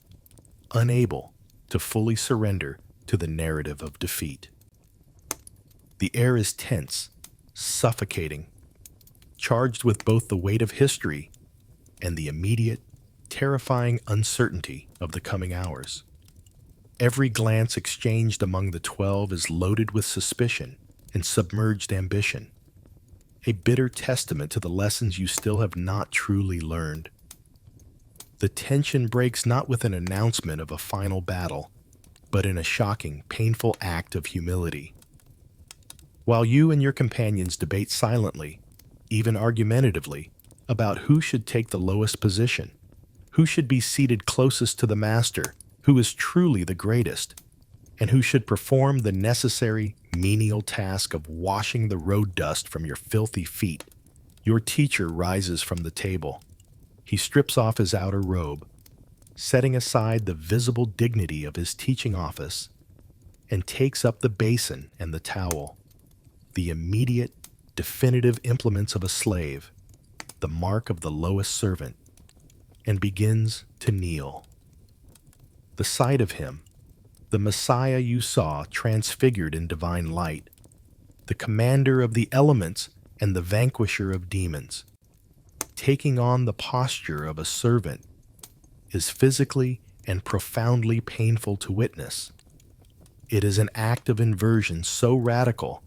unable to fully surrender to the narrative of defeat. The air is tense, suffocating, charged with both the weight of history and the immediate, terrifying uncertainty of the coming hours. Every glance exchanged among the 12 is loaded with suspicion and submerged ambition, a bitter testament to the lessons you still have not truly learned. The tension breaks not with an announcement of a final battle, but in a shocking, painful act of humility. While you and your companions debate silently, even argumentatively, about who should take the lowest position, who should be seated closest to the master, who is truly the greatest, and who should perform the necessary menial task of washing the road dust from your filthy feet, your teacher rises from the table. He strips off his outer robe, setting aside the visible dignity of his teaching office, and takes up the basin and the towel, the immediate, definitive implements of a slave, the mark of the lowest servant, and begins to kneel. The sight of him, the Messiah you saw transfigured in divine light, the commander of the elements and the vanquisher of demons, taking on the posture of a servant, is physically and profoundly painful to witness. It is an act of inversion so radical,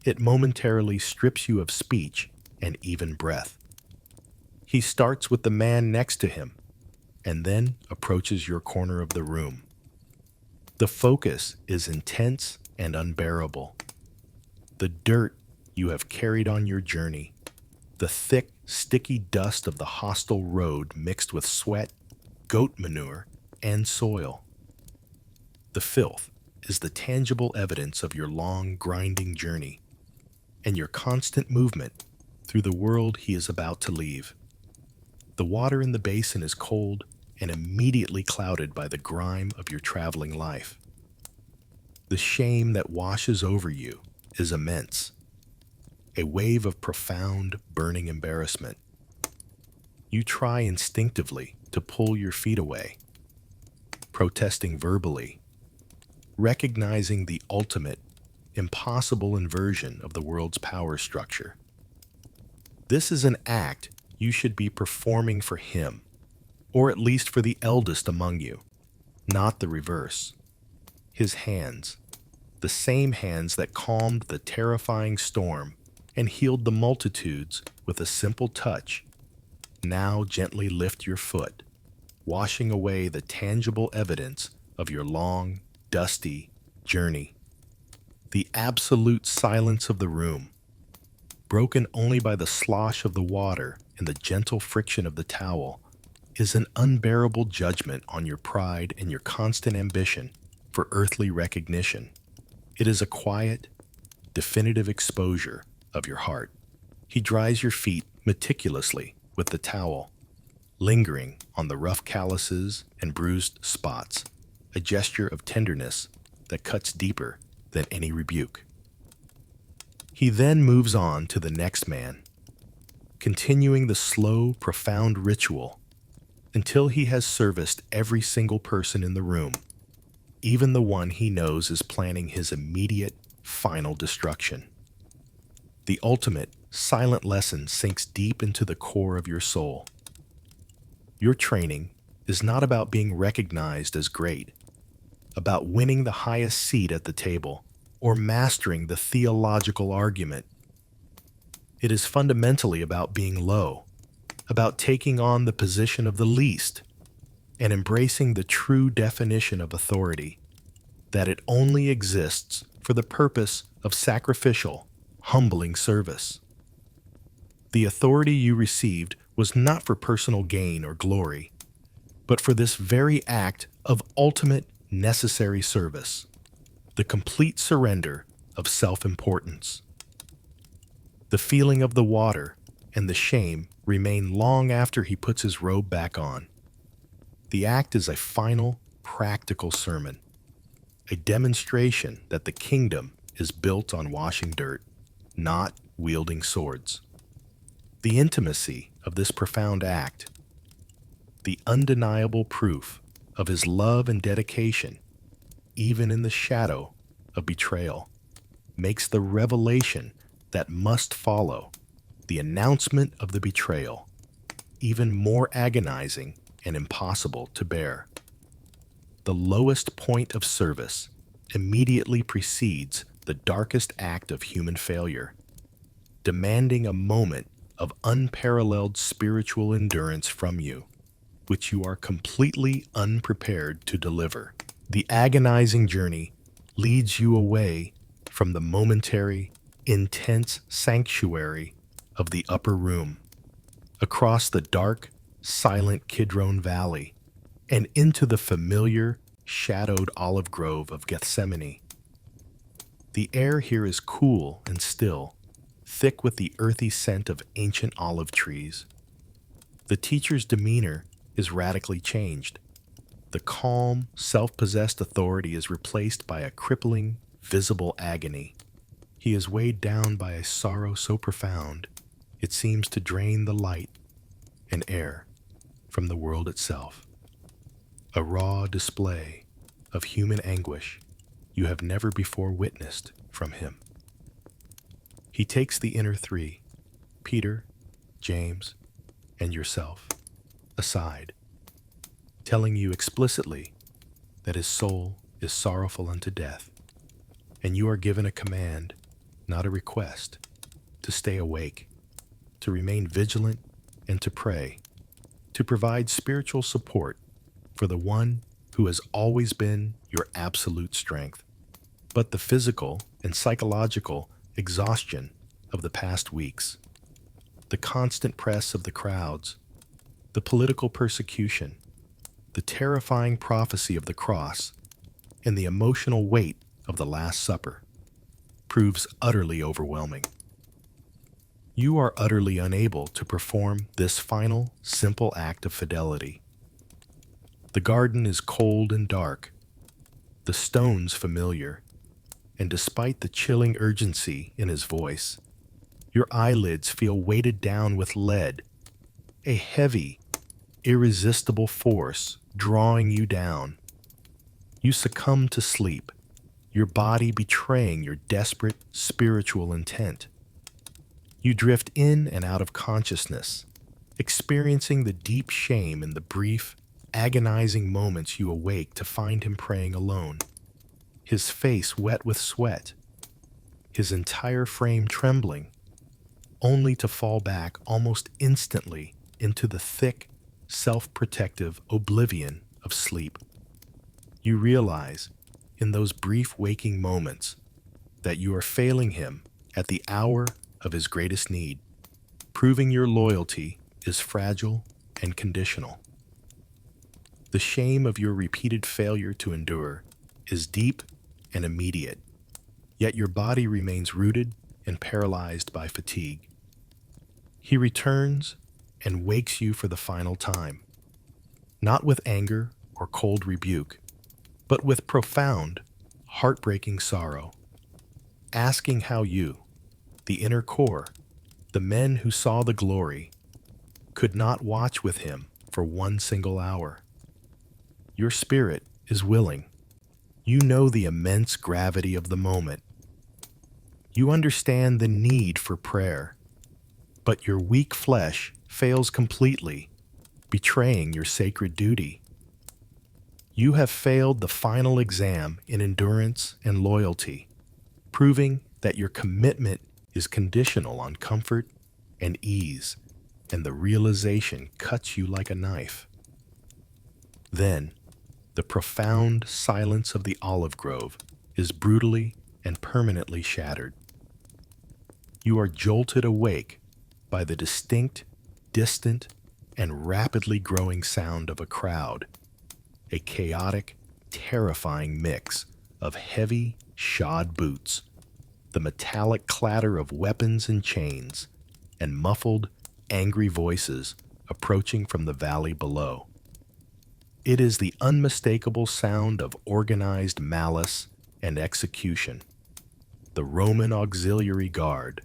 it momentarily strips you of speech and even breath. He starts with the man next to him, and then approaches your corner of the room. The focus is intense and unbearable. The dirt you have carried on your journey, the thick, sticky dust of the hostile road mixed with sweat, goat manure, and soil. The filth is the tangible evidence of your long, grinding journey and your constant movement through the world he is about to leave. The water in the basin is cold and immediately clouded by the grime of your traveling life. The shame that washes over you is immense, a wave of profound, burning embarrassment. You try instinctively to pull your feet away, protesting verbally, recognizing the ultimate, impossible inversion of the world's power structure. This is an act you should be performing for him, or at least for the eldest among you, not the reverse. His hands, the same hands that calmed the terrifying storm and healed the multitudes with a simple touch, now gently lift your foot, washing away the tangible evidence of your long, dusty journey. The absolute silence of the room, broken only by the slosh of the water and the gentle friction of the towel, is an unbearable judgment on your pride and your constant ambition for earthly recognition. It is a quiet, definitive exposure of your heart. He dries your feet meticulously with the towel, lingering on the rough calluses and bruised spots, a gesture of tenderness that cuts deeper than any rebuke. He then moves on to the next man, continuing the slow, profound ritual until he has serviced every single person in the room, even the one he knows is planning his immediate, final destruction. The ultimate, silent lesson sinks deep into the core of your soul. Your training is not about being recognized as great, about winning the highest seat at the table, or mastering the theological argument. It is fundamentally about being low, about taking on the position of the least, and embracing the true definition of authority, that it only exists for the purpose of sacrificial, humbling service. The authority you received was not for personal gain or glory, but for this very act of ultimate necessary service, the complete surrender of self-importance. The feeling of the water and the shame remain long after he puts his robe back on. The act is a final, practical sermon, a demonstration that the kingdom is built on washing dirt, not wielding swords. The intimacy of this profound act, the undeniable proof of his love and dedication, even in the shadow of betrayal, makes the revelation that must follow, the announcement of the betrayal, even more agonizing and impossible to bear. The lowest point of service immediately precedes the darkest act of human failure, demanding a moment of unparalleled spiritual endurance from you, which you are completely unprepared to deliver. The agonizing journey leads you away from the momentary, intense sanctuary of the upper room, across the dark, silent Kidron Valley, and into the familiar, shadowed olive grove of Gethsemane. The air here is cool and still, thick with the earthy scent of ancient olive trees. The teacher's demeanor is radically changed. The calm, self-possessed authority is replaced by a crippling, visible agony. He is weighed down by a sorrow so profound, it seems to drain the light and air from the world itself. A raw display of human anguish you have never before witnessed from him. He takes the inner three, Peter, James, and yourself, aside, telling you explicitly that his soul is sorrowful unto death, and you are given a command, not a request, to stay awake, to remain vigilant, and to pray, to provide spiritual support for the one who has always been your absolute strength, but the physical and psychological exhaustion of the past weeks, the constant press of the crowds, the political persecution, the terrifying prophecy of the cross, and the emotional weight of the Last Supper proves utterly overwhelming. You are utterly unable to perform this final, simple act of fidelity. The garden is cold and dark, the stones familiar, and despite the chilling urgency in his voice, your eyelids feel weighted down with lead, a heavy, irresistible force drawing you down. You succumb to sleep, your body betraying your desperate spiritual intent. You drift in and out of consciousness, experiencing the deep shame in the brief, agonizing moments you awake to find him praying alone, his face wet with sweat, his entire frame trembling, only to fall back almost instantly into the thick, self-protective oblivion of sleep. You realize, in those brief waking moments, that you are failing him at the hour of his greatest need, proving your loyalty is fragile and conditional. The shame of your repeated failure to endure is deep and immediate, yet your body remains rooted and paralyzed by fatigue. He returns and wakes you for the final time, not with anger or cold rebuke, but with profound, heartbreaking sorrow, asking how you, the inner core, the men who saw the glory, could not watch with him for one single hour. Your spirit is willing. You know the immense gravity of the moment. You understand the need for prayer, but your weak flesh fails completely, betraying your sacred duty. You have failed the final exam in endurance and loyalty, proving that your commitment is conditional on comfort and ease, and the realization cuts you like a knife. Then, the profound silence of the olive grove is brutally and permanently shattered. You are jolted awake by the distinct, distant, and rapidly growing sound of a crowd, a chaotic, terrifying mix of heavy, shod boots, the metallic clatter of weapons and chains, and muffled, angry voices approaching from the valley below. It is the unmistakable sound of organized malice and execution. The Roman auxiliary guard,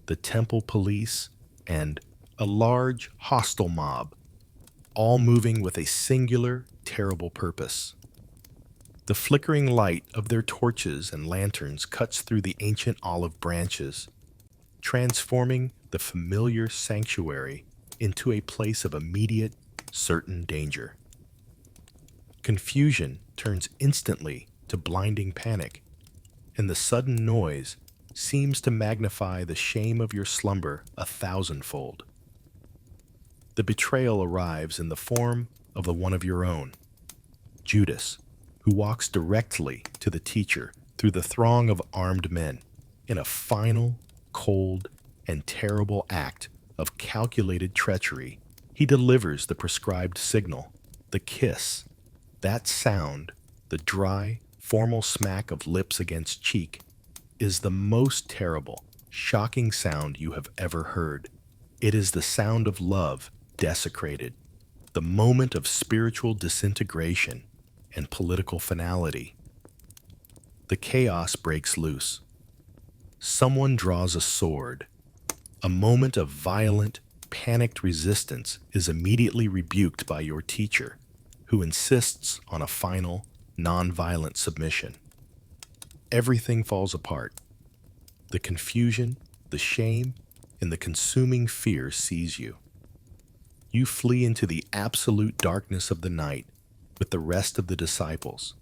the temple police, and a large, hostile mob, all moving with a singular, terrible purpose. The flickering light of their torches and lanterns cuts through the ancient olive branches, transforming the familiar sanctuary into a place of immediate, certain danger. Confusion turns instantly to blinding panic, and the sudden noise seems to magnify the shame of your slumber 1,000-fold. The betrayal arrives in the form of the one of your own, Judas, who walks directly to the teacher through the throng of armed men in a final, cold, and terrible act of calculated treachery. He delivers the prescribed signal, the kiss. That sound, the dry, formal smack of lips against cheek, is the most terrible, shocking sound you have ever heard. It is the sound of love desecrated, the moment of spiritual disintegration and political finality. The chaos breaks loose. Someone draws a sword. A moment of violent, panicked resistance is immediately rebuked by your teacher, who insists on a final, non-violent submission. Everything falls apart. The confusion, the shame, and the consuming fear seize you. You flee into the absolute darkness of the night with the rest of the disciples,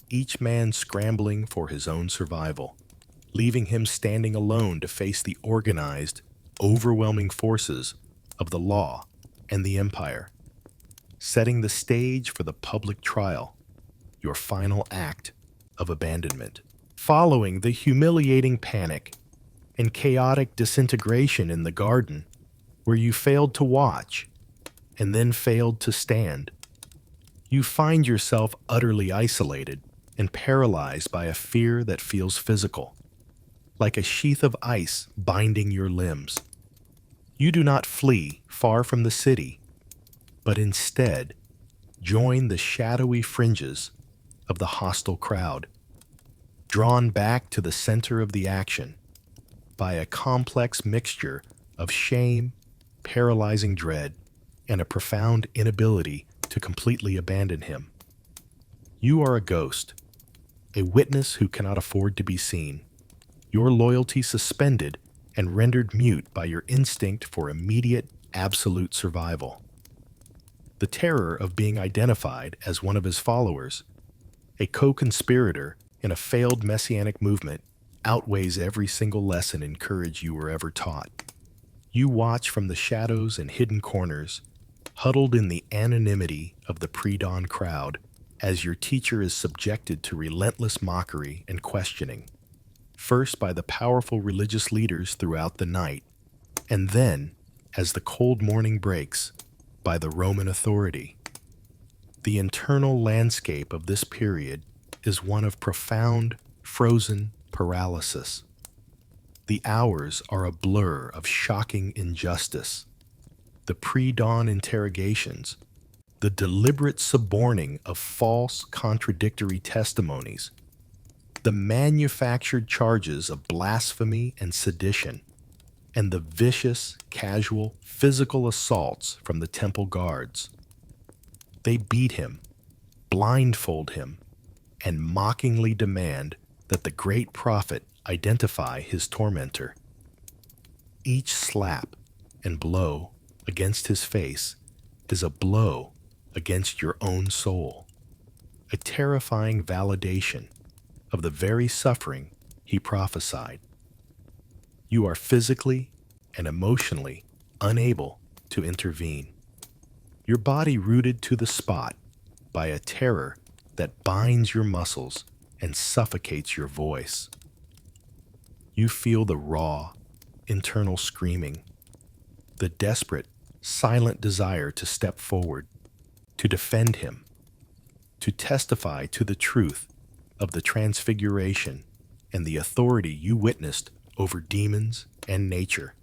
each man scrambling for his own survival, leaving him standing alone to face the organized, overwhelming forces of the law and the empire, setting the stage for the public trial, your final act of abandonment. following the humiliating panic and chaotic disintegration in the garden, where you failed to watch and then failed to stand. You find yourself utterly isolated and paralyzed by a fear that feels physical, like a sheath of ice binding your limbs. You do not flee far from the city, but instead join the shadowy fringes of the hostile crowd, drawn back to the center of the action by a complex mixture of shame, paralyzing dread, and a profound inability to completely abandon him. You are a ghost, a witness who cannot afford to be seen, your loyalty suspended and rendered mute by your instinct for immediate, absolute survival. The terror of being identified as one of his followers, a co-conspirator in a failed messianic movement, outweighs every single lesson and courage you were ever taught. You watch from the shadows and hidden corners, huddled in the anonymity of the pre-dawn crowd, as your teacher is subjected to relentless mockery and questioning, first by the powerful religious leaders throughout the night, and then, as the cold morning breaks, by the Roman authority. The internal landscape of this period is one of profound, frozen paralysis. The hours are a blur of shocking injustice. The pre-dawn interrogations, the deliberate suborning of false, contradictory testimonies, the manufactured charges of blasphemy and sedition, and the vicious, casual, physical assaults from the temple guards. They beat him, blindfold him, and mockingly demand that the great prophet identify his tormentor. Each slap and blow against his face is a blow against your own soul, a terrifying validation of the very suffering he prophesied. You are physically and emotionally unable to intervene, your body rooted to the spot by a terror that binds your muscles and suffocates your voice. You feel the raw, internal screaming, the desperate, silent desire to step forward, to defend him, to testify to the truth of the transfiguration and the authority you witnessed over demons and nature.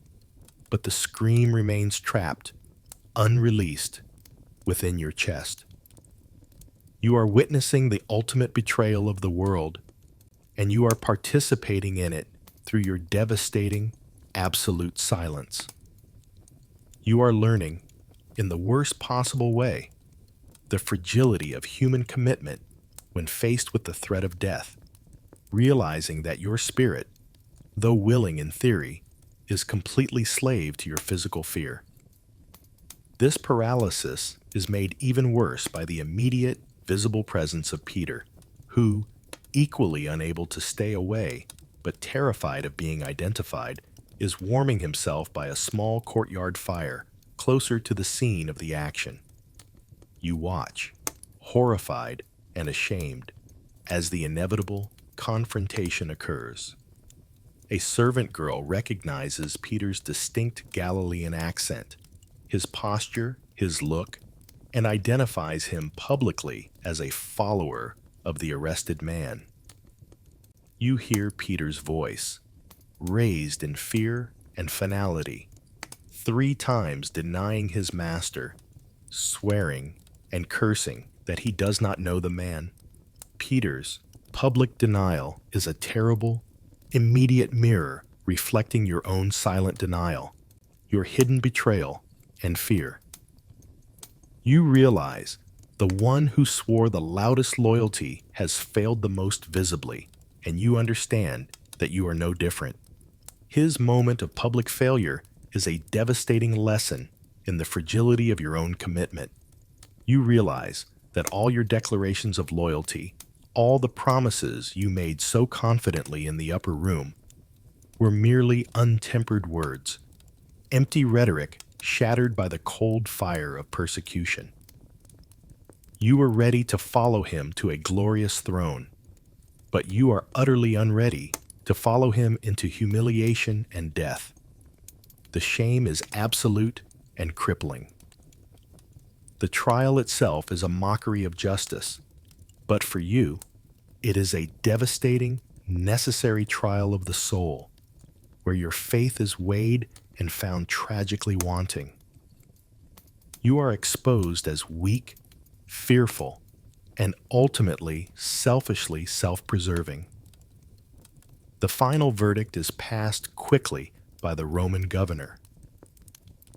But the scream remains trapped, unreleased, within your chest. You are witnessing the ultimate betrayal of the world, and you are participating in it through your devastating, absolute silence. You are learning, in the worst possible way, the fragility of human commitment when faced with the threat of death, realizing that your spirit, though willing in theory, is completely slave to your physical fear. This paralysis is made even worse by the immediate, visible presence of Peter, who, equally unable to stay away, but terrified of being identified, is warming himself by a small courtyard fire closer to the scene of the action. You watch, horrified and ashamed, as the inevitable confrontation occurs. A servant girl recognizes Peter's distinct Galilean accent, his posture, his look, and identifies him publicly as a follower of the arrested man. You hear Peter's voice, raised in fear and finality, 3 times denying his master, swearing and cursing that he does not know the man. Peter's public denial is a terrible, immediate mirror reflecting your own silent denial, your hidden betrayal and fear. You realize the one who swore the loudest loyalty has failed the most visibly, and you understand that you are no different. His moment of public failure is a devastating lesson in the fragility of your own commitment. You realize that all your declarations of loyalty, all the promises you made so confidently in the upper room, were merely untempered words, empty rhetoric shattered by the cold fire of persecution. You were ready to follow him to a glorious throne, but you are utterly unready to follow him into humiliation and death. The shame is absolute and crippling. The trial itself is a mockery of justice, but for you, it is a devastating, necessary trial of the soul, where your faith is weighed and found tragically wanting. You are exposed as weak, fearful, and ultimately selfishly self-preserving. The final verdict is passed quickly by the Roman governor,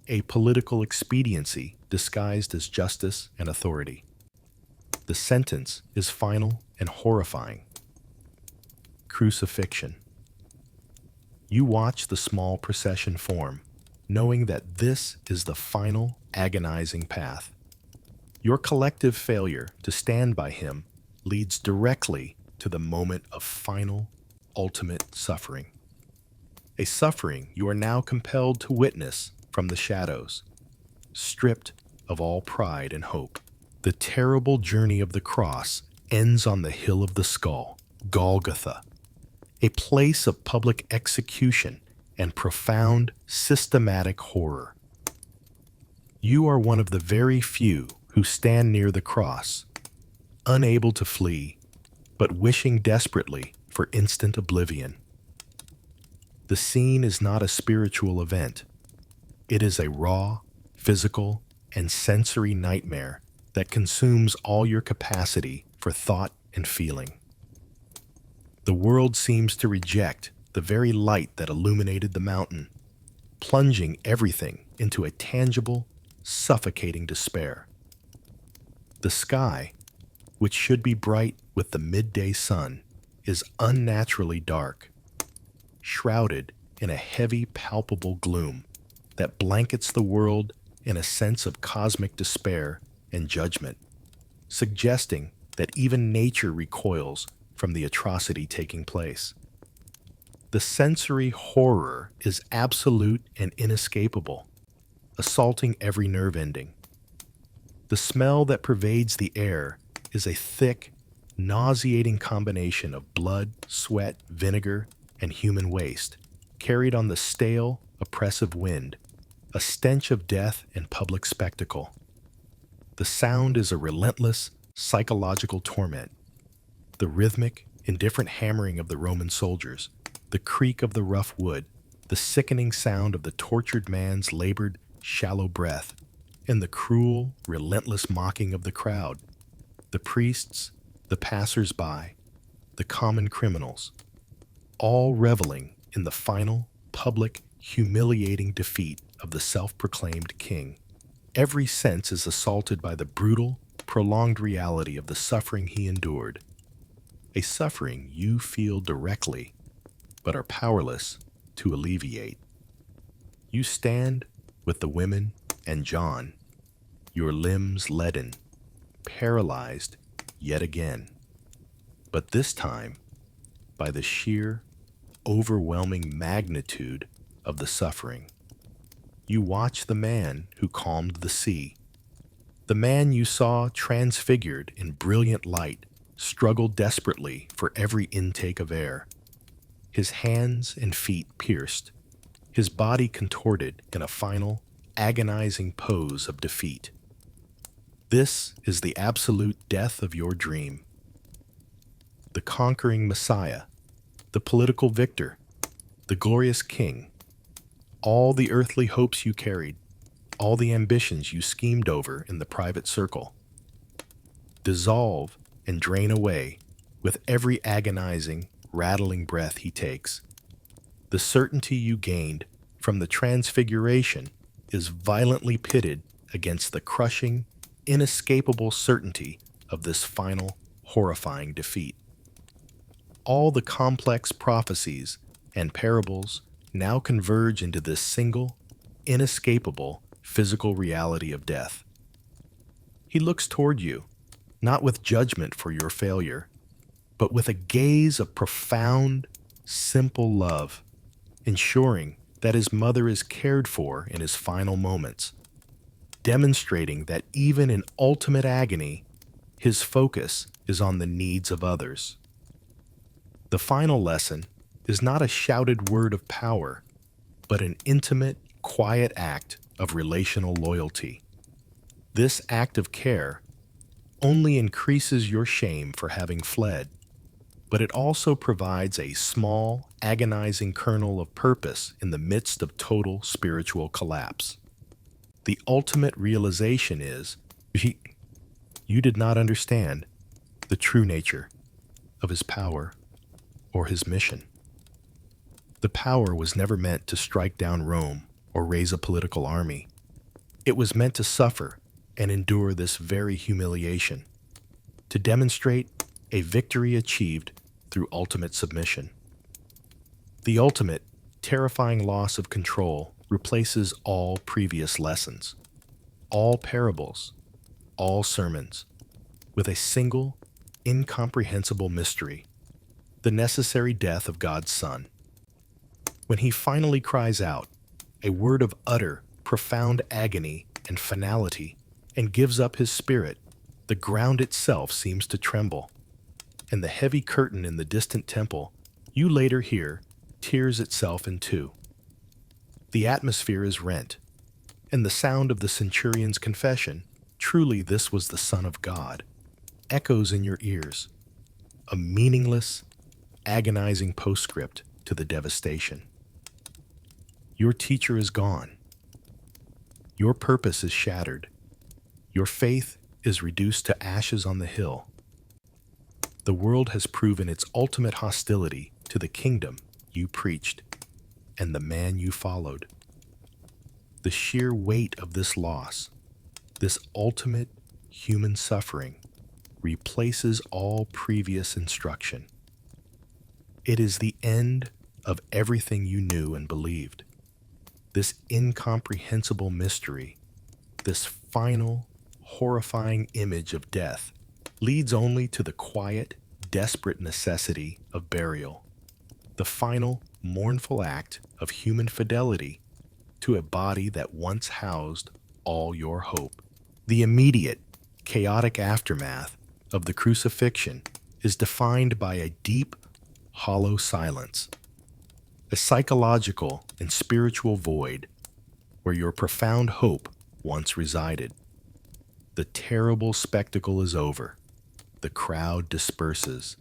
a political expediency disguised as justice and authority. The sentence is final and horrifying. Crucifixion. You watch the small procession form, knowing that this is the final agonizing path. Your collective failure to stand by him leads directly to the moment of final, ultimate suffering. A suffering you are now compelled to witness from the shadows, stripped of all pride and hope. The terrible journey of the cross ends on the hill of the skull, Golgotha, a place of public execution and profound, systematic horror. You are one of the very few who stand near the cross, unable to flee, but wishing desperately for instant oblivion. The scene is not a spiritual event. It is a raw, physical, and sensory nightmare that consumes all your capacity for thought and feeling. The world seems to reject the very light that illuminated the mountain, plunging everything into a tangible, suffocating despair. The sky, which should be bright with the midday sun, is unnaturally dark, shrouded in a heavy, palpable gloom that blankets the world in a sense of cosmic despair and judgment, suggesting that even nature recoils from the atrocity taking place. The sensory horror is absolute and inescapable, assaulting every nerve ending. The smell that pervades the air is a thick, nauseating combination of blood, sweat, vinegar, and human waste, carried on the stale, oppressive wind, a stench of death and public spectacle. The sound is a relentless, psychological torment. The rhythmic, indifferent hammering of the Roman soldiers, the creak of the rough wood, the sickening sound of the tortured man's labored, shallow breath, and the cruel, relentless mocking of the crowd, the priests, the passers-by, the common criminals, all reveling in the final, public, humiliating defeat of the self-proclaimed king. Every sense is assaulted by the brutal, prolonged reality of the suffering he endured, a suffering you feel directly, but are powerless to alleviate. You stand with the women and John, your limbs leaden, paralyzed yet again, but this time by the sheer, overwhelming magnitude of the suffering. You watch the man who calmed the sea, the man you saw transfigured in brilliant light struggle desperately for every intake of air, his hands and feet pierced, his body contorted in a final, agonizing pose of defeat. This is the absolute death of your dream. The conquering Messiah, the political victor, the glorious king, all the earthly hopes you carried, all the ambitions you schemed over in the private circle, dissolve and drain away with every agonizing, rattling breath he takes. The certainty you gained from the transfiguration is violently pitted against the crushing, inescapable certainty of this final, horrifying defeat. All the complex prophecies and parables now converge into this single, inescapable physical reality of death. He looks toward you, not with judgment for your failure, but with a gaze of profound, simple love, ensuring that his mother is cared for in his final moments, demonstrating that even in ultimate agony, his focus is on the needs of others. The final lesson is not a shouted word of power, but an intimate, quiet act of relational loyalty. This act of care only increases your shame for having fled, but it also provides a small, agonizing kernel of purpose in the midst of total spiritual collapse. The ultimate realization is you did not understand the true nature of his power or his mission. The power was never meant to strike down Rome or raise a political army. It was meant to suffer and endure this very humiliation, to demonstrate a victory achieved through ultimate submission. The ultimate, terrifying loss of control replaces all previous lessons, all parables, all sermons, with a single, incomprehensible mystery, the necessary death of God's Son. When he finally cries out, a word of utter, profound agony and finality, and gives up his spirit, the ground itself seems to tremble, and the heavy curtain in the distant temple, you later hear, tears itself in two. The atmosphere is rent, and the sound of the centurion's confession, truly this was the Son of God, echoes in your ears, a meaningless, agonizing postscript to the devastation. Your teacher is gone. Your purpose is shattered. Your faith is reduced to ashes on the hill. The world has proven its ultimate hostility to the kingdom you preached and the man you followed. The sheer weight of this loss, this ultimate human suffering, replaces all previous instruction. It is the end of everything you knew and believed. This incomprehensible mystery, this final, horrifying image of death, leads only to the quiet, desperate necessity of burial, the final, mournful act of human fidelity to a body that once housed all your hope. The immediate, chaotic aftermath of the crucifixion is defined by a deep, hollow silence, a psychological and spiritual void where your profound hope once resided. The terrible spectacle is over, the crowd disperses,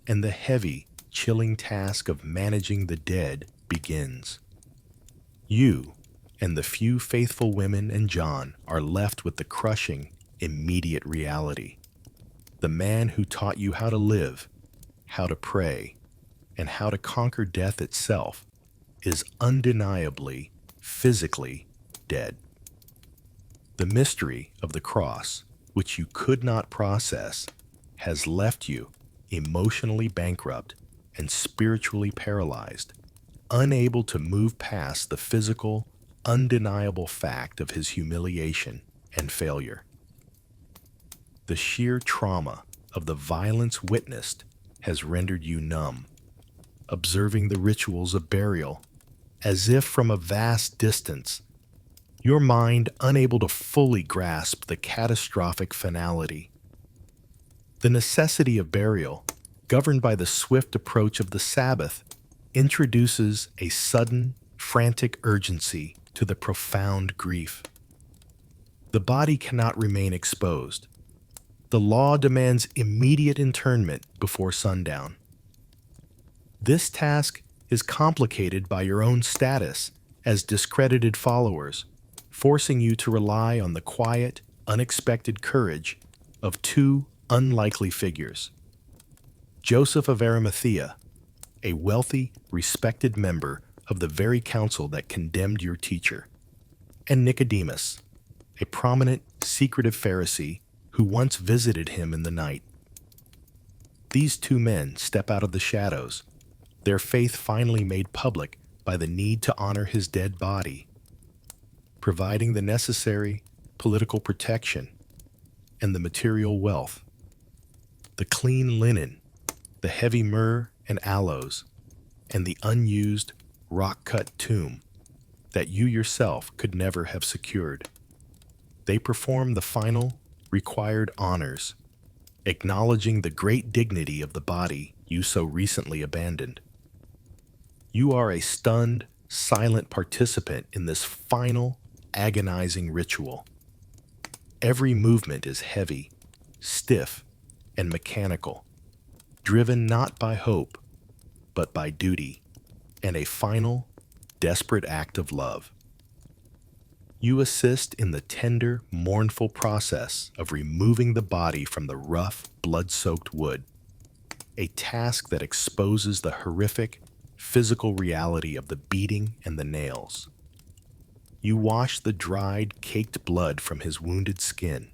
and the heavy, chilling task of managing the dead begins. You and the few faithful women and John are left with the crushing, immediate reality. The man who taught you how to live, how to pray, and how to conquer death itself is undeniably, physically dead. The mystery of the cross, which you could not process, has left you emotionally bankrupt and spiritually paralyzed, unable to move past the physical, undeniable fact of his humiliation and failure. The sheer trauma of the violence witnessed has rendered you numb, observing the rituals of burial as if from a vast distance, your mind unable to fully grasp the catastrophic finality. The necessity of burial, governed by the swift approach of the Sabbath, introduces a sudden, frantic urgency to the profound grief. The body cannot remain exposed. The law demands immediate interment before sundown. This task is complicated by your own status as discredited followers, forcing you to rely on the quiet, unexpected courage of two unlikely figures. Joseph of Arimathea, a wealthy, respected member of the very council that condemned your teacher, and Nicodemus, a prominent, secretive Pharisee who once visited him in the night. These two men step out of the shadows, their faith finally made public by the need to honor his dead body, providing the necessary political protection and the material wealth, the clean linen, the heavy myrrh and aloes, and the unused rock-cut tomb that you yourself could never have secured. They perform the final, required honors, acknowledging the great dignity of the body you so recently abandoned. You are a stunned, silent participant in this final, agonizing ritual. Every movement is heavy, stiff, and mechanical, driven not by hope, but by duty, and a final, desperate act of love. You assist in the tender, mournful process of removing the body from the rough, blood-soaked wood, a task that exposes the horrific, physical reality of the beating and the nails. You wash the dried, caked blood from his wounded skin,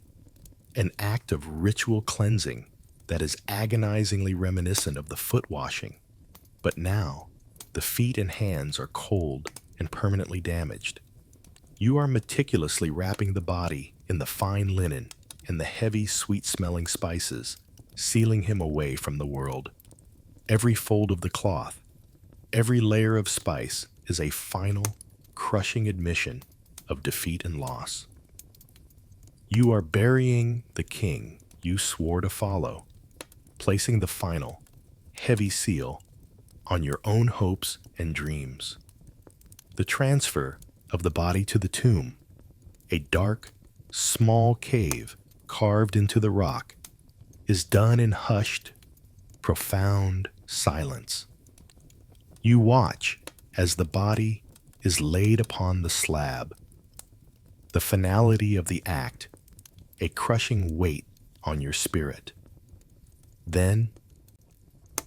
an act of ritual cleansing that is agonizingly reminiscent of the foot washing. But now, the feet and hands are cold and permanently damaged. You are meticulously wrapping the body in the fine linen and the heavy, sweet-smelling spices, sealing him away from the world. Every fold of the cloth, every layer of spice is a final, crushing admission of defeat and loss. You are burying the king you swore to follow, placing the final, heavy seal on your own hopes and dreams. The transfer of the body to the tomb, a dark, small cave carved into the rock, is done in hushed, profound silence. You watch as the body is laid upon the slab, the finality of the act, a crushing weight on your spirit. Then,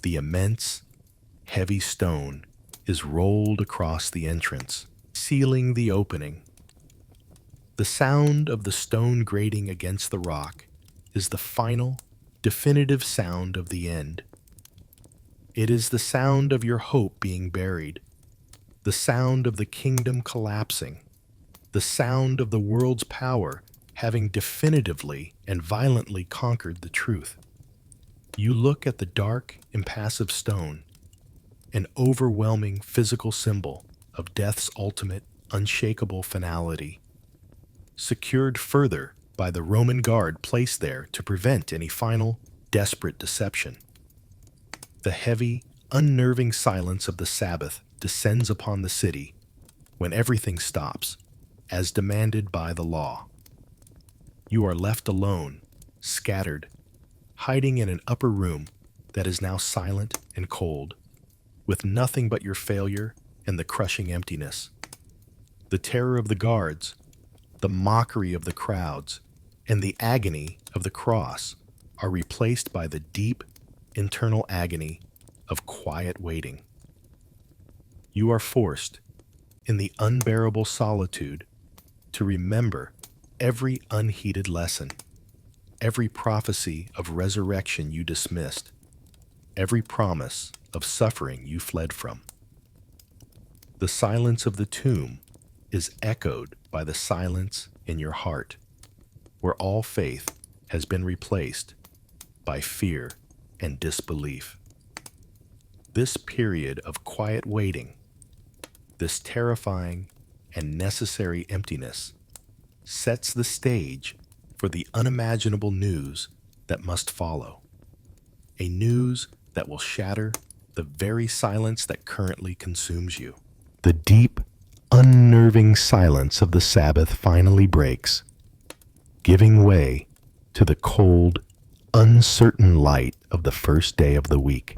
the immense, heavy stone is rolled across the entrance, sealing the opening. The sound of the stone grating against the rock is the final, definitive sound of the end. It is the sound of your hope being buried, the sound of the kingdom collapsing, the sound of the world's power having definitively and violently conquered the truth. You look at the dark, impassive stone, an overwhelming physical symbol of death's ultimate, unshakable finality, secured further by the Roman guard placed there to prevent any final, desperate deception. The heavy, unnerving silence of the Sabbath descends upon the city when everything stops, as demanded by the law. You are left alone, scattered, hiding in an upper room that is now silent and cold, with nothing but your failure and the crushing emptiness. The terror of the guards, the mockery of the crowds, and the agony of the cross are replaced by the deep, internal agony of quiet waiting. You are forced, in the unbearable solitude, to remember every unheeded lesson, every prophecy of resurrection you dismissed, every promise of suffering you fled from. The silence of the tomb is echoed by the silence in your heart, where all faith has been replaced by fear and disbelief. This period of quiet waiting, this terrifying and necessary emptiness, sets the stage for the unimaginable news that must follow, a news that will shatter the very silence that currently consumes you. The deep, unnerving silence of the Sabbath finally breaks, giving way to the cold, uncertain light of the first day of the week.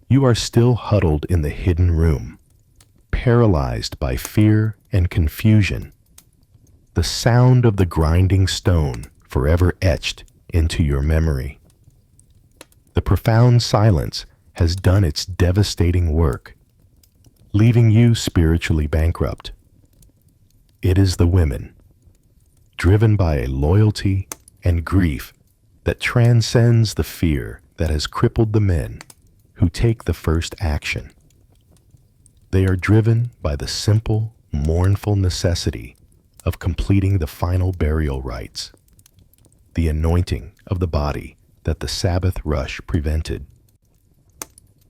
You are still huddled in the hidden room, paralyzed by fear and confusion, the sound of the grinding stone forever etched into your memory. The profound silence has done its devastating work, leaving you spiritually bankrupt. It is the women, driven by a loyalty and grief that transcends the fear that has crippled the men, who take the first action. They are driven by the simple, mournful necessity of completing the final burial rites, the anointing of the body that the Sabbath rush prevented.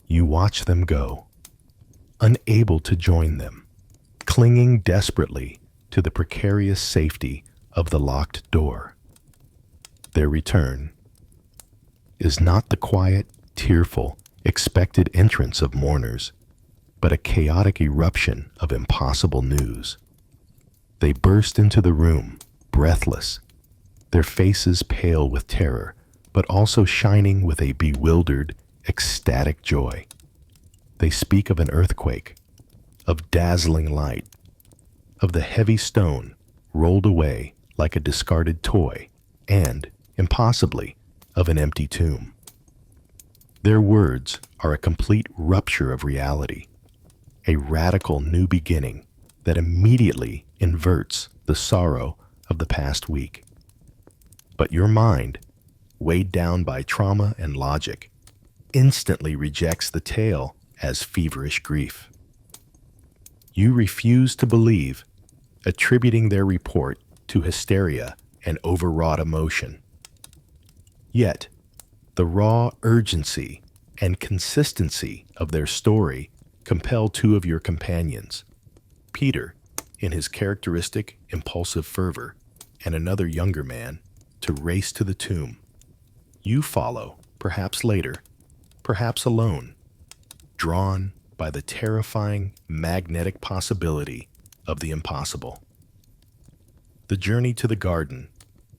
You watch them go, unable to join them, clinging desperately to the precarious safety of the locked door. Their return is not the quiet, tearful, expected entrance of mourners, but a chaotic eruption of impossible news. They burst into the room, breathless, their faces pale with terror, but also shining with a bewildered, ecstatic joy. They speak of an earthquake, of dazzling light, of the heavy stone rolled away like a discarded toy, and, impossibly, of an empty tomb. Their words are a complete rupture of reality, a radical new beginning that immediately inverts the sorrow of the past week. But your mind, weighed down by trauma and logic, instantly rejects the tale as feverish grief. You refuse to believe, attributing their report to hysteria and overwrought emotion. Yet, the raw urgency and consistency of their story compel two of your companions, Peter, in his characteristic impulsive fervor, and another younger man, to race to the tomb. You follow, perhaps later, perhaps alone, drawn by the terrifying magnetic possibility of the impossible. The journey to the garden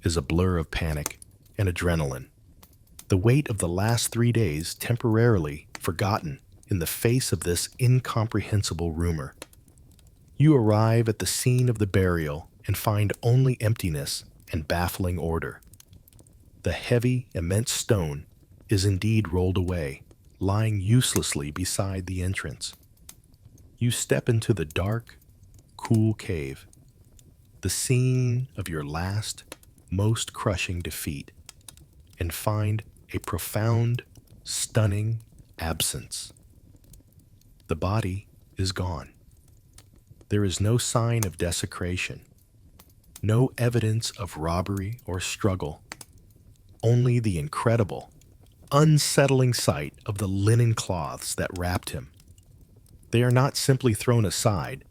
is a blur of panic and adrenaline, the weight of the last 3 days temporarily forgotten in the face of this incomprehensible rumor. You arrive at the scene of the burial and find only emptiness and baffling order. The heavy, immense stone is indeed rolled away, lying uselessly beside the entrance. You step into the dark, cool cave, the scene of your last, most crushing defeat, and find a profound, stunning absence. The body is gone. There is no sign of desecration, no evidence of robbery or struggle, only the incredible, unsettling sight of the linen cloths that wrapped him. They are not simply thrown aside,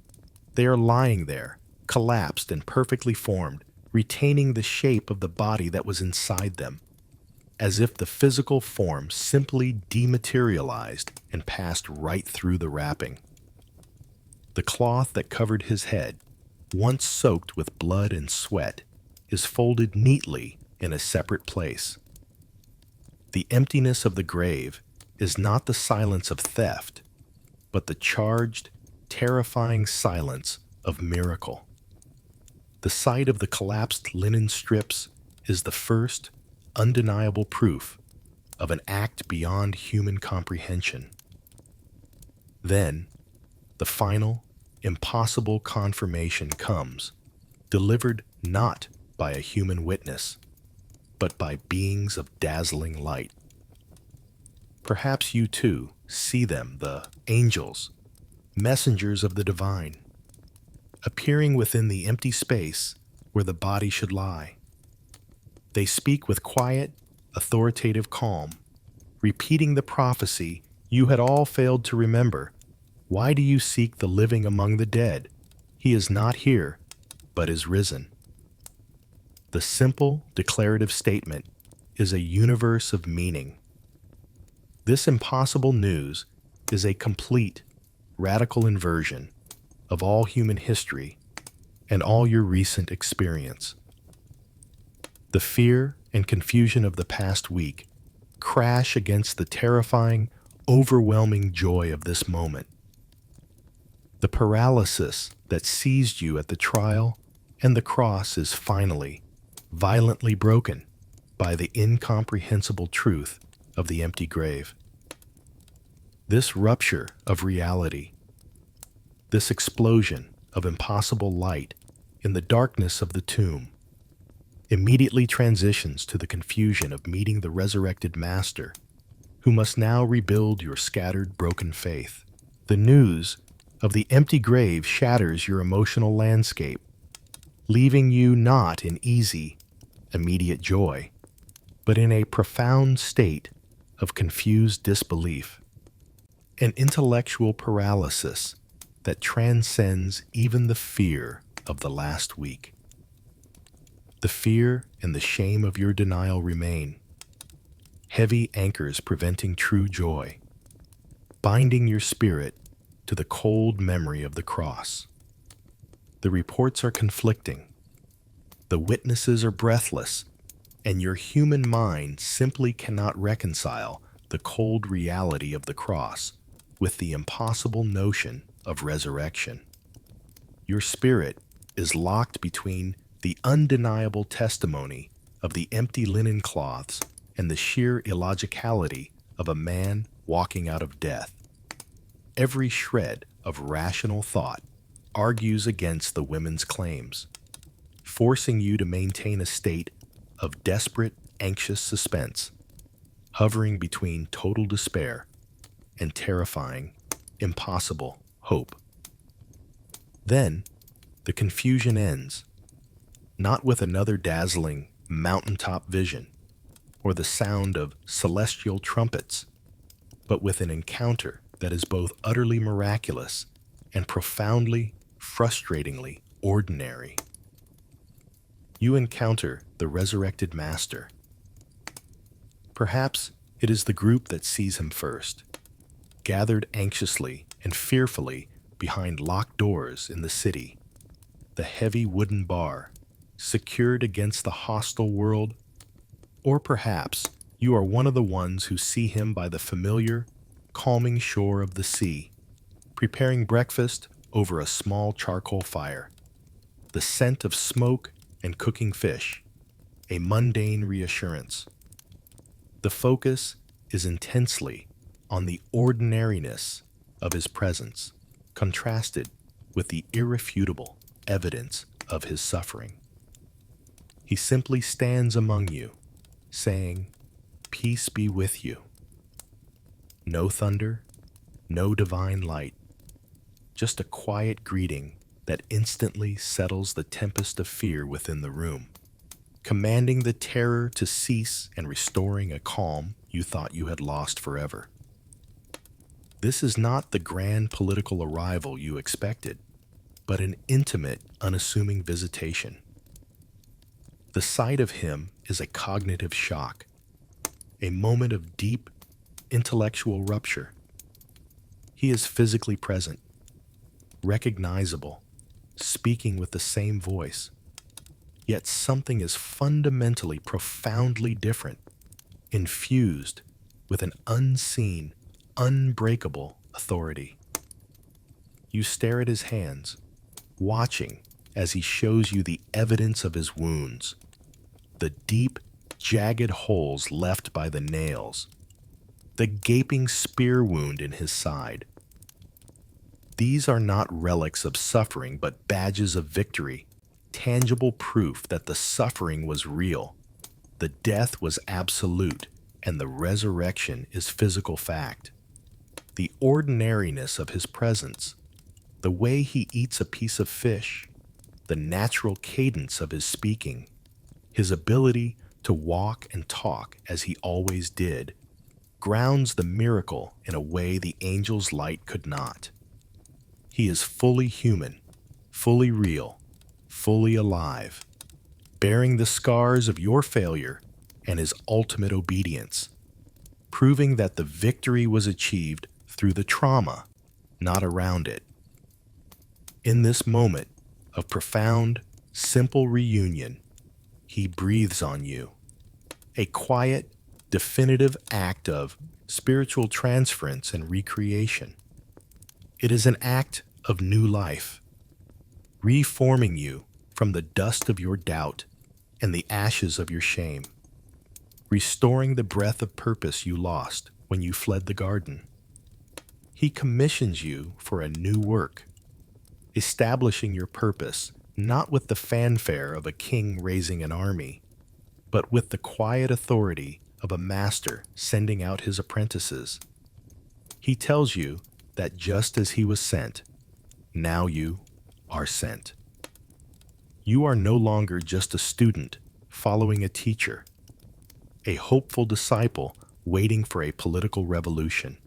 they are lying there, collapsed and perfectly formed, retaining the shape of the body that was inside them, as if the physical form simply dematerialized and passed right through the wrapping. The cloth that covered his head, once soaked with blood and sweat, is folded neatly in a separate place. The emptiness of the grave is not the silence of theft, but the charged, terrifying silence of miracle. The sight of the collapsed linen strips is the first, undeniable proof of an act beyond human comprehension. Then, the final, impossible confirmation comes, delivered not by a human witness, but by beings of dazzling light. Perhaps you too see them, the angels, messengers of the divine, appearing within the empty space where the body should lie. They speak with quiet, authoritative calm, repeating the prophecy you had all failed to remember. Why do you seek the living among the dead? He is not here, but is risen. The simple, declarative statement is a universe of meaning. This impossible news is a complete, radical inversion of all human history and all your recent experience. The fear and confusion of the past week crash against the terrifying, overwhelming joy of this moment. The paralysis that seized you at the trial and the cross is finally, violently broken by the incomprehensible truth of the empty grave. This rupture of reality, this explosion of impossible light in the darkness of the tomb, immediately transitions to the confusion of meeting the resurrected Master, who must now rebuild your scattered, broken faith. The news of the empty grave shatters your emotional landscape, leaving you not in easy, immediate joy, but in a profound state of confused disbelief, an intellectual paralysis that transcends even the fear of the last week. The fear and the shame of your denial remain, heavy anchors preventing true joy, binding your spirit to the cold memory of the cross. The reports are conflicting. The witnesses are breathless, and your human mind simply cannot reconcile the cold reality of the cross with the impossible notion of resurrection. Your spirit is locked between the undeniable testimony of the empty linen cloths and the sheer illogicality of a man walking out of death. Every shred of rational thought argues against the women's claims, forcing you to maintain a state of desperate, anxious suspense, hovering between total despair and terrifying, impossible hope. Then, the confusion ends, not with another dazzling mountaintop vision or the sound of celestial trumpets, but with an encounter that is both utterly miraculous and profoundly, frustratingly ordinary. You encounter the resurrected Master. Perhaps it is the group that sees him first, gathered anxiously and fearfully behind locked doors in the city, the heavy wooden bar, secured against the hostile world. Or perhaps you are one of the ones who see him by the familiar, calming shore of the sea, preparing breakfast over a small charcoal fire, the scent of smoke and cooking fish, a mundane reassurance. The focus is intensely on the ordinariness of his presence, contrasted with the irrefutable evidence of his suffering. He simply stands among you, saying, "Peace be with you." No thunder, no divine light, just a quiet greeting that instantly settles the tempest of fear within the room, commanding the terror to cease and restoring a calm you thought you had lost forever. This is not the grand political arrival you expected, but an intimate, unassuming visitation. The sight of him is a cognitive shock, a moment of deep intellectual rupture. He is physically present, recognizable, speaking with the same voice. Yet something is fundamentally, profoundly different, infused with an unseen, unbreakable authority. You stare at his hands, watching as he shows you the evidence of his wounds, the deep, jagged holes left by the nails, the gaping spear wound in his side. These are not relics of suffering, but badges of victory, tangible proof that the suffering was real, the death was absolute, and the resurrection is physical fact. The ordinariness of his presence, the way he eats a piece of fish, the natural cadence of his speaking, his ability to walk and talk as he always did, grounds the miracle in a way the angel's light could not. He is fully human, fully real, fully alive, bearing the scars of your failure and his ultimate obedience, proving that the victory was achieved through the trauma, not around it. In this moment of profound, simple reunion, he breathes on you, a quiet, definitive act of spiritual transference and recreation. It is an act of new life, reforming you from the dust of your doubt and the ashes of your shame, restoring the breath of purpose you lost when you fled the garden. He commissions you for a new work, establishing your purpose not with the fanfare of a king raising an army, but with the quiet authority of a master sending out his apprentices. He tells you that just as he was sent, now you are sent. You are no longer just a student following a teacher, a hopeful disciple waiting for a political revolution.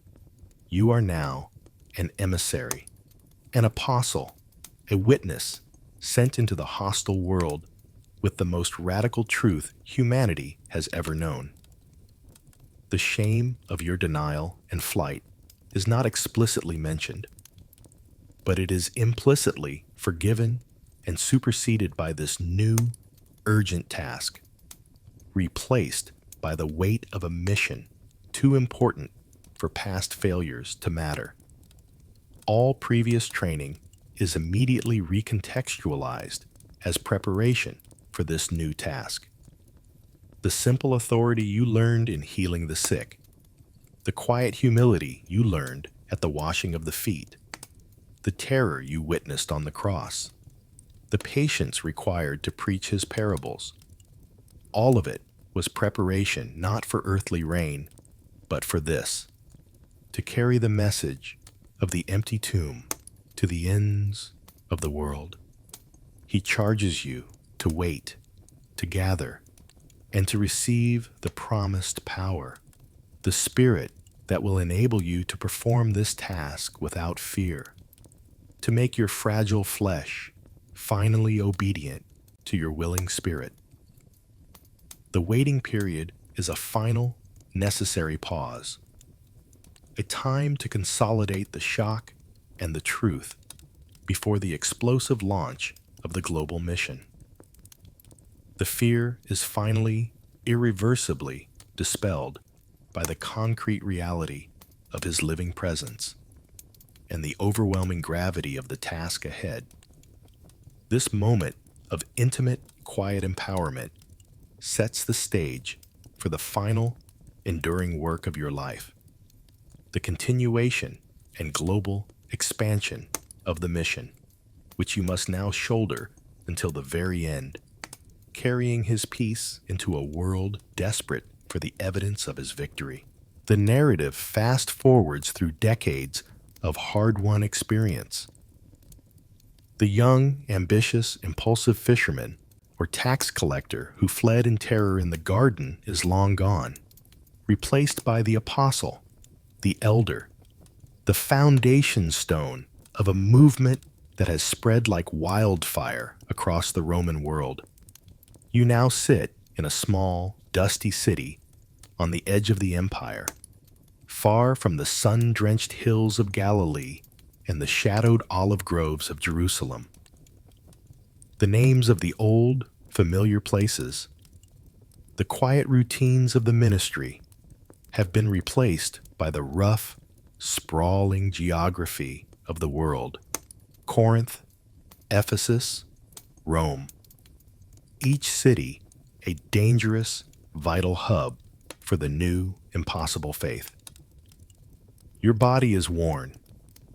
You are now an emissary, an apostle, a witness sent into the hostile world with the most radical truth humanity has ever known. The shame of your denial and flight is not explicitly mentioned, but it is implicitly forgiven and superseded by this new, urgent task, replaced by the weight of a mission too important for past failures to matter. All previous training is immediately recontextualized as preparation for this new task. The simple authority you learned in healing the sick, the quiet humility you learned at the washing of the feet, the terror you witnessed on the cross, the patience required to preach his parables. All of it was preparation not for earthly reign, but for this, to carry the message of the empty tomb to the ends of the world. He charges you to wait, to gather, and to receive the promised power, the Spirit that will enable you to perform this task without fear, to make your fragile flesh finally obedient to your willing spirit. The waiting period is a final, necessary pause, a time to consolidate the shock and the truth before the explosive launch of the global mission. The fear is finally, irreversibly dispelled by the concrete reality of his living presence and the overwhelming gravity of the task ahead. This moment of intimate, quiet empowerment sets the stage for the final, enduring work of your life, the continuation and global expansion of the mission, which you must now shoulder until the very end, carrying his peace into a world desperate for the evidence of his victory. The narrative fast forwards through decades of hard-won experience. The young, ambitious, impulsive fisherman or tax collector who fled in terror in the garden is long gone, replaced by the apostle, the elder, the foundation stone of a movement that has spread like wildfire across the Roman world. You now sit in a small, dusty city on the edge of the empire, far from the sun-drenched hills of Galilee and the shadowed olive groves of Jerusalem. The names of the old, familiar places, the quiet routines of the ministry, have been replaced by the rough, sprawling geography of the world: Corinth, Ephesus, Rome. Each city a dangerous, vital hub for the new, impossible faith. Your body is worn,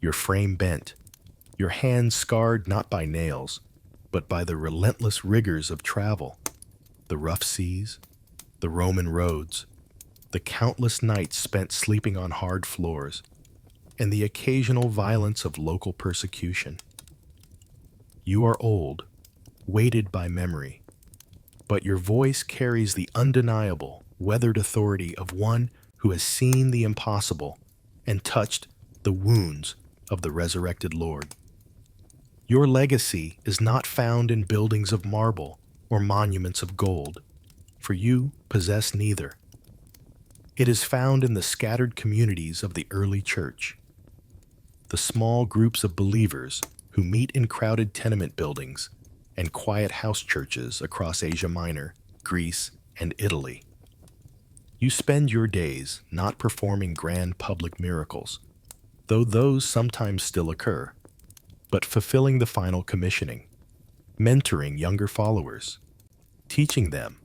your frame bent, your hands scarred not by nails, but by the relentless rigors of travel, the rough seas, the Roman roads, the countless nights spent sleeping on hard floors, and the occasional violence of local persecution. You are old, weighted by memory, but your voice carries the undeniable, weathered authority of one who has seen the impossible and touched the wounds of the resurrected Lord. Your legacy is not found in buildings of marble or monuments of gold, for you possess neither. It is found in the scattered communities of the early church, the small groups of believers who meet in crowded tenement buildings and quiet house churches across Asia Minor, Greece, and Italy. You spend your days not performing grand public miracles, though those sometimes still occur, but fulfilling the final commissioning, mentoring younger followers, teaching them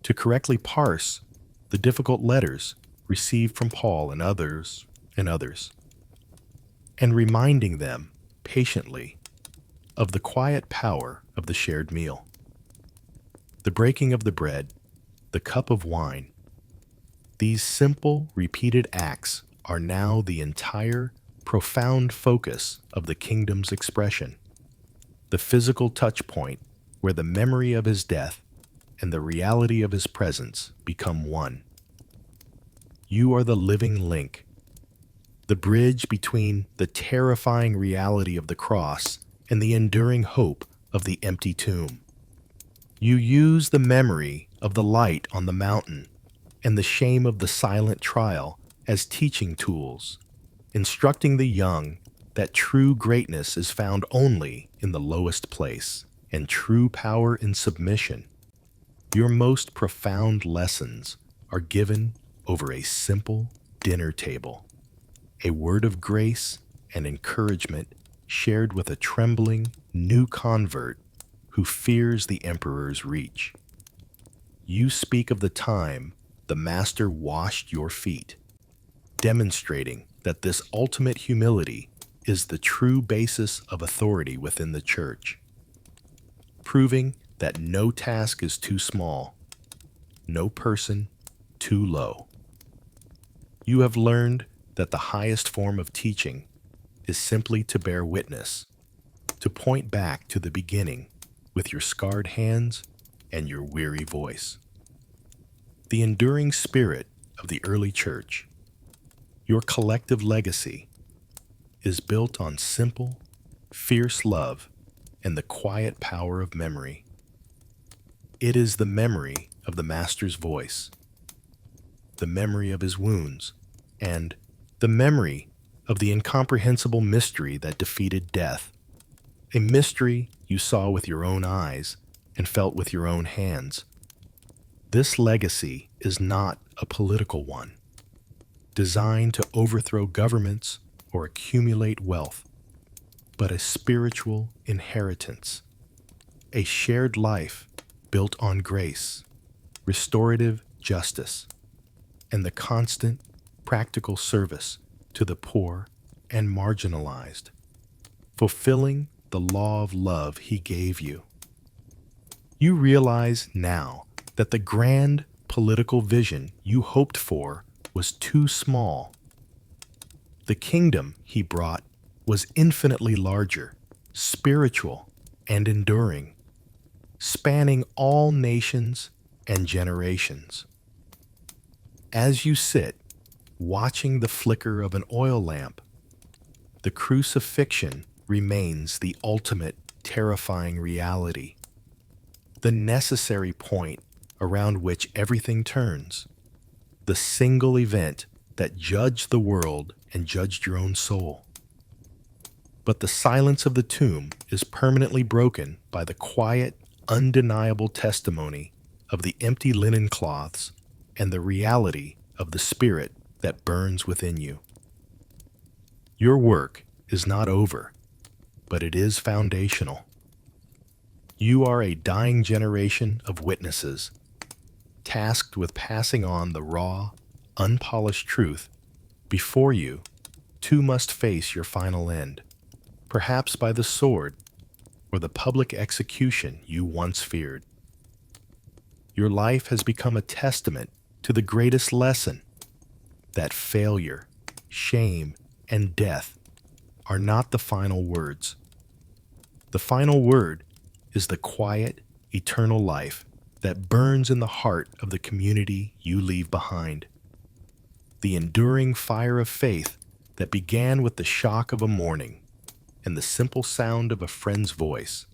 to correctly parse the difficult letters received from Paul and others, and reminding them patiently of the quiet power of the shared meal. The breaking of the bread, the cup of wine, these simple, repeated acts are now the entire, profound focus of the kingdom's expression, the physical touch point where the memory of his death and the reality of his presence become one. You are the living link, the bridge between the terrifying reality of the cross and the enduring hope of the empty tomb. You use the memory of the light on the mountain and the shame of the silent trial as teaching tools, instructing the young that true greatness is found only in the lowest place, and true power in submission. Your most profound lessons are given over a simple dinner table, a word of grace and encouragement shared with a trembling new convert who fears the emperor's reach. You speak of the time the Master washed your feet, demonstrating that this ultimate humility is the true basis of authority within the church, proving that no task is too small, no person too low. You have learned that the highest form of teaching is simply to bear witness, to point back to the beginning with your scarred hands and your weary voice. The enduring spirit of the early church, your collective legacy, is built on simple, fierce love and the quiet power of memory. It is the memory of the Master's voice, the memory of his wounds, and the memory of the incomprehensible mystery that defeated death, a mystery you saw with your own eyes and felt with your own hands. This legacy is not a political one, designed to overthrow governments or accumulate wealth, but a spiritual inheritance, a shared life built on grace, restorative justice, and the constant, practical service to the poor and marginalized, fulfilling the law of love he gave you. You realize now that the grand political vision you hoped for was too small. The kingdom he brought was infinitely larger, spiritual, and enduring, spanning all nations and generations. As you sit, watching the flicker of an oil lamp, the crucifixion remains the ultimate terrifying reality, the necessary point around which everything turns, the single event that judged the world and judged your own soul. But the silence of the tomb is permanently broken by the quiet, undeniable testimony of the empty linen cloths and the reality of the Spirit that burns within you. Your work is not over, but it is foundational. You are a dying generation of witnesses, tasked with passing on the raw, unpolished truth. Before you, too must face your final end, perhaps by the sword or the public execution you once feared. Your life has become a testament to the greatest lesson, that failure, shame, and death are not the final words. The final word is the quiet, eternal life that burns in the heart of the community you leave behind. The enduring fire of faith that began with the shock of a morning and the simple sound of a friend's voice,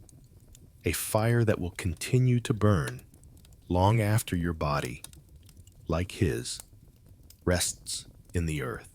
a fire that will continue to burn long after your body, like his, rests in the earth.